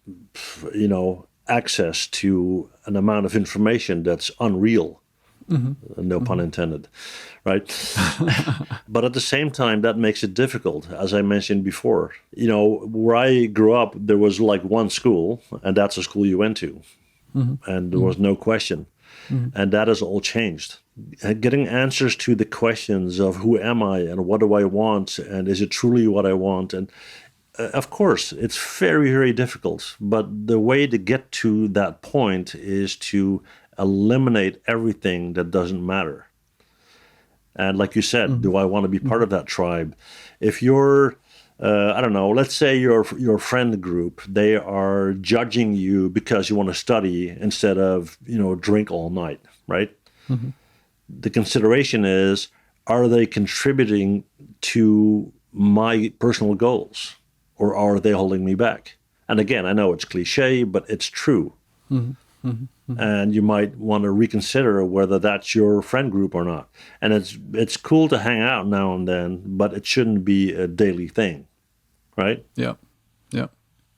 Speaker 2: access to an amount of information that's unreal. No pun intended, right? But at the same time, that makes it difficult, as I mentioned before. You know, where I grew up, there was like one school, and that's the school you went to. And there was no question. And that has all changed. Getting answers to the questions of who am I and what do I want and is it truly what I want? And of course, it's very, very difficult. But the way to get to that point is to eliminate everything that doesn't matter. And like you said, do I want to be part of that tribe? If you're I don't know, let's say your friend group, they are judging you because you want to study instead of, drink all night, right? The consideration is, are they contributing to my personal goals or are they holding me back? And again, I know it's cliche, but it's true. And you might want to reconsider whether that's your friend group or not. And it's cool to hang out now and then, but it shouldn't be a daily thing, right?
Speaker 1: Yeah,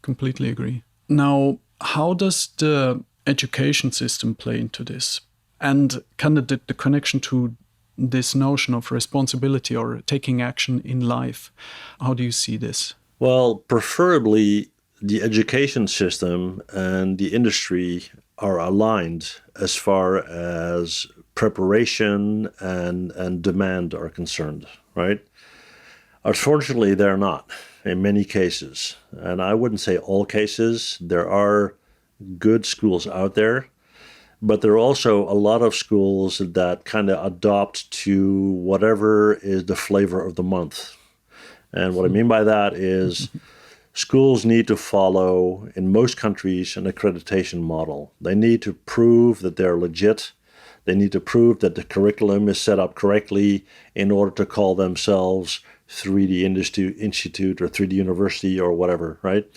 Speaker 1: completely agree. Now, how does the education system play into this? And kind of the connection to this notion of responsibility or taking action in life, how do you see this?
Speaker 2: Well, preferably the education system and the industry are aligned as far as preparation and demand are concerned, right? Unfortunately, they're not in many cases. And I wouldn't say all cases. There are good schools out there, but there are also a lot of schools that kind of adopt to whatever is the flavor of the month. And what I mean by that is schools need to follow, in most countries, an accreditation model. They need to prove that they're legit. They need to prove that the curriculum is set up correctly in order to call themselves 3D Institute or 3D University or whatever, right?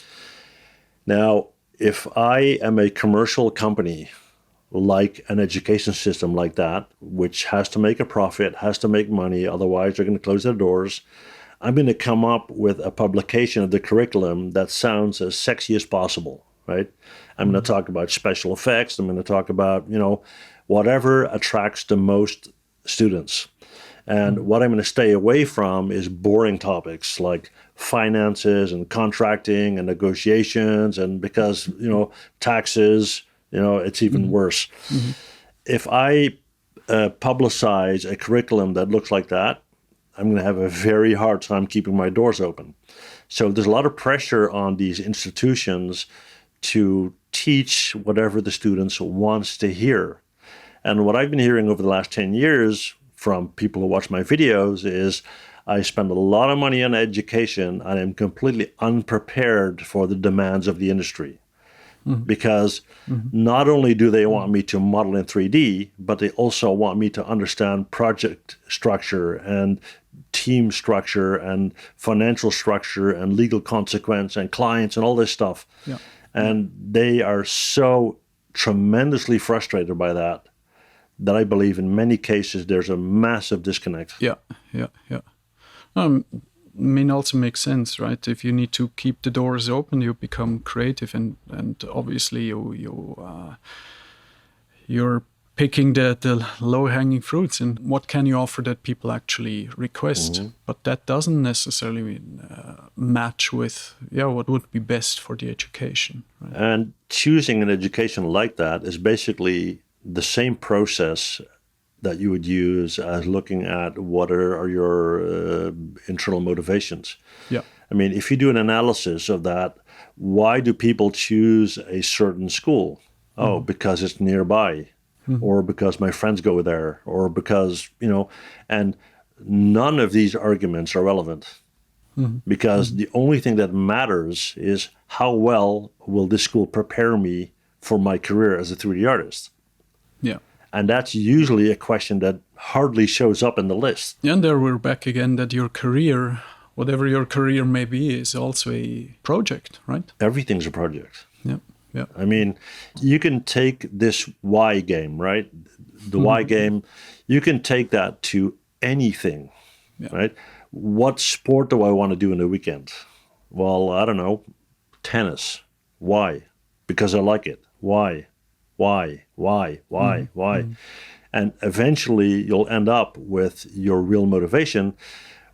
Speaker 2: Now, if I am a commercial company like an education system like that, which has to make a profit, has to make money, otherwise they're going to close their doors, I'm going to come up with a publication of the curriculum that sounds as sexy as possible, right? I'm going to talk about special effects. I'm going to talk about, whatever attracts the most students. And what I'm going to stay away from is boring topics like finances and contracting and negotiations. And because, taxes, it's even worse. If I publicize a curriculum that looks like that, I'm going to have a very hard time keeping my doors open. So there's a lot of pressure on these institutions to teach whatever the students wants to hear. And what I've been hearing over the last 10 years from people who watch my videos is I spend a lot of money on education and I'm completely unprepared for the demands of the industry. Because not only do they want me to model in 3D, but they also want me to understand project structure and team structure and financial structure and legal consequence and clients and all this stuff. Yeah. And they are so tremendously frustrated by that I believe in many cases there's a massive disconnect.
Speaker 1: Yeah. Also makes sense, right? If you need to keep the doors open, you become creative, and obviously you're picking the low-hanging fruits. And what can you offer that people actually request? But that doesn't necessarily match with what would be best for the education. Right?
Speaker 2: And choosing an education like that is basically the same process that you would use as looking at what are your internal motivations. Yeah. I mean, if you do an analysis of that, why do people choose a certain school? Oh, because it's nearby, or because my friends go there, or because, and none of these arguments are relevant. Because the only thing that matters is how well will this school prepare me for my career as a 3D artist?
Speaker 1: Yeah.
Speaker 2: And that's usually a question that hardly shows up in the list.
Speaker 1: Yeah, and there we're back again that your career, whatever your career may be, is also a project, right?
Speaker 2: Everything's a project.
Speaker 1: Yeah.
Speaker 2: I mean, you can take this why game, right? The why game, you can take that to anything, right? What sport do I want to do in the weekend? Well, I don't know, tennis. Why? Because I like it. Why? And eventually you'll end up with your real motivation,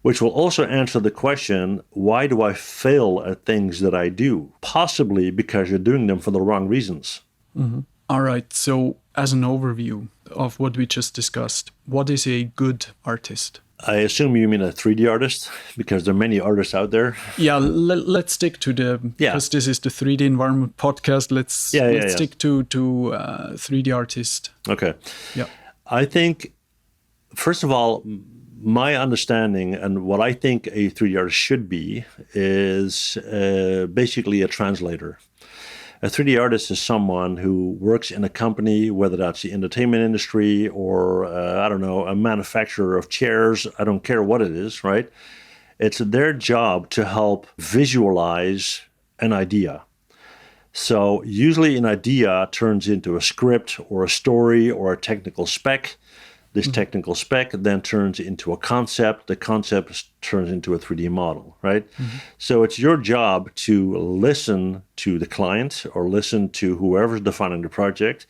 Speaker 2: which will also answer the question, why do I fail at things that I do? Possibly because you're doing them for the wrong reasons.
Speaker 1: Mm-hmm. All right. So as an overview of what we just discussed, what is a good artist?
Speaker 2: I assume you mean a 3D artist, because there are many artists out there.
Speaker 1: Yeah, let's stick to because this is the 3D environment podcast. Let's stick to 3D artist.
Speaker 2: Okay.
Speaker 1: Yeah.
Speaker 2: I think, first of all, my understanding and what I think a 3D artist should be is basically a translator. A 3D artist is someone who works in a company, whether that's the entertainment industry or, a manufacturer of chairs. I don't care what it is, right? It's their job to help visualize an idea. So usually an idea turns into a script or a story or a technical spec. This technical spec then turns into a concept. The concept turns into a 3D model, right? Mm-hmm. So it's your job to listen to the client or listen to whoever's defining the project,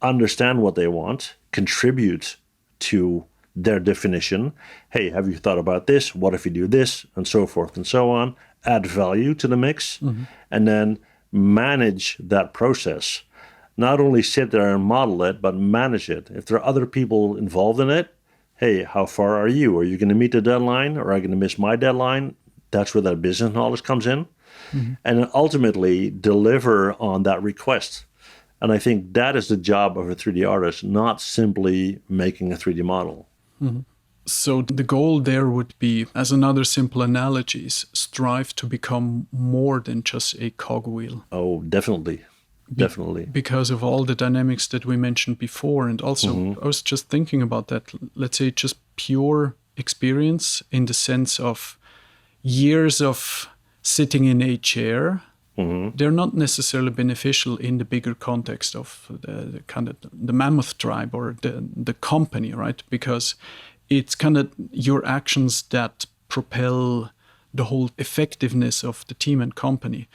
Speaker 2: understand what they want, contribute to their definition. Hey, have you thought about this? What if you do this? And so forth and so on. Add value to the mix, and then manage that process. Not only sit there and model it, but manage it. If there are other people involved in it, hey, how far are you? Are you going to meet the deadline, or are you going to miss my deadline? That's where that business knowledge comes in. Mm-hmm. And then ultimately deliver on that request. And I think that is the job of a 3D artist, not simply making a 3D model.
Speaker 1: Mm-hmm. So the goal there would be, as another simple analogy, strive to become more than just a cogwheel.
Speaker 2: Oh, definitely. Definitely.
Speaker 1: Because of all the dynamics that we mentioned before. And also, I was just thinking about that, let's say just pure experience in the sense of years of sitting in a chair. They're not necessarily beneficial in the bigger context of the kind of the mammoth tribe or the company, right? Because it's kind of your actions that propel the whole effectiveness of the team and company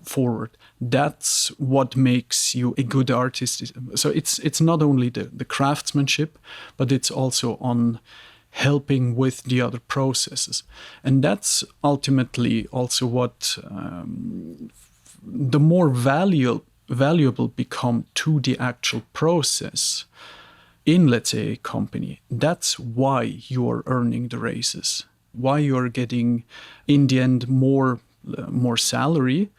Speaker 1: forward. That's what makes you a good artist. So it's not only the craftsmanship, but it's also on helping with the other processes. And that's ultimately also what the more valuable become to the actual process in, let's say, a company. That's why you are earning the raises, why you are getting, in the end, more salary,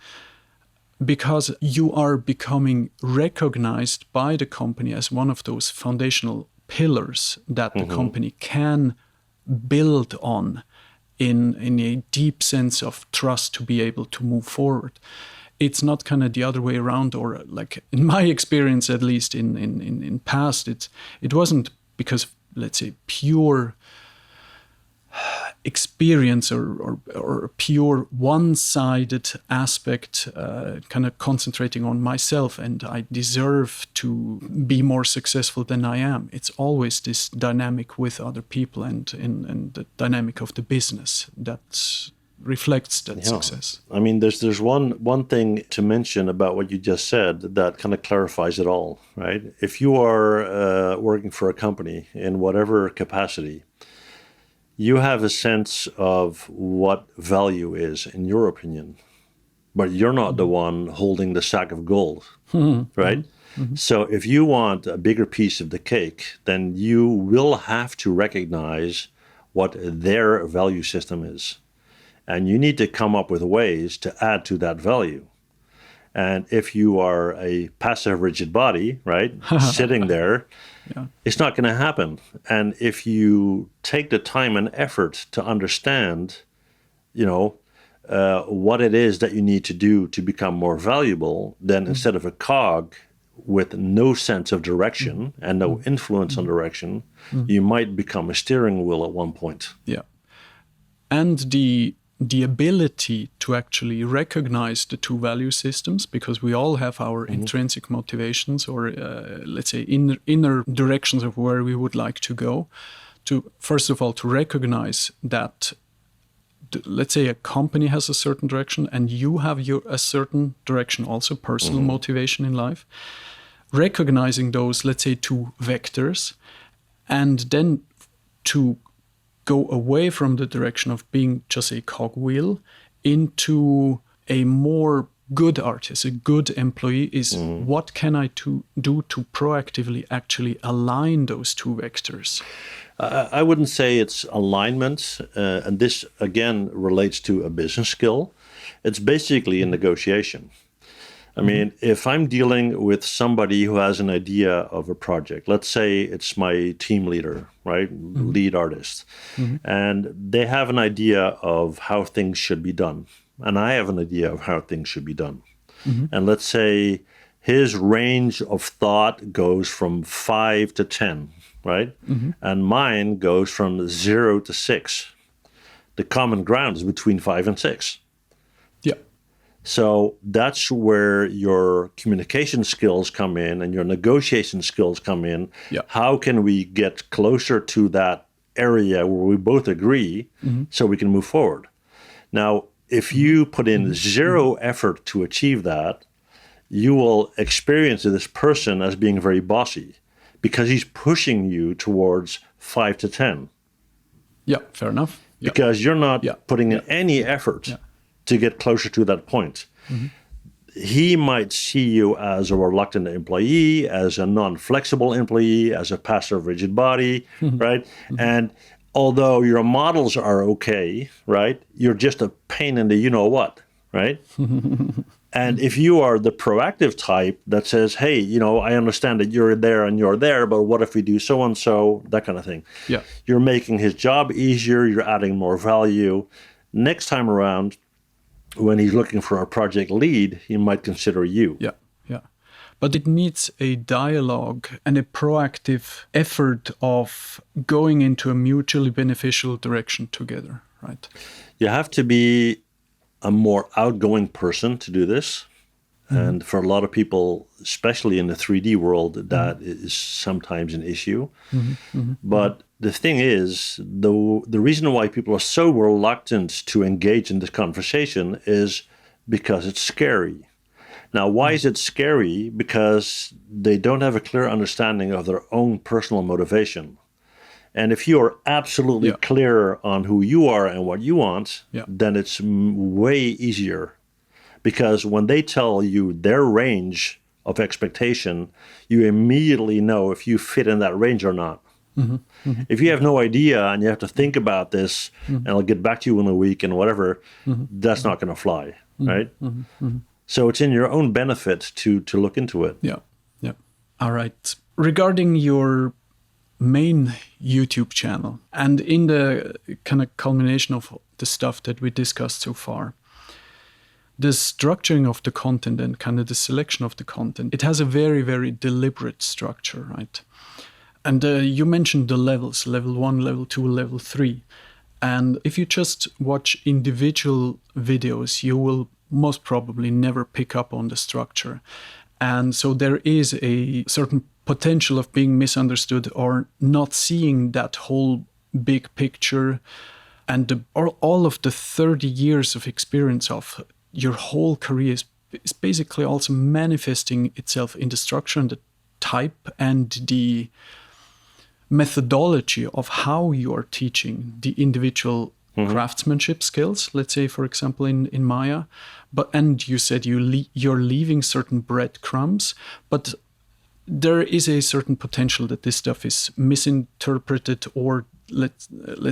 Speaker 1: because you are becoming recognized by the company as one of those foundational pillars that the company can build on in a deep sense of trust to be able to move forward. It's not kind of the other way around, or like in my experience, at least in past, it wasn't because of, let's say, pure experience or pure one-sided aspect, kind of concentrating on myself and I deserve to be more successful than I am. It's always this dynamic with other people and the dynamic of the business that reflects that success.
Speaker 2: I mean, there's one thing to mention about what you just said that kind of clarifies it all, right? If you are working for a company in whatever capacity, you have a sense of what value is, in your opinion, but you're not the one holding the sack of gold, right? So if you want a bigger piece of the cake, then you will have to recognize what their value system is. And you need to come up with ways to add to that value. And if you are a passive rigid body, right, sitting there, it's not going to happen. And if you take the time and effort to understand, what it is that you need to do to become more valuable, then instead of a cog with no sense of direction and no influence on direction, you might become a steering wheel at one point.
Speaker 1: Yeah. And the ability to actually recognize the two value systems, because we all have our intrinsic motivations or, let's say, inner directions of where we would like to go. To first of all, to recognize that, let's say, a company has a certain direction and you have a certain direction, also personal motivation in life. Recognizing those, let's say, two vectors, And then to go away from the direction of being just a cogwheel into a more good artist, a good employee, is what can I do to proactively actually align those two vectors?
Speaker 2: I wouldn't say it's alignment, and this again relates to a business skill. It's basically a negotiation. I mean, if I'm dealing with somebody who has an idea of a project, let's say it's my team leader, right? Lead artist, and they have an idea of how things should be done. And I have an idea of how things should be done. And let's say his range of thought goes from 5 to 10, right? And mine goes from 0 to 6. The common ground is between 5 and 6.
Speaker 1: Yeah.
Speaker 2: So that's where your communication skills come in and your negotiation skills come in.
Speaker 1: Yeah.
Speaker 2: How can we get closer to that area where we both agree so we can move forward? Now, if you put in zero effort to achieve that, you will experience this person as being very bossy because he's pushing you towards 5 to 10.
Speaker 1: Yeah, fair enough. Yeah.
Speaker 2: Because you're not putting in any effort to get closer to that point. He might see you as a reluctant employee, as a non-flexible employee, as a passive rigid body, right? And although your models are okay, right, you're just a pain in the you-know-what, right? And if you are the proactive type that says, hey, you know, I understand that you're there, but what if we do so-and-so, that kind of thing.
Speaker 1: Yeah.
Speaker 2: You're making his job easier, you're adding more value. Next time around, when he's looking for a project lead, he might consider you.
Speaker 1: Yeah. But it needs a dialogue and a proactive effort of going into a mutually beneficial direction together, right?
Speaker 2: You have to be a more outgoing person to do this. And for a lot of people, especially in the 3D world, that is sometimes an issue. But the thing is, the reason why people are so reluctant to engage in this conversation is because it's scary. Now, why is it scary? Because they don't have a clear understanding of their own personal motivation. And if you are absolutely clear on who you are and what you want, then it's way easier. Because when they tell you their range of expectation, you immediately know if you fit in that range or not. If you have no idea and you have to think about this and I'll get back to you in a week and whatever, that's not going to fly, right? So it's in your own benefit to look into it.
Speaker 1: Yeah. All right. Regarding your main YouTube channel and in the kind of culmination of the stuff that we discussed so far, the structuring of the content and kind of the selection of the content, it has a very, very deliberate structure, right? And you mentioned the levels, level 1, level 2, level 3. And if you just watch individual videos, you will most probably never pick up on the structure. And so there is a certain potential of being misunderstood or not seeing that whole big picture. And all of the 30 years of experience of your whole career is basically also manifesting itself in the structure and the type and the methodology of how you are teaching the individual craftsmanship skills, let's say, for example, in Maya. And you said you're leaving certain breadcrumbs, but there is a certain potential that this stuff is misinterpreted or let's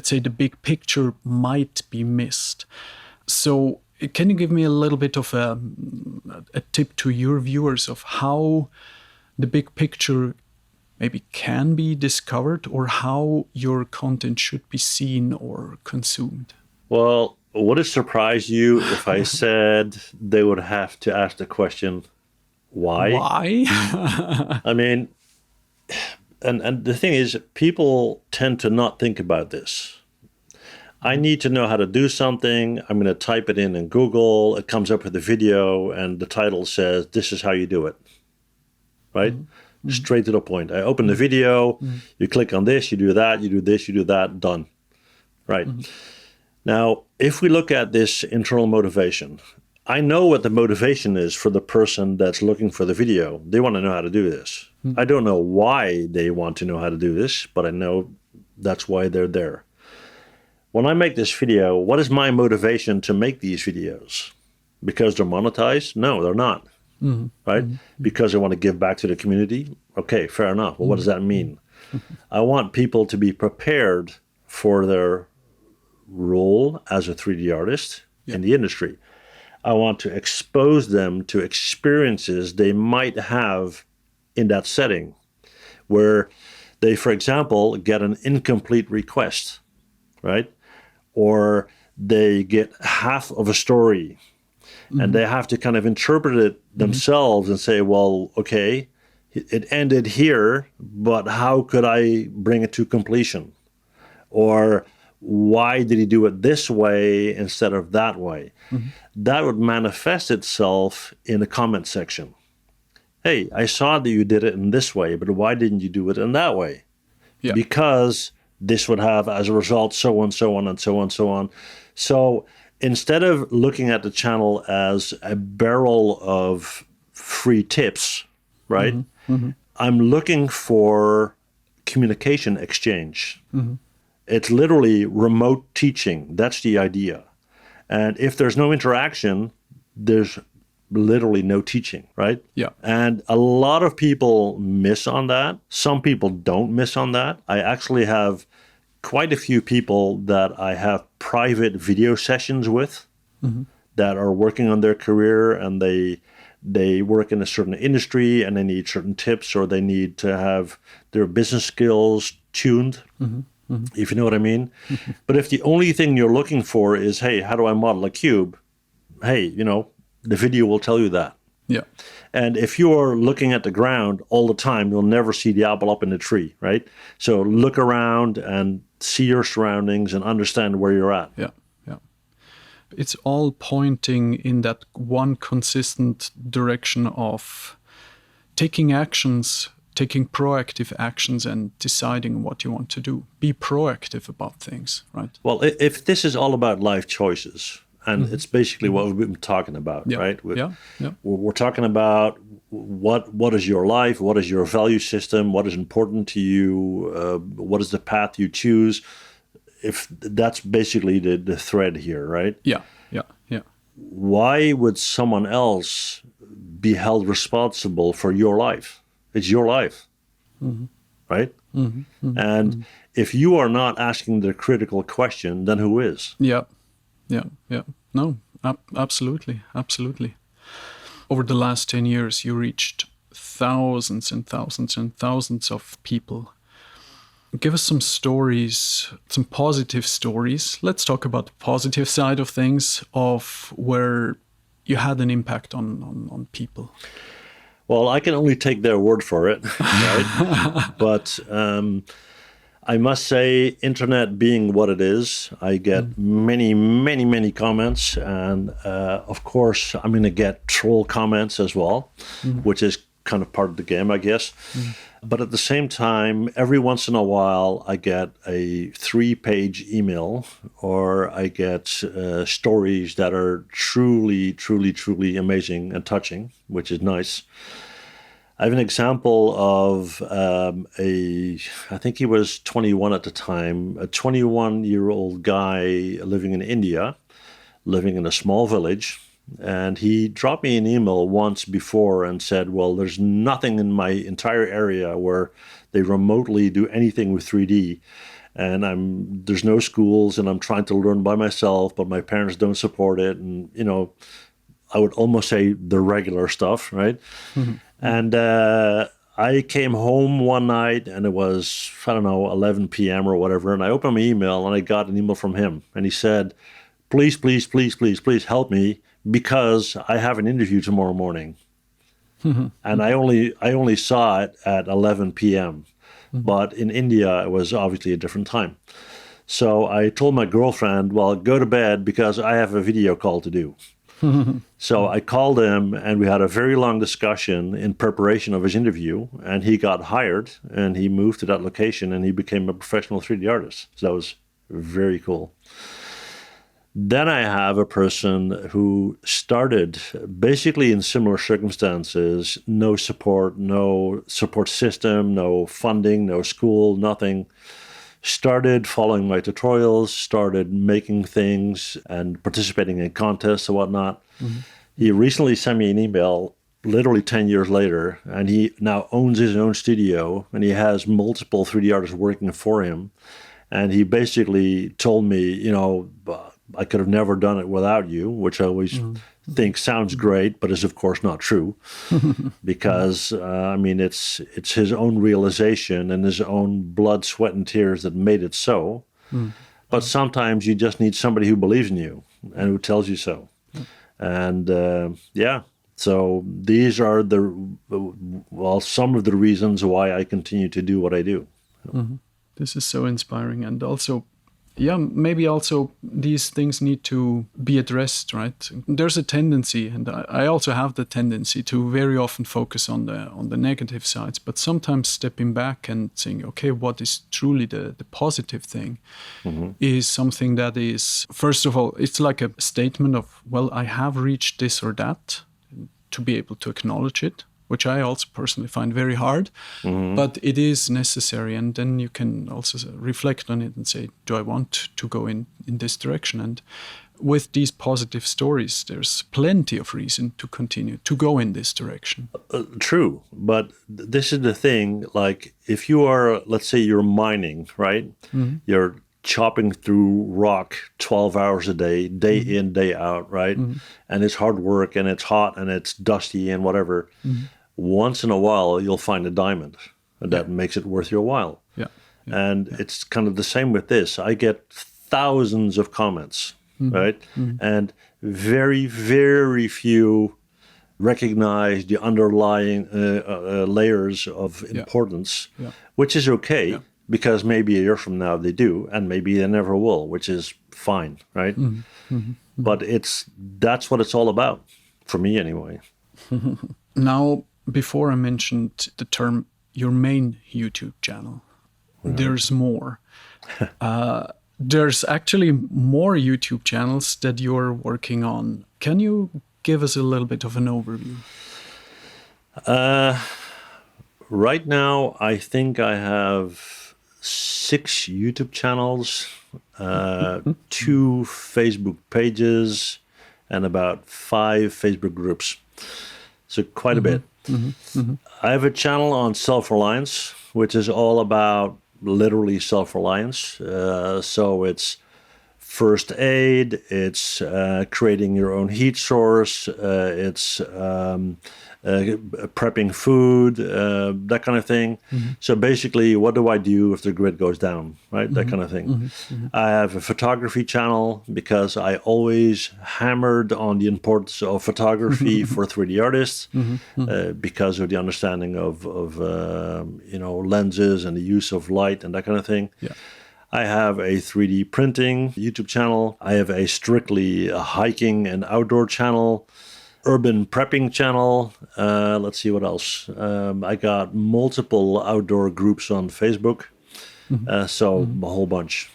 Speaker 1: say the big picture might be missed. So can you give me a little bit of a tip to your viewers of how the big picture maybe can be discovered or how your content should be seen or consumed?
Speaker 2: Well, would it surprise you if I said they would have to ask the question, why?
Speaker 1: Why?
Speaker 2: I mean, and the thing is, people tend to not think about this. I need to know how to do something. I'm going to type it in Google. It comes up with a video, and the title says, this is how you do it, right? Straight to the point. I open the video, you click on this, you do that, you do this, you do that, done, right? Now, if we look at this internal motivation, I know what the motivation is for the person that's looking for the video. They want to know how to do this. I don't know why they want to know how to do this, but I know that's why they're there. When I make this video, what is my motivation to make these videos? Because they're monetized? No, they're not. Right? Because I want to give back to the community? Okay, fair enough. Well, what does that mean? I want people to be prepared for their role as a 3D artist in the industry. I want to expose them to experiences they might have in that setting, where they, for example, get an incomplete request, right? Or they get half of a story and they have to kind of interpret it themselves and say, well, okay, it ended here, but how could I bring it to completion? Or why did he do it this way instead of that way? That would manifest itself in the comment section. Hey, I saw that you did it in this way, but why didn't you do it in that way?
Speaker 1: Yeah.
Speaker 2: Because this would have, as a result, so on, so on, and so on, so on. So instead of looking at the channel as a barrel of free tips, right? I'm looking for communication exchange. It's literally remote teaching. That's the idea. And if there's no interaction, there's literally no teaching, right?
Speaker 1: Yeah.
Speaker 2: And a lot of people miss on that. Some people don't miss on that. I actually have quite a few people that I have private video sessions with that are working on their career, and they work in a certain industry and they need certain tips, or they need to have their business skills tuned, if you know what I mean. But if the only thing you're looking for is, hey, how do I model a cube? Hey, the video will tell you that.
Speaker 1: Yeah.
Speaker 2: And if you're looking at the ground all the time, you'll never see the apple up in the tree, right? So look around and see your surroundings and understand where you're at.
Speaker 1: Yeah. Yeah. It's all pointing in that one consistent direction of taking actions, taking proactive actions and deciding what you want to do. Be proactive about things, right?
Speaker 2: Well, if this is all about life choices, and it's basically what we've been talking about, right? We're talking about what is your life, what is your value system, what is important to you, what is the path you choose. If that's basically the thread here, right?
Speaker 1: Yeah.
Speaker 2: Why would someone else be held responsible for your life? It's your life, right? And if you are not asking the critical question, then who is?
Speaker 1: Yeah. No, absolutely. Over the last 10 years, you reached thousands and thousands and thousands of people. Give us some stories, some positive stories. Let's talk about the positive side of things, of where you had an impact on people.
Speaker 2: Well, I can only take their word for it, right? But I must say, internet being what it is, I get many comments. And of course, I'm going to get troll comments as well, which is kind of part of the game, I guess. But at the same time, every once in a while, I get a 3-page email, or I get stories that are truly amazing and touching, which is nice. I have an example of I think he was 21 at the time, a 21-year-old guy living in India, living in a small village. And he dropped me an email once before and said, well, there's nothing in my entire area where they remotely do anything with 3D. And there's no schools, and I'm trying to learn by myself, but my parents don't support it. And, I would almost say the regular stuff, right? And I came home one night, and it was, 11 p.m. or whatever. And I opened my email, and I got an email from him. And he said, please help me, because I have an interview tomorrow morning. And I only saw it at 11 p.m. But in India, it was obviously a different time. So I told my girlfriend, well, go to bed because I have a video call to do. So I called him, and we had a very long discussion in preparation of his interview, and he got hired, and he moved to that location, and he became a professional 3D artist. So that was very cool. Then I have a person who started basically in similar circumstances, no support system, no funding, no school, nothing. Started following my tutorials, started making things and participating in contests and whatnot. Mm-hmm. He recently sent me an email literally 10 years later, and he now owns his own studio and he has multiple 3D artists working for him. And he basically told me, I could have never done it without you, which I always think sounds great, but is of course not true, because it's his own realization and his own blood, sweat, and tears that made it so. But sometimes you just need somebody who believes in you and who tells you so. And so these are some of the reasons why I continue to do what I do.
Speaker 1: Mm-hmm. This is so inspiring, and also, maybe also these things need to be addressed, right? There's a tendency, and I also have the tendency to very often focus on the negative sides, but sometimes stepping back and saying, okay, what is truly the positive thing is something that is, first of all, it's like a statement of, well, I have reached this or that, to be able to acknowledge it, which I also personally find very hard, but it is necessary. And then you can also reflect on it and say, do I want to go in this direction? And with these positive stories, there's plenty of reason to continue to go in this direction.
Speaker 2: True. But this is the thing, like if you are, let's say you're mining, right? You're chopping through rock 12 hours a day, day in, day out, right? And it's hard work and it's hot and it's dusty and whatever. Once in a while, you'll find a diamond and that makes it worth your while. And it's kind of the same with this. I get thousands of comments, right? And very, very few recognize the underlying layers of importance, which is okay. Because maybe a year from now they do, and maybe they never will, which is fine, right? But that's what it's all about, for me anyway.
Speaker 1: Now, before I mentioned the term, your main YouTube channel, there's more. There's actually more YouTube channels that you're working on. Can you give us a little bit of an overview?
Speaker 2: Right now, I think I have 6 YouTube channels, 2 Facebook pages, and about 5 Facebook groups. So quite a bit. I have a channel on self-reliance, which is all about literally self-reliance. So it's first aid, it's creating your own heat source, it's prepping food, that kind of thing. So basically, what do I do if the grid goes down, right? That kind of thing. I have a photography channel because I always hammered on the importance of photography for 3D artists because of the understanding of lenses and the use of light and that kind of thing. I have a 3D printing YouTube channel. I have a strictly hiking and outdoor channel. Urban prepping channel. Let's see what else. I got multiple outdoor groups on Facebook. So a whole bunch.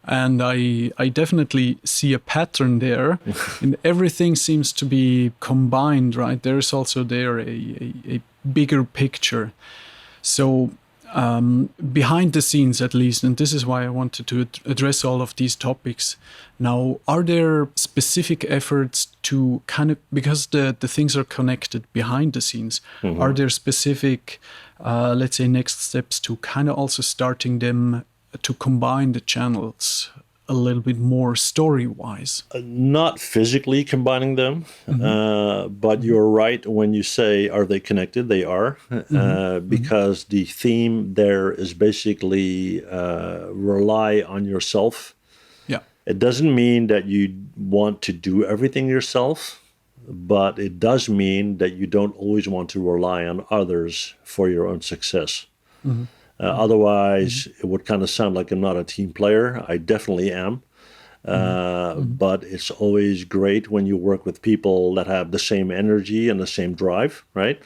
Speaker 1: And I definitely see a pattern there. And everything seems to be combined, right? There's also there a bigger picture. So behind the scenes, at least, and this is why I wanted to address all of these topics. Now, are there specific efforts to kind of, because the things are connected behind the scenes, are there specific, let's say, next steps to kind of also starting them to combine the channels a little bit more story-wise?
Speaker 2: Not physically combining them, but you're right when you say, are they connected? They are, because the theme there is basically rely on yourself. It doesn't mean that you want to do everything yourself, but it does mean that you don't always want to rely on others for your own success. Otherwise, it would kind of sound like I'm not a team player. I definitely am. But it's always great when you work with people that have the same energy and the same drive, right?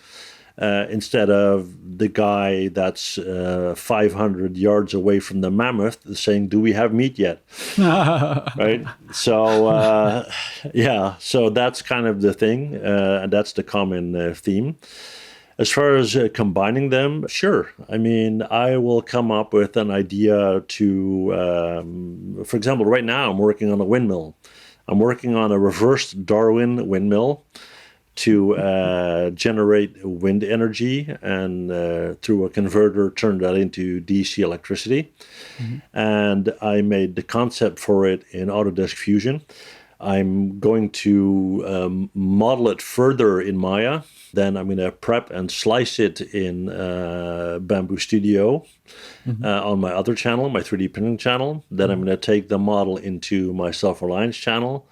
Speaker 2: instead of the guy that's 500 yards away from the mammoth saying, "Do we have meat yet?" Right? So, so that's kind of the thing, and that's the common theme. As far as combining them, sure. I mean, I will come up with an idea to, for example, right now I'm working on a windmill. I'm working on a reverse Darwin windmill to generate wind energy and through a converter turn that into DC electricity. Mm-hmm. And I made the concept for it in Autodesk Fusion. I'm going to model it further in Maya. Then I'm going to prep and slice it in Bamboo Studio on my other channel, my 3D printing channel. Then I'm going to take the model into my Self-Reliance channel,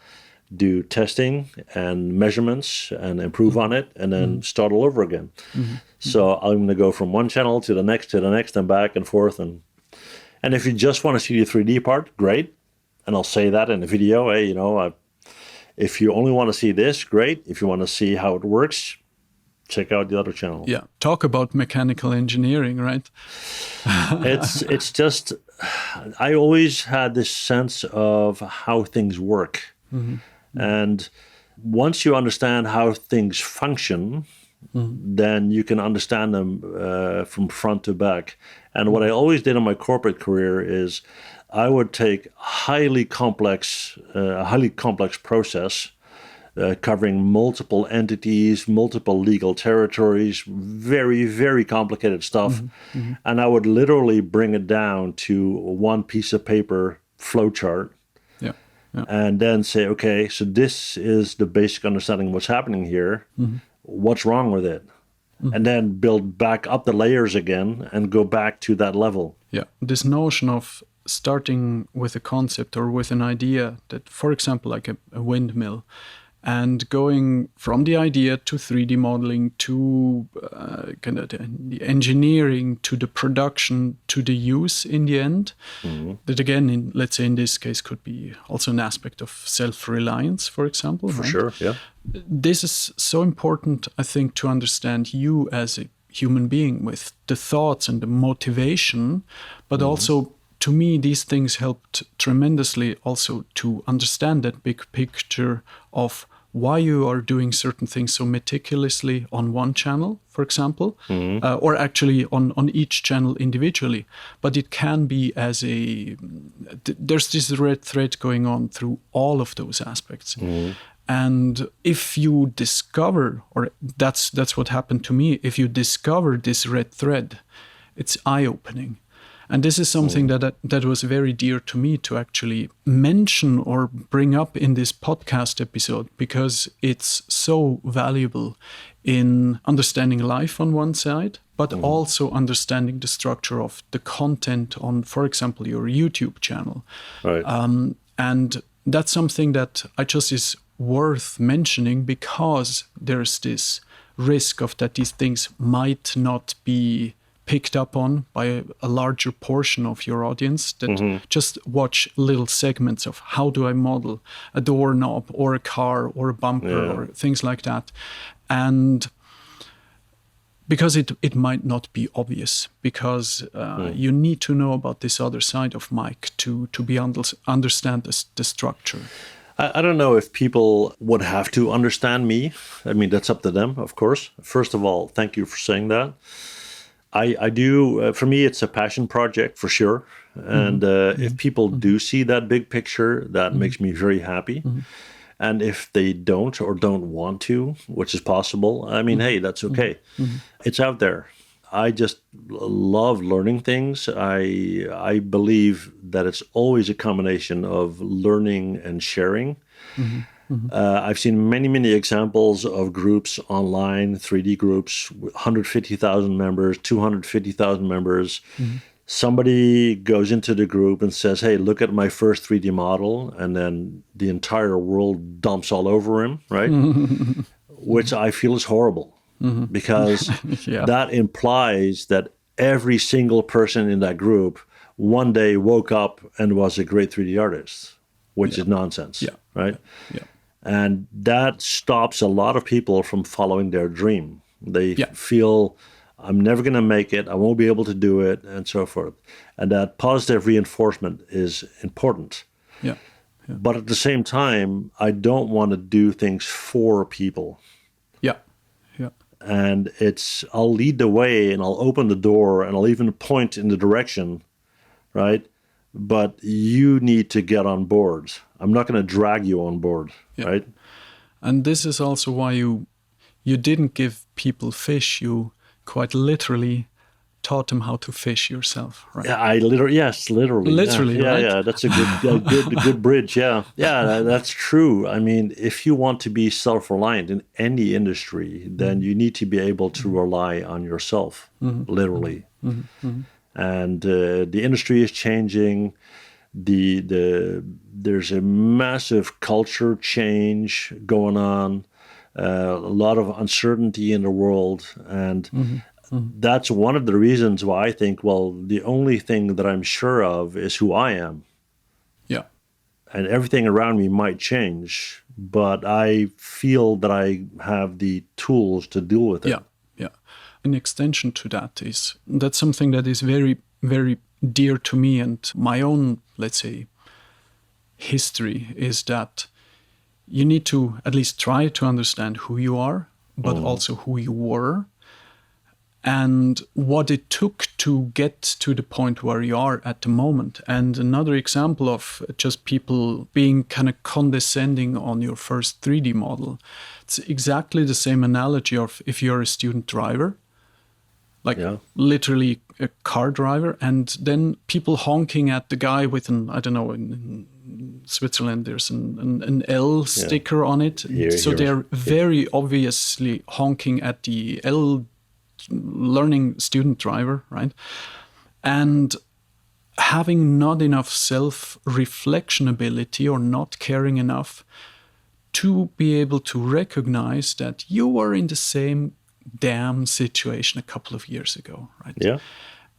Speaker 2: do testing and measurements and improve on it, and then start all over again. So I'm going to go from one channel to the next, and back and forth. And if you just want to see the 3D part, great. And I'll say that in the video, hey, if you only want to see this, great. If you want to see how it works, check out the other channel.
Speaker 1: Yeah, talk about mechanical engineering, right?
Speaker 2: It's just, I always had this sense of how things work. And once you understand how things function, then you can understand them from front to back. And what I always did in my corporate career is I would take a highly complex process covering multiple entities, multiple legal territories, very, very complicated stuff. And I would literally bring it down to one piece of paper flowchart. And then say, okay, so this is the basic understanding of what's happening here. What's wrong with it? And then build back up the layers again and go back to that level.
Speaker 1: Yeah, this notion of starting with a concept or with an idea that, for example, like a windmill, and going from the idea to 3D modeling to kind of the engineering to the production to the use in the end. That again, let's say in this case, could be also an aspect of self-reliance, for example.
Speaker 2: For
Speaker 1: right?
Speaker 2: sure, yeah.
Speaker 1: This is so important, I think, to understand you as a human being with the thoughts and the motivation, but also to me, these things helped tremendously also to understand that big picture of why you are doing certain things so meticulously on one channel, for example, or actually on each channel individually. But it can be as there's this red thread going on through all of those aspects. And if you discover, or that's what happened to me, if you discover this red thread, it's eye-opening. And this is something that was very dear to me to actually mention or bring up in this podcast episode, because it's so valuable in understanding life on one side, but also understanding the structure of the content on, for example, your YouTube channel.
Speaker 2: Right.
Speaker 1: And that's something that I just is worth mentioning, because there's this risk of that these things might not be picked up on by a larger portion of your audience that just watch little segments of how do I model a doorknob or a car or a bumper or things like that. And because it might not be obvious, because you need to know about this other side of Mike to understand the structure.
Speaker 2: I don't know if people would have to understand me. I mean, that's up to them, of course. First of all, thank you for saying that. I do, for me, it's a passion project for sure. And if people do see that big picture, that makes me very happy. And if they don't or don't want to, which is possible, I mean, hey, that's okay. It's out there. I just love learning things. I believe that it's always a combination of learning and sharing. I've seen many, many examples of groups online, 3D groups, 150,000 members, 250,000 members. Somebody goes into the group and says, hey, look at my first 3D model. And then the entire world dumps all over him, right? Which I feel is horrible because that implies that every single person in that group one day woke up and was a great 3D artist, which is nonsense, right? And that stops a lot of people from following their dream. They
Speaker 1: Yeah.
Speaker 2: feel, I'm never going to make it, I won't be able to do it, and so forth. And that positive reinforcement is important.
Speaker 1: Yeah.
Speaker 2: But at the same time, I don't want to do things for people.
Speaker 1: Yeah. Yeah.
Speaker 2: And I'll lead the way and I'll open the door and I'll even point in the direction, right? But you need to get on board. I'm not going to drag you on board,
Speaker 1: Yeah.
Speaker 2: right?
Speaker 1: And this is also why you didn't give people fish. You quite literally taught them how to fish yourself, right?
Speaker 2: Yeah, literally.
Speaker 1: Literally,
Speaker 2: yeah,
Speaker 1: right?
Speaker 2: Yeah, that's a good bridge. Yeah, that's true. I mean, if you want to be self-reliant in any industry, then you need to be able to rely on yourself, literally. And the industry is changing. There's a massive culture change going on. A lot of uncertainty in the world, and that's one of the reasons why I think, well, the only thing that I'm sure of is who I am.
Speaker 1: Yeah.
Speaker 2: And everything around me might change, but I feel that I have the tools to deal with it.
Speaker 1: Yeah. Yeah. An extension to that's something that is very, very dear to me, and my own, let's say, history is that you need to at least try to understand who you are, but also who you were, and what it took to get to the point where you are at the moment. And another example of just people being kind of condescending on your first 3D model, it's exactly the same analogy of if you're a student driver, like literally a car driver, and then people honking at the guy with an, I don't know, in Switzerland there's an L sticker on it. So they're very obviously honking at the L learning student driver, right? And having not enough self-reflection ability or not caring enough to be able to recognize that you were in the same damn situation a couple of years ago, right?
Speaker 2: Yeah.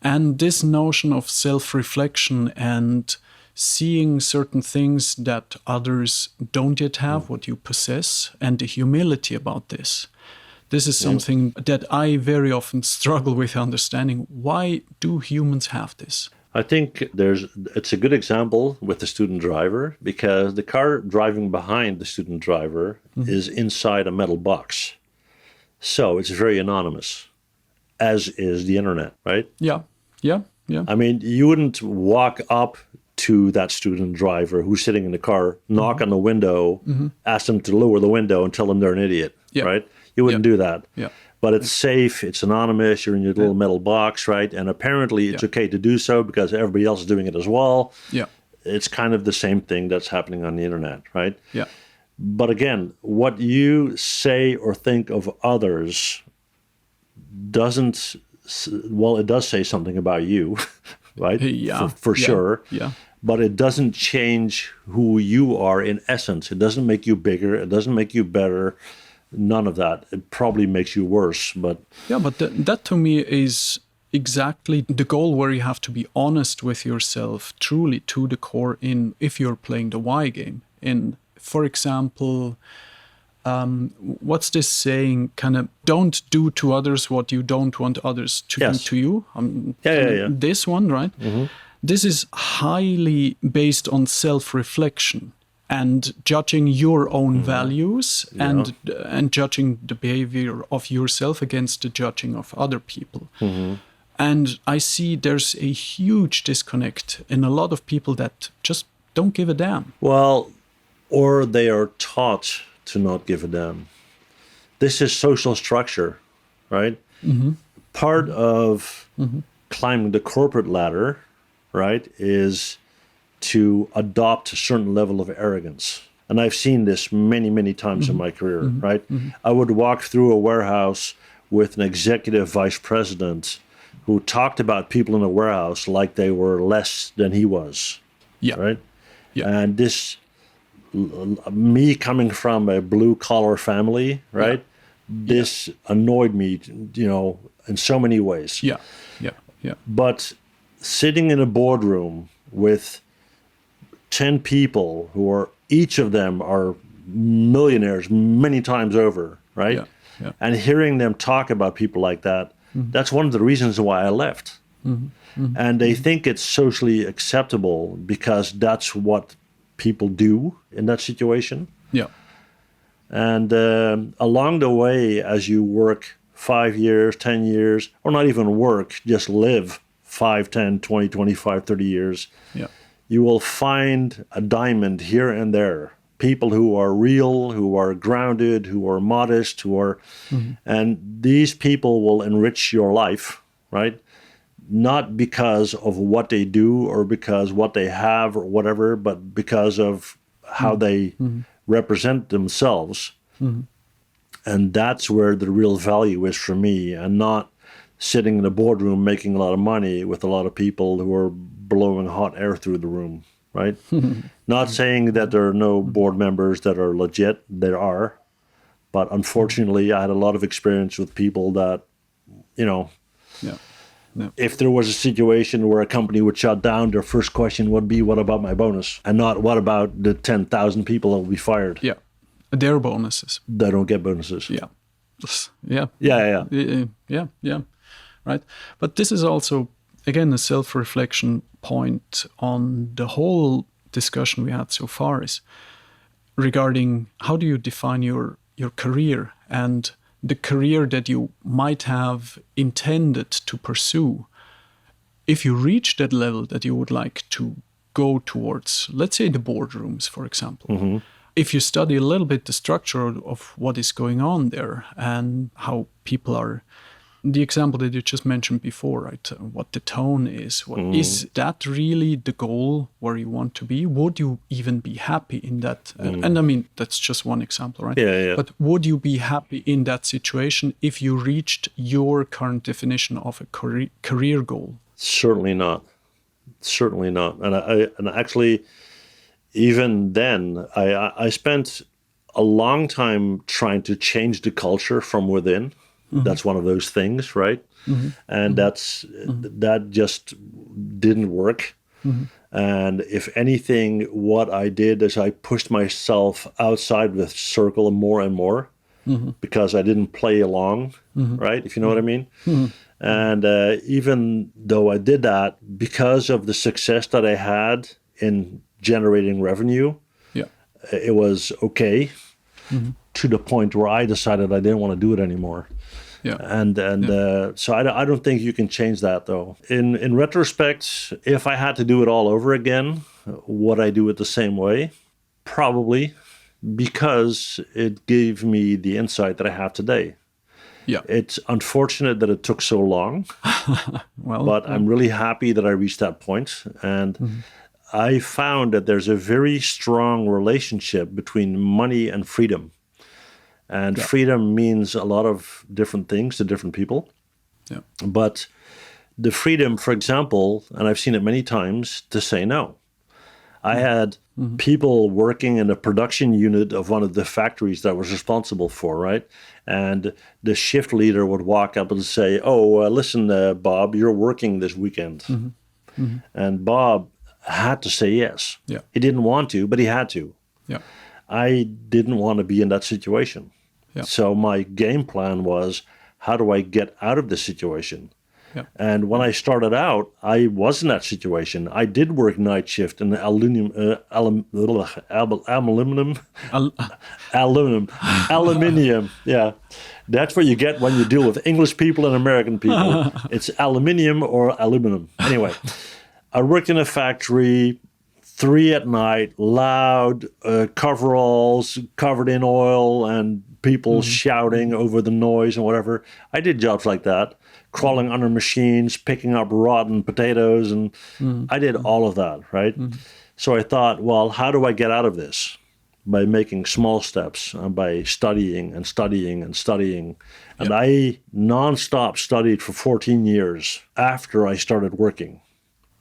Speaker 1: And this notion of self-reflection and seeing certain things that others don't yet have, what you possess, and the humility about this. This is something that I very often struggle with understanding. Why do humans have this?
Speaker 2: I think it's a good example with the student driver, because the car driving behind the student driver is inside a metal box. So it's very anonymous, as is the internet, right?
Speaker 1: Yeah.
Speaker 2: I mean, you wouldn't walk up to that student driver who's sitting in the car, knock on the window, ask them to lower the window and tell them they're an idiot, right? You wouldn't do that.
Speaker 1: Yeah.
Speaker 2: But it's safe, it's anonymous, you're in your little metal box, right? And apparently it's okay to do so because everybody else is doing it as well.
Speaker 1: Yeah.
Speaker 2: It's kind of the same thing that's happening on the internet, right?
Speaker 1: Yeah.
Speaker 2: But again, what you say or think of others doesn't, well, it does say something about you, right?
Speaker 1: Yeah.
Speaker 2: For sure.
Speaker 1: Yeah.
Speaker 2: But it doesn't change who you are in essence. It doesn't make you bigger. It doesn't make you better. None of that. It probably makes you worse. But
Speaker 1: yeah, but that to me is exactly the goal, where you have to be honest with yourself, truly to the core, in if you're playing the why game. In, for example, what's this saying? Kind of, don't do to others what you don't want others to do to you. This one, right? This is highly based on self-reflection and judging your own values and judging the behavior of yourself against the judging of other people. And I see there's a huge disconnect in a lot of people that just don't give a damn.
Speaker 2: Well, or they are taught to not give a damn. This is social structure, right? Part of climbing the corporate ladder, right, is to adopt a certain level of arrogance. And I've seen this many, many times in my career, right? I would walk through a warehouse with an executive vice president who talked about people in the warehouse like they were less than he was, right? And this, me coming from a blue-collar family, right? This annoyed me, you know, in so many ways. But sitting in a boardroom with 10 people who are, each of them are millionaires many times over, right?
Speaker 1: Yeah. Yeah.
Speaker 2: And hearing them talk about people like that, that's one of the reasons why I left. And they think it's socially acceptable because that's what people do in that situation.
Speaker 1: Yeah.
Speaker 2: And along the way, as you work 5 years, 10 years, or not even work, just live 5, 10, 20, 25, 30 years,
Speaker 1: Yeah.
Speaker 2: you will find a diamond here and there. People who are real, who are grounded, who are modest, who are, and these people will enrich your life, right? Not because of what they do or because what they have or whatever, but because of how they represent themselves. And that's where the real value is for me, and not sitting in a boardroom making a lot of money with a lot of people who are blowing hot air through the room, right? Not saying that there are no board members that are legit. There are. But unfortunately, I had a lot of experience with people that, you know,
Speaker 1: Yeah. Yeah.
Speaker 2: if there was a situation where a company would shut down, their first question would be, what about my bonus? And not, what about the 10,000 people that will be fired?
Speaker 1: Yeah. Their bonuses.
Speaker 2: They don't get bonuses.
Speaker 1: Yeah. Yeah.
Speaker 2: Yeah.
Speaker 1: Right. But this is also, again, a self-reflection point on the whole discussion we had so far, is regarding how do you define your career and the career that you might have intended to pursue. If you reach that level that you would like to go towards, let's say the boardrooms, for example, if you study a little bit the structure of what is going on there and how people are, the example that you just mentioned before, right? What the tone is. Is that really the goal where you want to be? Would you even be happy in that? And I mean, that's just one example, right?
Speaker 2: Yeah.
Speaker 1: But would you be happy in that situation if you reached your current definition of a career goal?
Speaker 2: Certainly not. Certainly not. And actually, even then, I spent a long time trying to change the culture from within. That's one of those things, right? And that just didn't work. And if anything, what I did is I pushed myself outside the circle more and more because I didn't play along, right? If you know what I mean. And even though I did that, because of the success that I had in generating revenue, it was okay to the point where I decided I didn't want to do it anymore. So I don't think you can change that, though. In retrospect, if I had to do it all over again, would I do it the same way? Probably, because it gave me the insight that I have today.
Speaker 1: Yeah.
Speaker 2: It's unfortunate that it took so long, but I'm really happy that I reached that point. And I found that there's a very strong relationship between money and freedom. And freedom means a lot of different things to different people.
Speaker 1: Yeah.
Speaker 2: But the freedom, for example, and I've seen it many times, to say no. I had people working in the production unit of one of the factories that I was responsible for, right? And the shift leader would walk up and say, listen, Bob, you're working this weekend. And Bob had to say yes.
Speaker 1: Yeah.
Speaker 2: He didn't want to, but he had to.
Speaker 1: Yeah.
Speaker 2: I didn't want to be in that situation.
Speaker 1: Yeah.
Speaker 2: So my game plan was, how do I get out of this situation?
Speaker 1: Yeah.
Speaker 2: And when I started out, I was in that situation. I did work night shift in aluminum, Yeah, that's what you get when you deal with English people and American people. It's aluminium or aluminum. Anyway, I worked in a factory, 3 at night, loud, coveralls covered in oil, and people shouting over the noise and whatever. I did jobs like that, crawling under machines, picking up rotten potatoes, and I did all of that, right? So I thought, well, how do I get out of this? By making small steps, and by studying and studying and studying. And I nonstop studied for 14 years after I started working,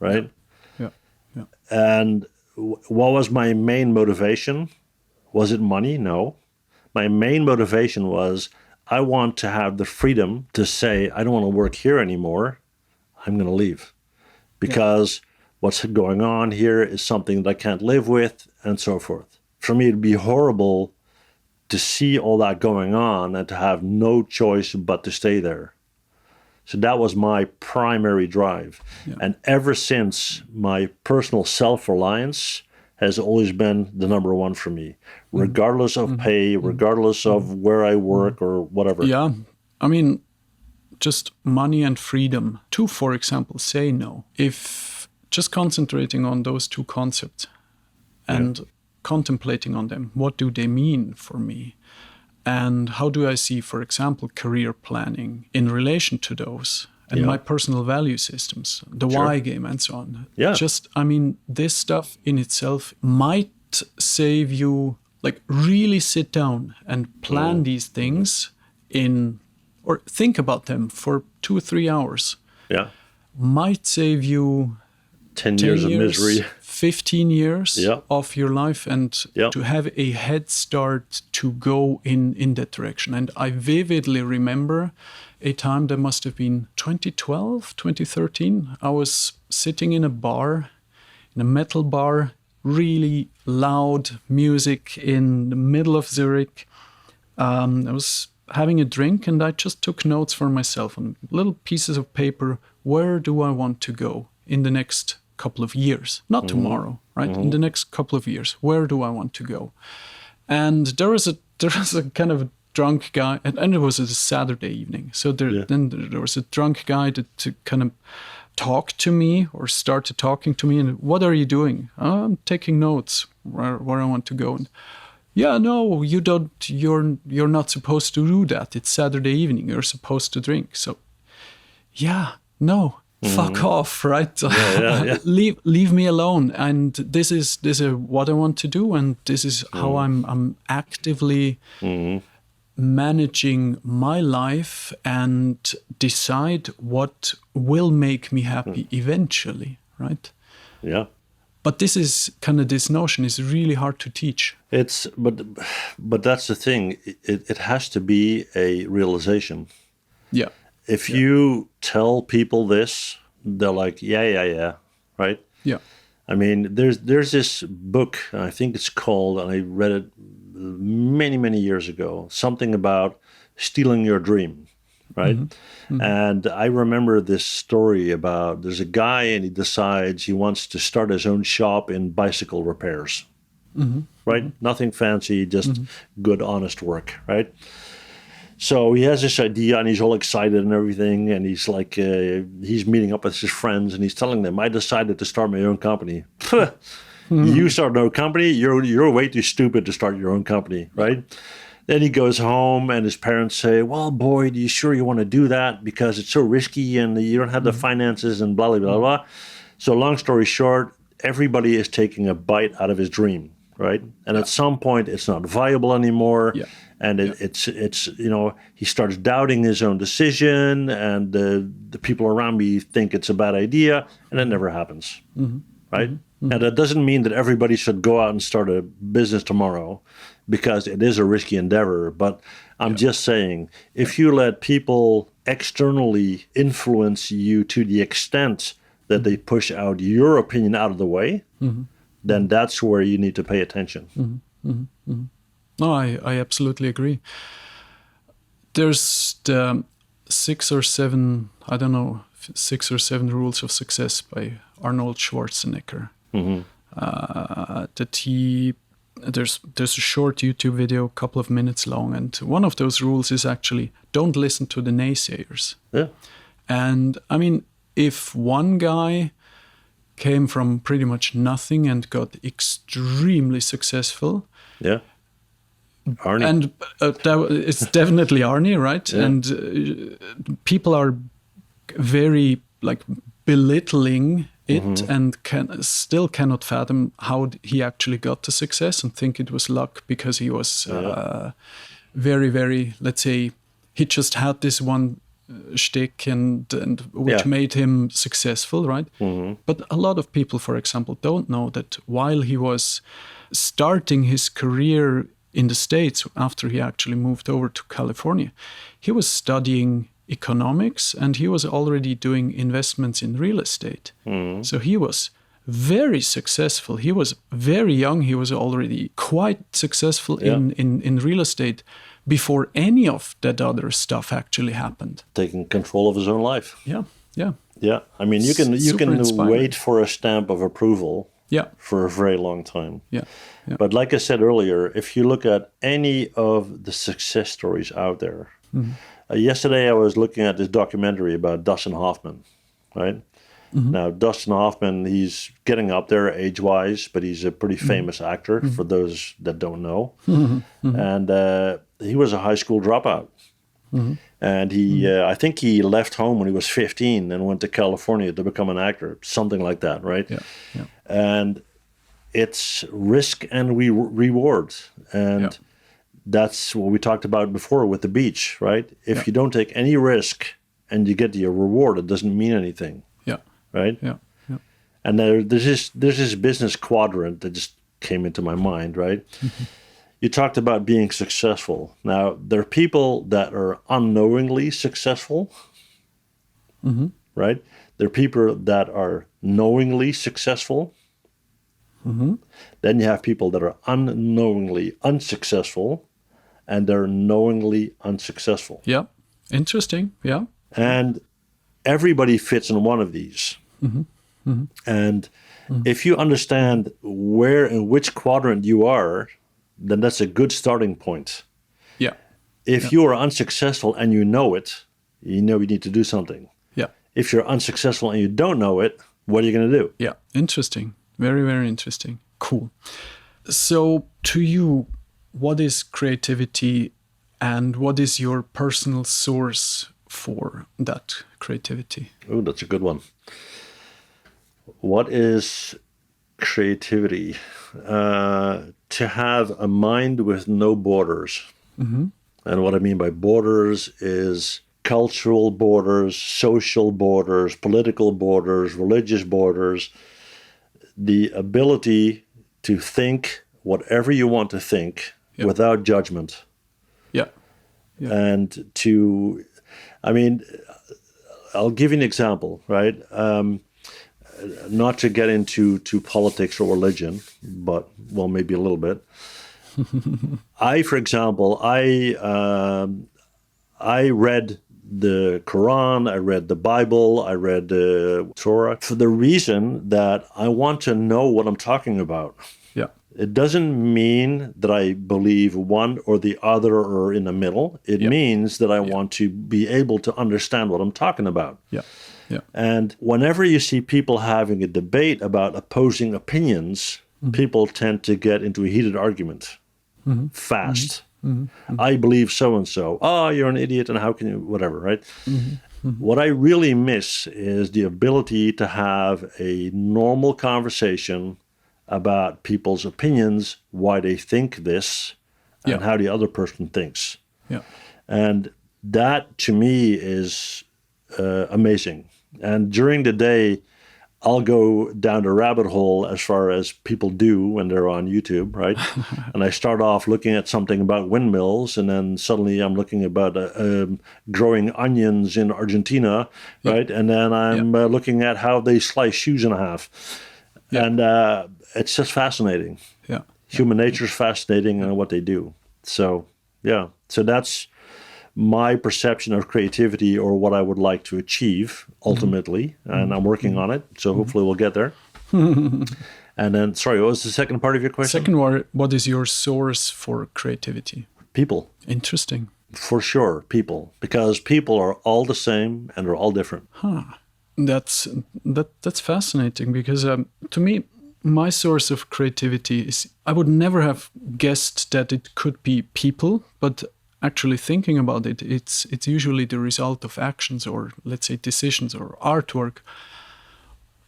Speaker 2: right?
Speaker 1: Yeah.
Speaker 2: And what was my main motivation? Was it money? No. My main motivation was, I want to have the freedom to say, I don't want to work here anymore. I'm going to leave. Because what's going on here is something that I can't live with, and so forth. For me, it'd be horrible to see all that going on and to have no choice but to stay there. So that was my primary drive.
Speaker 1: Yeah.
Speaker 2: And ever since, my personal self-reliance has always been the number one for me, regardless of pay, regardless of where I work or whatever.
Speaker 1: Yeah. I mean, just money and freedom to, for example, say no. If just concentrating on those two concepts and contemplating on them, what do they mean for me? And how do I see, for example, career planning in relation to those and my personal value systems, the why game and so on?
Speaker 2: Yeah.
Speaker 1: Just, I mean, this stuff in itself might save you, like really sit down and plan these things in, or think about them for 2 or 3 hours.
Speaker 2: Yeah.
Speaker 1: Might save you
Speaker 2: 10 years of misery.
Speaker 1: 15 years of your life, and to have a head start to go in that direction. And I vividly remember a time that must have been 2012, 2013. I was sitting in a bar, in a metal bar, really loud music in the middle of Zurich. I was having a drink and I just took notes for myself on little pieces of paper. Where do I want to go in the next couple of years? Not tomorrow, right? In the next couple of years, where do I want to go? And there was a kind of drunk guy, and it was a Saturday evening. So then there was a drunk guy to kind of talk to me or started talking to me. And what are you doing? "Oh, I'm taking notes where I want to go. And, yeah, no, you don't. You're not supposed to do that. It's Saturday evening. You're supposed to drink. So, yeah, no, fuck off, right? Leave me alone. And this is what I want to do, and this is how I'm actively managing my life and decide what will make me happy eventually, right?
Speaker 2: Yeah.
Speaker 1: But this notion is really hard to teach.
Speaker 2: But that's the thing. It has to be a realization.
Speaker 1: Yeah.
Speaker 2: If you tell people this, they're like, yeah, right?
Speaker 1: Yeah.
Speaker 2: I mean, there's this book, I think it's called, and I read it many, many years ago, something about stealing your dream, right? And I remember this story about there's a guy and he decides he wants to start his own shop in bicycle repairs, right? Nothing fancy, just good, honest work, right? So he has this idea and he's all excited and everything. And he's like, he's meeting up with his friends and he's telling them, I decided to start my own company. You start no company? You're way too stupid to start your own company, right? Then he goes home and his parents say, well, boy, are you sure you want to do that? Because it's so risky and you don't have the finances and blah, blah, blah, blah. So long story short, everybody is taking a bite out of his dream, right? And at some point, it's not viable anymore. Yeah. And it's he starts doubting his own decision, and the people around me think it's a bad idea, and it never happens, right? And that doesn't mean that everybody should go out and start a business tomorrow, because it is a risky endeavor. But I'm just saying, if you let people externally influence you to the extent that they push out your opinion out of the way, then that's where you need to pay attention.
Speaker 1: No, I absolutely agree. There's the 6 or 7 rules of success by Arnold Schwarzenegger. There's a short YouTube video, a couple of minutes long, and one of those rules is actually don't listen to the naysayers.
Speaker 2: Yeah.
Speaker 1: And I mean, if one guy came from pretty much nothing and got extremely successful,
Speaker 2: Arnie.
Speaker 1: And it's definitely Arnie, right? Yeah. And people are very belittling it and still cannot fathom how he actually got to success and think it was luck because he was very, very, let's say, he just had this one shtick and which made him successful, right? But a lot of people, for example, don't know that while he was starting his career in the States, after he actually moved over to California, he was studying economics and he was already doing investments in real estate. So he was very successful. He was very young. He was already quite successful in real estate before any of that other stuff actually happened.
Speaker 2: Taking control of his own life.
Speaker 1: Yeah, yeah.
Speaker 2: Yeah, I mean, you can
Speaker 1: inspiring.
Speaker 2: wait for a stamp of approval for a very long time.
Speaker 1: Yeah, yeah.
Speaker 2: But like I said earlier, if you look at any of the success stories out there, yesterday I was looking at this documentary about Dustin Hoffman, right? Now, Dustin Hoffman, he's getting up there age-wise, but he's a pretty famous actor for those that don't know. And he was a high school dropout. And he, I think he left home when he was 15 and went to California to become an actor, something like that, right?
Speaker 1: Yeah, yeah.
Speaker 2: And it's risk and reward. And that's what we talked about before with the beach, right? If you don't take any risk and you get your reward, it doesn't mean anything.
Speaker 1: Yeah.
Speaker 2: Right?
Speaker 1: Yeah. Yeah.
Speaker 2: And there's this business quadrant that just came into my mind, right? You talked about being successful. Now, there are people that are unknowingly successful, right? There are people that are knowingly successful. Then you have people that are unknowingly unsuccessful, and they're knowingly unsuccessful.
Speaker 1: Yeah, interesting. Yeah.
Speaker 2: And everybody fits in one of these. And if you understand where and which quadrant you are, then that's a good starting point.
Speaker 1: Yeah.
Speaker 2: If you are unsuccessful and you know it, you know you need to do something.
Speaker 1: Yeah.
Speaker 2: If you're unsuccessful and you don't know it, what are you going to do?
Speaker 1: Yeah, interesting. Very, very interesting. Cool. So to you, what is creativity and what is your personal source for that creativity?
Speaker 2: Oh, that's a good one. What is creativity? To have a mind with no borders. And what I mean by borders is cultural borders, social borders, political borders, religious borders. The ability to think whatever you want to think without judgment.
Speaker 1: Yeah.
Speaker 2: And to, I mean, I'll give you an example, right? Not to get into politics or religion, but, well, maybe a little bit. For example, I read the Quran, I read the Bible, I read the Torah for the reason that I want to know what I'm talking about.
Speaker 1: Yeah.
Speaker 2: It doesn't mean that I believe one or the other or in the middle. It means that I want to be able to understand what I'm talking about.
Speaker 1: Yeah. Yeah.
Speaker 2: And whenever you see people having a debate about opposing opinions, people tend to get into a heated argument fast. I believe so-and-so. Oh, you're an idiot, and how can you, whatever, right? What I really miss is the ability to have a normal conversation about people's opinions, why they think this, and how the other person thinks.
Speaker 1: Yeah.
Speaker 2: And that, to me, is amazing. And during the day, I'll go down the rabbit hole as far as people do when they're on YouTube, right? And I start off looking at something about windmills, and then suddenly I'm looking about growing onions in Argentina, right? And then I'm looking at how they slice shoes in half. And it's just fascinating.
Speaker 1: Yeah.
Speaker 2: Human nature is fascinating and what they do. So, yeah. So that's my perception of creativity, or what I would like to achieve ultimately, and I'm working on it. So hopefully we'll get there. And then, sorry, what was the second part of your question?
Speaker 1: Second one, what is your source for creativity?
Speaker 2: People.
Speaker 1: Interesting.
Speaker 2: For sure, people. Because people are all the same and they're all different.
Speaker 1: That's fascinating, because to me, my source of creativity is, I would never have guessed that it could be people, but actually thinking about it, it's usually the result of actions, or let's say decisions or artwork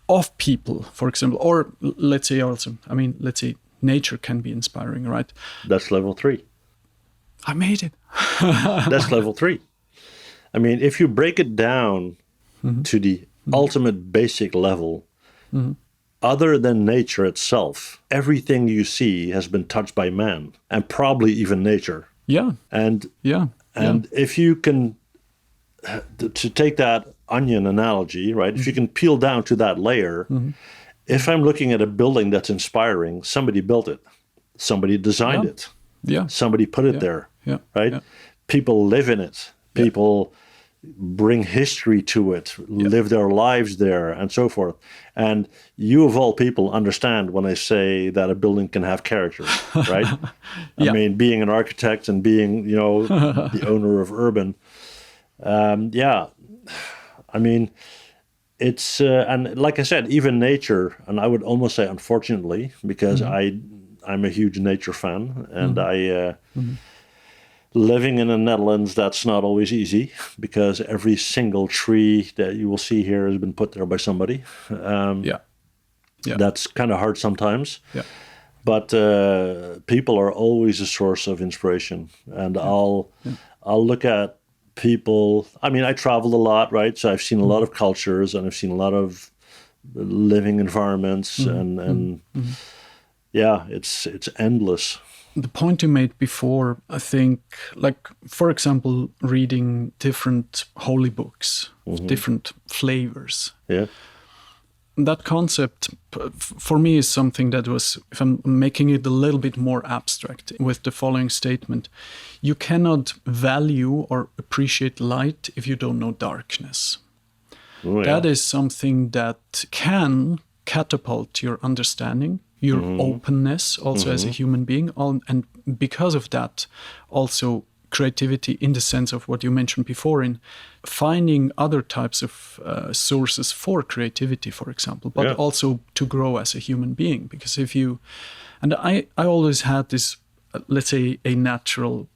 Speaker 1: of people, for example, or let's say also, let's say nature can be inspiring, right?
Speaker 2: That's level 3.
Speaker 1: I made it.
Speaker 2: That's level 3. I mean, if you break it down to the ultimate basic level, other than nature itself, everything you see has been touched by man, and probably even nature.
Speaker 1: Yeah.
Speaker 2: And if you can, to take that onion analogy, right? If you can peel down to that layer, if I'm looking at a building that's inspiring, somebody built it, somebody designed
Speaker 1: Yeah.
Speaker 2: it,
Speaker 1: Yeah.
Speaker 2: somebody put it
Speaker 1: Yeah.
Speaker 2: there,
Speaker 1: Yeah.
Speaker 2: right?
Speaker 1: Yeah.
Speaker 2: People live in it. People bring history to it, live their lives there, and so forth. And you, of all people, understand when I say that a building can have character, right?
Speaker 1: Yeah.
Speaker 2: I mean, being an architect and being, the owner of Urban, I mean, it's and like I said, even nature, and I would almost say, unfortunately, because I'm a huge nature fan, and living in the Netherlands, that's not always easy because every single tree that you will see here has been put there by somebody.
Speaker 1: Yeah.
Speaker 2: That's kind of hard sometimes.
Speaker 1: Yeah.
Speaker 2: But people are always a source of inspiration, and I'll look at people. I mean, I traveled a lot, right? So I've seen a lot of cultures, and I've seen a lot of living environments, and it's endless.
Speaker 1: The point you made before, I think, like, for example, reading different holy books, different flavors.
Speaker 2: Yeah.
Speaker 1: That concept, for me, is something that was, if I'm making it a little bit more abstract, with the following statement: you cannot value or appreciate light if you don't know darkness.
Speaker 2: Oh, yeah.
Speaker 1: That is something that can catapult your understanding, your openness also as a human being, and because of that, also creativity, in the sense of what you mentioned before, in finding other types of sources for creativity, for example, but also to grow as a human being. Because I always had this, let's say, a natural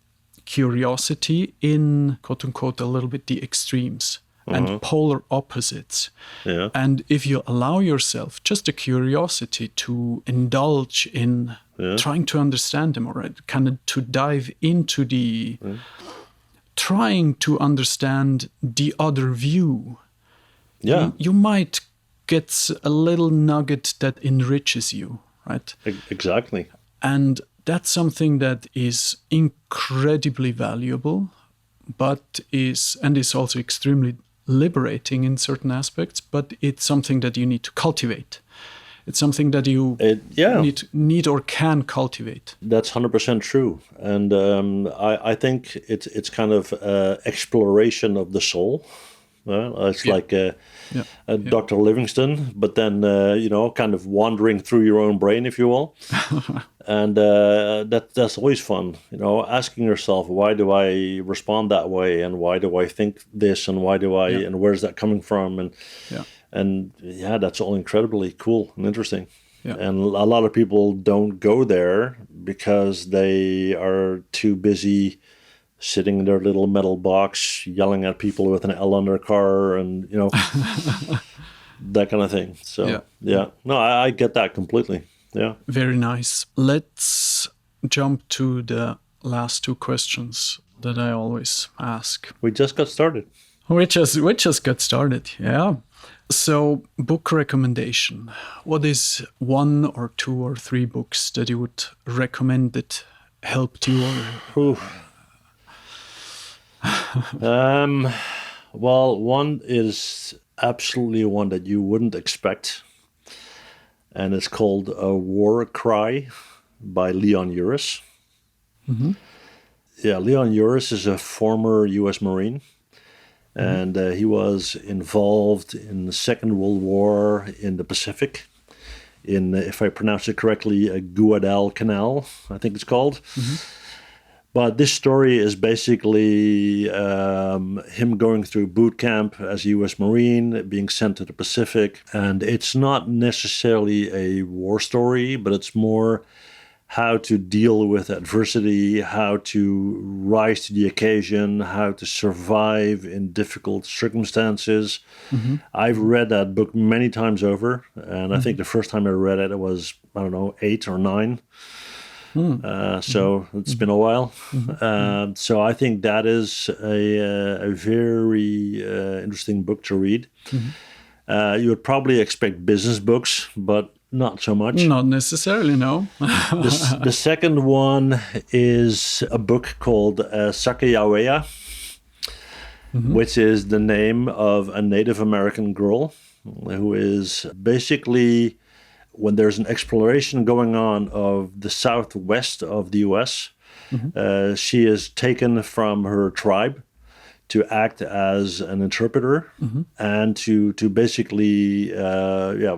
Speaker 1: curiosity in, quote unquote, a little bit the extremes and polar opposites.
Speaker 2: Yeah.
Speaker 1: And if you allow yourself just a curiosity to indulge in trying to understand them, or kind of to dive into the trying to understand the other view, you might get a little nugget that enriches you, right?
Speaker 2: Exactly.
Speaker 1: And that's something that is incredibly valuable, but is also extremely liberating in certain aspects, but it's something that you need to cultivate. It's something that you need or can cultivate.
Speaker 2: That's 100% true. And I think it's kind of exploration of the soul. It's like Dr. Livingston, but then, kind of wandering through your own brain, if you will. And that's always fun, asking yourself, why do I respond that way? And why do I think this? And why do I, and where's that coming from? And that's all incredibly cool and interesting. Yeah. And a lot of people don't go there because they are too busy sitting in their little metal box, yelling at people with an L on their car, and that kind of thing. So no, I get that completely. Yeah.
Speaker 1: Very nice. Let's jump to the last two questions that I always ask.
Speaker 2: We just got started.
Speaker 1: We just got started. Yeah. So, book recommendation. What is one or two or three books that you would recommend that helped you?
Speaker 2: Well, one is absolutely one that you wouldn't expect, and it's called A War Cry by Leon Uris. Mm-hmm. Yeah, Leon Uris is a former U.S. Marine. And he was involved in the Second World War in the Pacific, in, if I pronounce it correctly, Guadalcanal, I think it's called. Mm-hmm. But this story is basically him going through boot camp as a U.S. Marine, being sent to the Pacific. And it's not necessarily a war story, but it's more how to deal with adversity, how to rise to the occasion, how to survive in difficult circumstances. Mm-hmm. I've read that book many times over, and I think the first time I read it, it was, 8 or 9. So it's been a while. Mm-hmm. So I think that is a very interesting book to read. Mm-hmm. You would probably expect business books, but not so much.
Speaker 1: Not necessarily, no.
Speaker 2: The second one is a book called Sacajawea, which is the name of a Native American girl who is basically when there's an exploration going on of the southwest of the U.S., she is taken from her tribe to act as an interpreter and to basically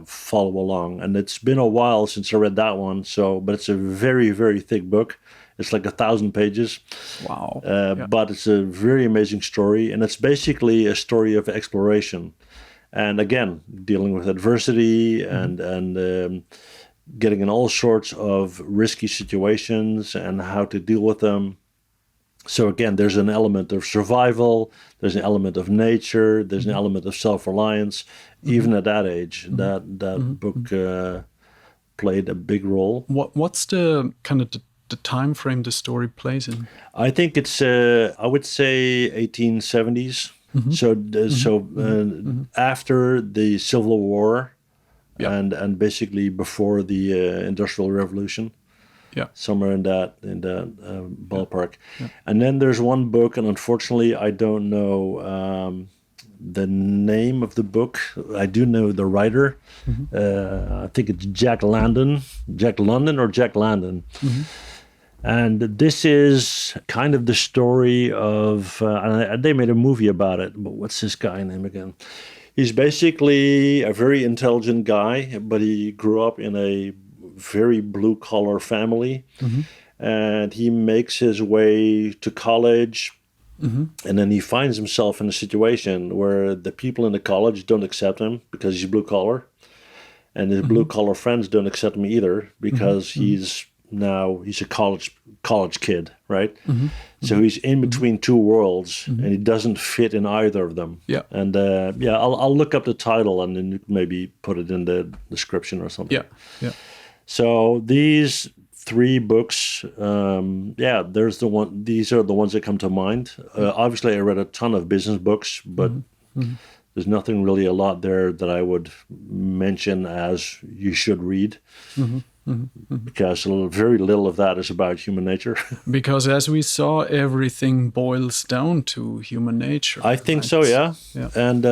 Speaker 2: follow along. And it's been a while since I read that one. But it's a very, very thick book. It's like 1,000 pages.
Speaker 1: Wow.
Speaker 2: But it's a very amazing story, and it's basically a story of exploration. And again, dealing with adversity and getting in all sorts of risky situations and how to deal with them. So again, there's an element of survival, there's an element of nature, there's an element of self-reliance. Even at that age, that book played a big role.
Speaker 1: What's the kind of the time frame the story plays in?
Speaker 2: I think it's, I would say 1870s. After the Civil War and basically before the Industrial Revolution.
Speaker 1: Yeah,
Speaker 2: somewhere in that ballpark. Yeah. And then there's one book, and unfortunately I don't know the name of the book. I do know the writer. I think it's Jack London. And this is kind of the story of, and they made a movie about it, but what's this guy name again? He's basically a very intelligent guy, but he grew up in a very blue-collar family, and he makes his way to college, and then he finds himself in a situation where the people in the college don't accept him because he's blue-collar, and his blue-collar friends don't accept him either because he's a college kid, right? So he's in between two worlds, and he doesn't fit in either of them. Yeah. And I'll look up the title and then maybe put it in the description or something.
Speaker 1: Yeah. Yeah.
Speaker 2: So these 3 books, there's the one. These are the ones that come to mind. Obviously, I read a ton of business books, but there's nothing really a lot there that I would mention as you should read. Because very little of that is about human nature. Because
Speaker 1: as we saw, everything boils down to human nature.
Speaker 2: I think so, yeah. And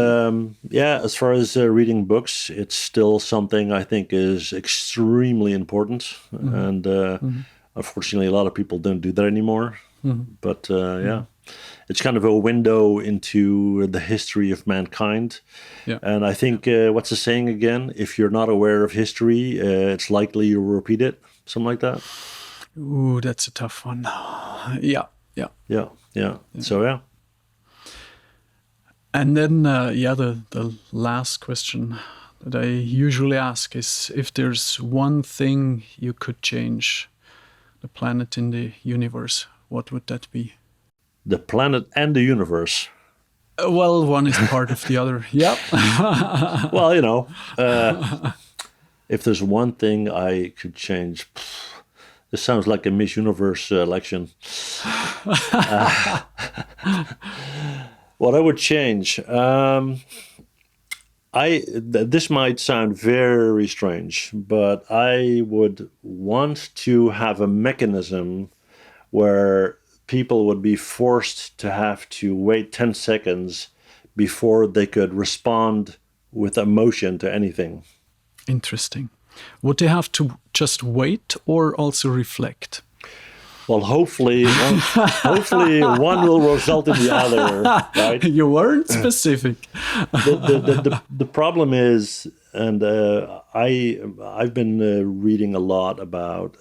Speaker 2: as far as reading books, it's still something I think is extremely important. And unfortunately, a lot of people don't do that anymore. But it's kind of a window into the history of mankind. Yeah. And I think, what's the saying again? If you're not aware of history, it's likely you'll repeat it. Something like that.
Speaker 1: Ooh, that's a tough one. Yeah. So, yeah. And then, the last question that I usually ask is if there's one thing you could change the planet in the universe, what would that be?
Speaker 2: The planet and the universe.
Speaker 1: Well, one is part of the other. Yep.
Speaker 2: Well, if there's one thing I could change, this sounds like a Miss Universe election. What I would change, this might sound very strange, but I would want to have a mechanism where people would be forced to have to wait 10 seconds before they could respond with emotion to anything.
Speaker 1: Interesting. Would they have to just wait or also reflect?
Speaker 2: Well, hopefully one will result in the other, right?
Speaker 1: You weren't specific.
Speaker 2: The problem is, and I've been reading a lot about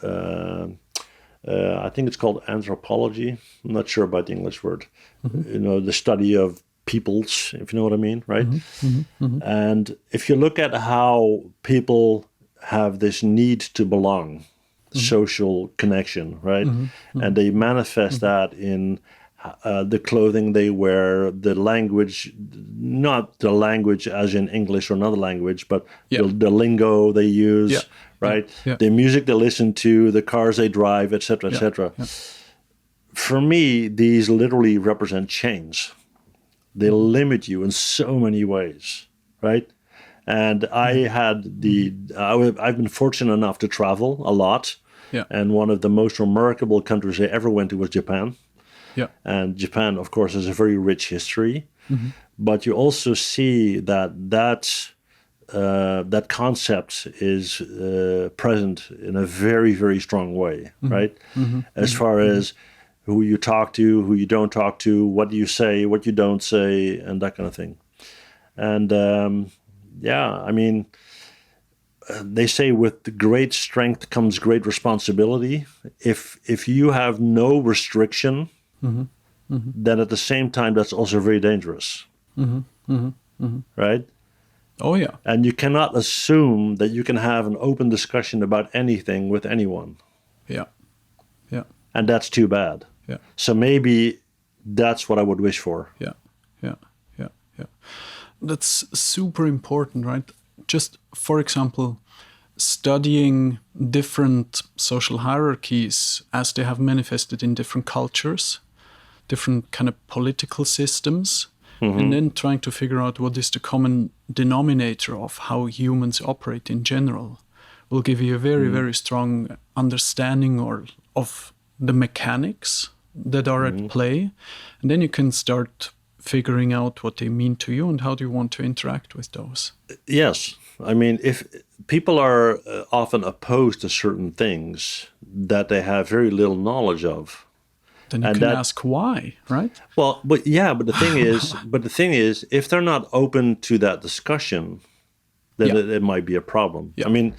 Speaker 2: I think it's called anthropology. I'm not sure about the English word. The study of peoples, if you know what I mean, right? And if you look at how people have this need to belong, social connection, right? And they manifest that in the clothing they wear, the language, not the language as in English or another language, but the lingo they use, right? The music they listen to, the cars they drive, etc., etc. For me, these literally represent chains. They limit you in so many ways, right? And I've been fortunate enough to travel a lot. And one of the most remarkable countries I ever went to was Japan. And Japan, of course, has a very rich history. But you also see that that concept is present in a very, very strong way, right? As far as who you talk to, who you don't talk to, what you say, what you don't say, and that kind of thing. And I mean, they say with great strength comes great responsibility. If you have no restriction, then at the same time, that's also very dangerous, right?
Speaker 1: Oh, yeah.
Speaker 2: And you cannot assume that you can have an open discussion about anything with anyone.
Speaker 1: Yeah. Yeah.
Speaker 2: And that's too bad.
Speaker 1: Yeah.
Speaker 2: So maybe that's what I would wish for.
Speaker 1: Yeah. Yeah. Yeah. Yeah. That's super important, right? Just, for example, studying different social hierarchies as they have manifested in different cultures, different kind of political systems, and then trying to figure out what is the common denominator of how humans operate in general will give you a very, very strong understanding of the mechanics that are at play. And then you can start figuring out what they mean to you and how do you want to interact with those.
Speaker 2: Yes. I mean, if people are often opposed to certain things that they have very little knowledge of,
Speaker 1: then you can ask why, right?
Speaker 2: Well, but the thing is, if they're not open to that discussion, then it might be a problem.
Speaker 1: Yeah.
Speaker 2: I mean,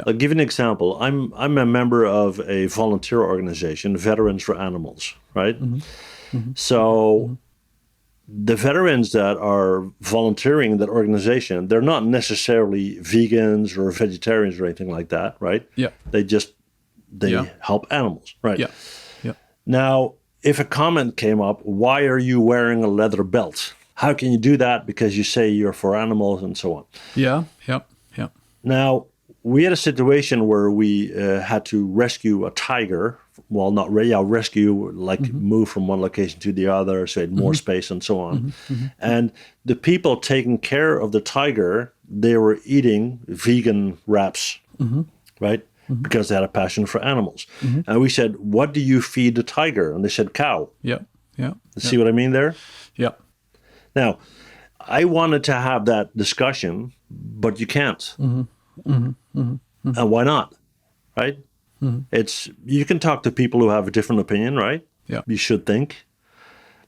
Speaker 2: I'll give you an example. I'm a member of a volunteer organization, Veterans for Animals, right? So the veterans that are volunteering in that organization, they're not necessarily vegans or vegetarians or anything like that, right?
Speaker 1: Yeah.
Speaker 2: They help animals, right?
Speaker 1: Yeah. Yeah.
Speaker 2: Now, if a comment came up, why are you wearing a leather belt? How can you do that? Because you say you're for animals and so on.
Speaker 1: Yeah. Yeah. Yeah.
Speaker 2: Now, we had a situation where we had to rescue a tiger. Well, not rescue, like move from one location to the other, so it had more space and so on. And the people taking care of the tiger, they were eating vegan wraps, right? Because they had a passion for animals. And we said, what do you feed the tiger? And they said, cow.
Speaker 1: Yeah. Yeah.
Speaker 2: See what I mean there?
Speaker 1: Yeah.
Speaker 2: Now, I wanted to have that discussion, but you can't. And why not? Right? You can talk to people who have a different opinion, right?
Speaker 1: Yeah.
Speaker 2: You should think.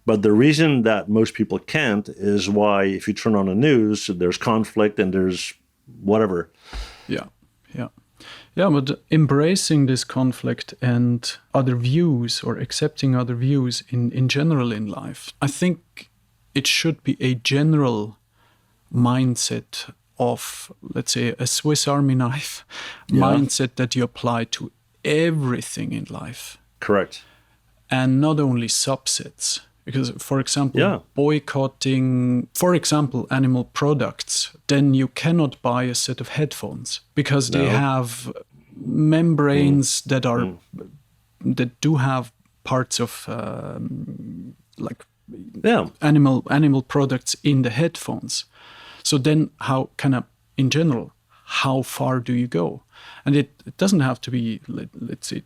Speaker 2: But the reason that most people can't is why if you turn on the news, there's conflict and there's whatever.
Speaker 1: Yeah. Yeah. Yeah, but embracing this conflict and other views or accepting other views in general in life, I think it should be a general mindset of, let's say, a Swiss Army knife mindset that you apply to everything in life.
Speaker 2: Correct.
Speaker 1: And not only subsets. Because, for example, boycotting, for example, animal products, then you cannot buy a set of headphones because they have membranes that do have parts of animal products in the headphones. So then in general, how far do you go? And it doesn't have to be, let's say,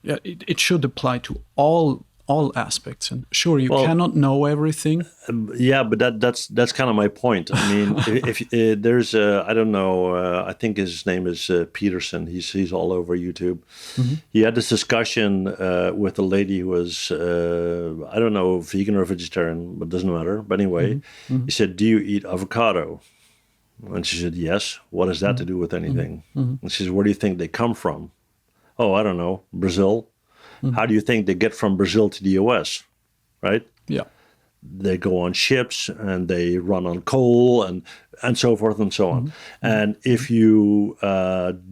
Speaker 1: it should apply to all aspects. And sure, you cannot know everything.
Speaker 2: But that's kind of my point. I mean, if there's I don't know, I think his name is Peterson. He's all over YouTube. He had this discussion with a lady who was I don't know, vegan or vegetarian, but it doesn't matter. But anyway, he said, "Do you eat avocado?" And she said, "Yes." What has that to do with anything? And she said, "Where do you think they come from?" "Oh, I don't know, Brazil." How do you think they get from Brazil to the US, right?
Speaker 1: Yeah.
Speaker 2: They go on ships and they run on coal and so forth and so on. And if you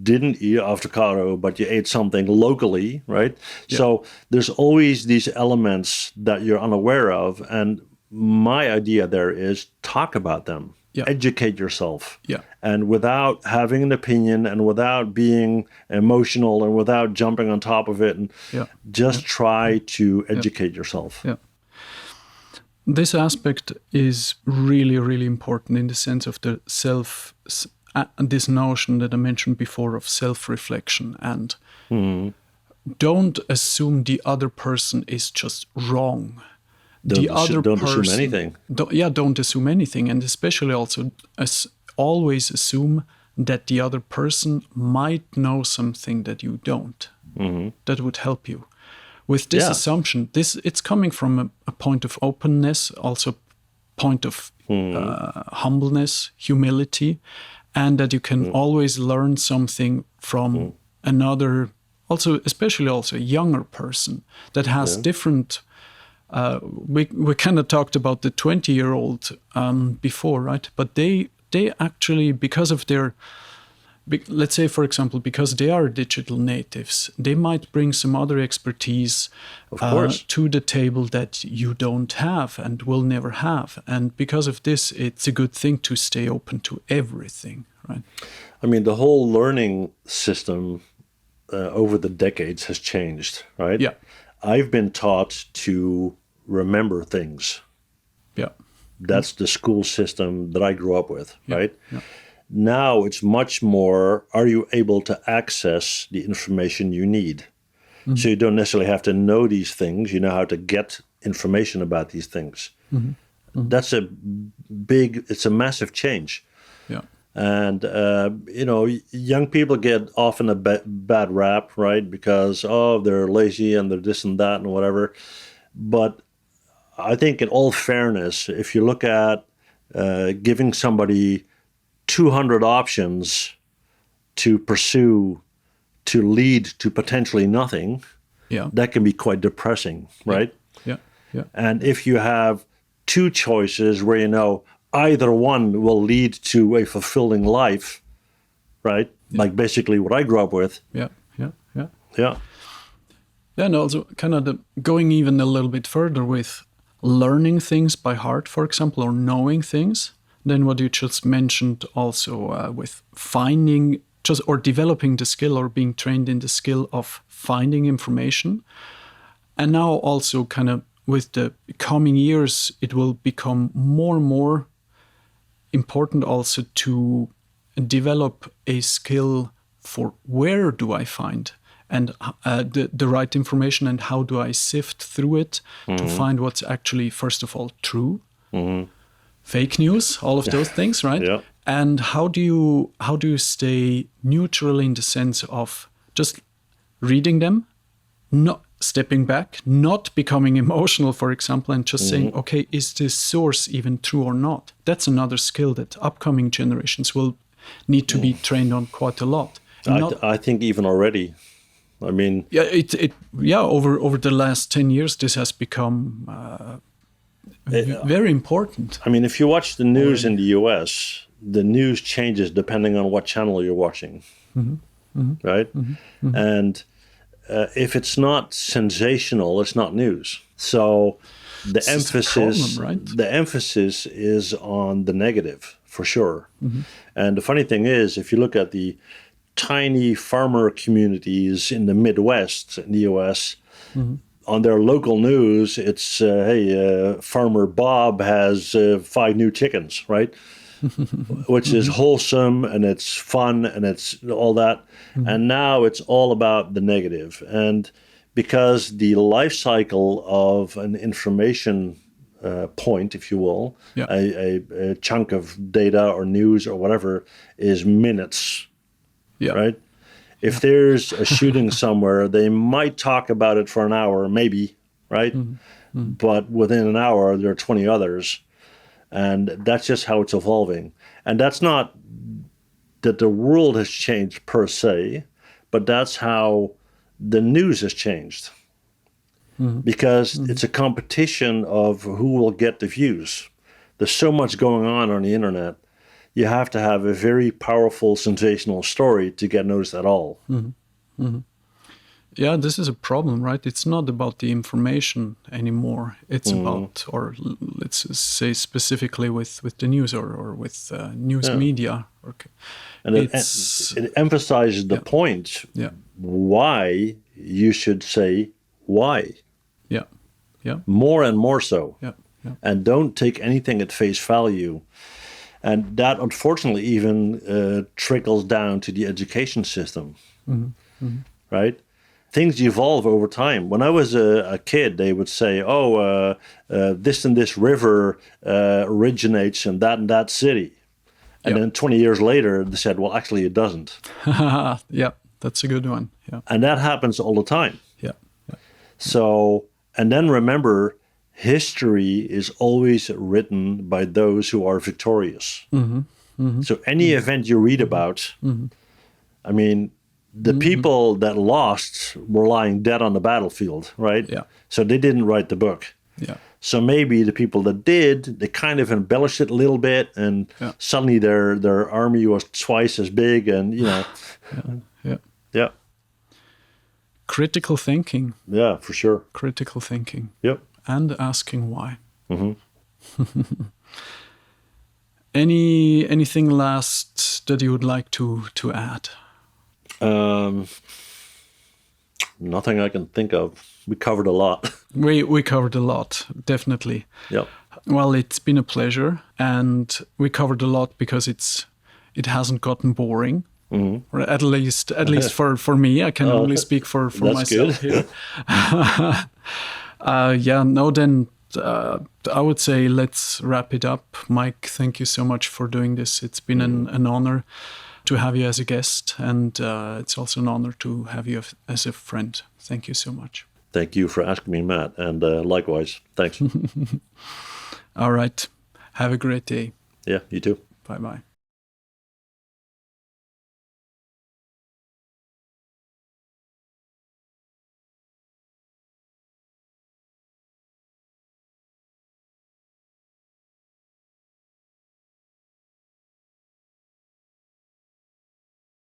Speaker 2: didn't eat avocado, but you ate something locally, right? Yeah. So there's always these elements that you're unaware of. And my idea there is talk about them. Yeah. Educate yourself.
Speaker 1: Yeah.
Speaker 2: And without having an opinion and without being emotional and without jumping on top of it, and just try to educate yourself.
Speaker 1: Yeah. This aspect is really, really important in the sense of the this notion that I mentioned before of self-reflection. And don't assume the other person is just wrong.
Speaker 2: Don't assume anything.
Speaker 1: Don't assume anything, and especially also always assume that the other person might know something that you don't. That would help you. With this assumption, it's coming from a point of openness, also point of humbleness, humility, and that you can always learn something from another, also especially also a younger person that has different. We kind of talked about the 20-year-old before, right? But they actually, because of their, let's say, for example, because they are digital natives, they might bring some other expertise to the table that you don't have and will never have. And because of this, it's a good thing to stay open to everything, right?
Speaker 2: I mean, the whole learning system over the decades has changed, right?
Speaker 1: Yeah.
Speaker 2: I've been taught to remember things.
Speaker 1: Yeah.
Speaker 2: That's the school system that I grew up with, right?
Speaker 1: Yeah.
Speaker 2: Now it's much more, are you able to access the information you need? So you don't necessarily have to know these things. You know how to get information about these things. That's it's a massive change.
Speaker 1: Yeah.
Speaker 2: And, young people get often a bad rap, right? Because, they're lazy and they're this and that and whatever. But I think in all fairness, if you look at giving somebody 200 options to pursue, to lead to potentially nothing, that can be quite depressing, right?
Speaker 1: Yeah.
Speaker 2: And if you have two choices where either one will lead to a fulfilling life, right? Like basically what I grew up with.
Speaker 1: Yeah.
Speaker 2: Yeah.
Speaker 1: And also kind of going even a little bit further with learning things by heart, for example, or knowing things. Then what you just mentioned also with finding or developing the skill or being trained in the skill of finding information. And now also kind of with the coming years, it will become more and more important also to develop a skill for where do I find and the right information and how do I sift through it to find what's actually, first of all, true. Fake news, all of those things, right?
Speaker 2: Yeah.
Speaker 1: And how do you stay neutral in the sense of just reading them, not stepping back, not becoming emotional, for example, and just saying, okay, is this source even true or not? That's another skill that upcoming generations will need to be trained on quite a lot.
Speaker 2: I think even already. I mean,
Speaker 1: over the last 10 years, this has become very important.
Speaker 2: I mean, if you watch the news in the US, the news changes depending on what channel you're watching, right? And if it's not sensational, it's not news. So the emphasis is on the negative for sure. And the funny thing is, if you look at the tiny farmer communities in the Midwest in the US, on their local news, it's, Farmer Bob has 5 new chickens, right? Which is wholesome and it's fun and it's all that. And now it's all about the negative. And because the life cycle of an information point, if you will, a chunk of data or news or whatever is minutes, right? If there's a shooting somewhere, they might talk about it for an hour, maybe, right? But within an hour, there are 20 others. And that's just how it's evolving. And that's not that the world has changed per se, but that's how the news has changed. Because it's a competition of who will get the views. There's so much going on the internet. You have to have a very powerful, sensational story to get noticed at all.
Speaker 1: Yeah, this is a problem, right? It's not about the information anymore. It's about, or let's say specifically with the news or with news media. Okay.
Speaker 2: And it emphasizes the point why you should say why. More and more so. And don't take anything at face value. And that, unfortunately, even trickles down to the education system, right? Things evolve over time. When I was a kid, they would say, this and this river originates in that and that city. And then 20 years later, they said, well, actually, it doesn't.
Speaker 1: Yeah, that's a good one. Yeah.
Speaker 2: And that happens all the time.
Speaker 1: Yeah. Yeah.
Speaker 2: So, and then remember, history is always written by those who are victorious. So any event you read about, I mean, the people that lost were lying dead on the battlefield, right?
Speaker 1: Yeah.
Speaker 2: So they didn't write the book.
Speaker 1: Yeah.
Speaker 2: So maybe the people that did, they kind of embellished it a little bit, and suddenly their army was twice as big, and yeah.
Speaker 1: Critical thinking.
Speaker 2: Yeah, for sure.
Speaker 1: Critical thinking.
Speaker 2: Yep.
Speaker 1: And asking why.
Speaker 2: Mm-hmm.
Speaker 1: Anything last that you would like to add?
Speaker 2: Nothing I can think of. We covered a lot.
Speaker 1: We covered a lot, definitely.
Speaker 2: Yep.
Speaker 1: Well, it's been a pleasure, and we covered a lot because it hasn't gotten boring. Or at least for me. I can only speak for myself here. I would say let's wrap it up. Mike, thank you so much for doing this. It's been an honor to have you as a guest, and it's also an honor to have you as a friend. Thank you so much.
Speaker 2: Thank you for asking me, Matt, and likewise. Thanks.
Speaker 1: All right. Have a great day.
Speaker 2: Yeah, you too.
Speaker 1: Bye-bye.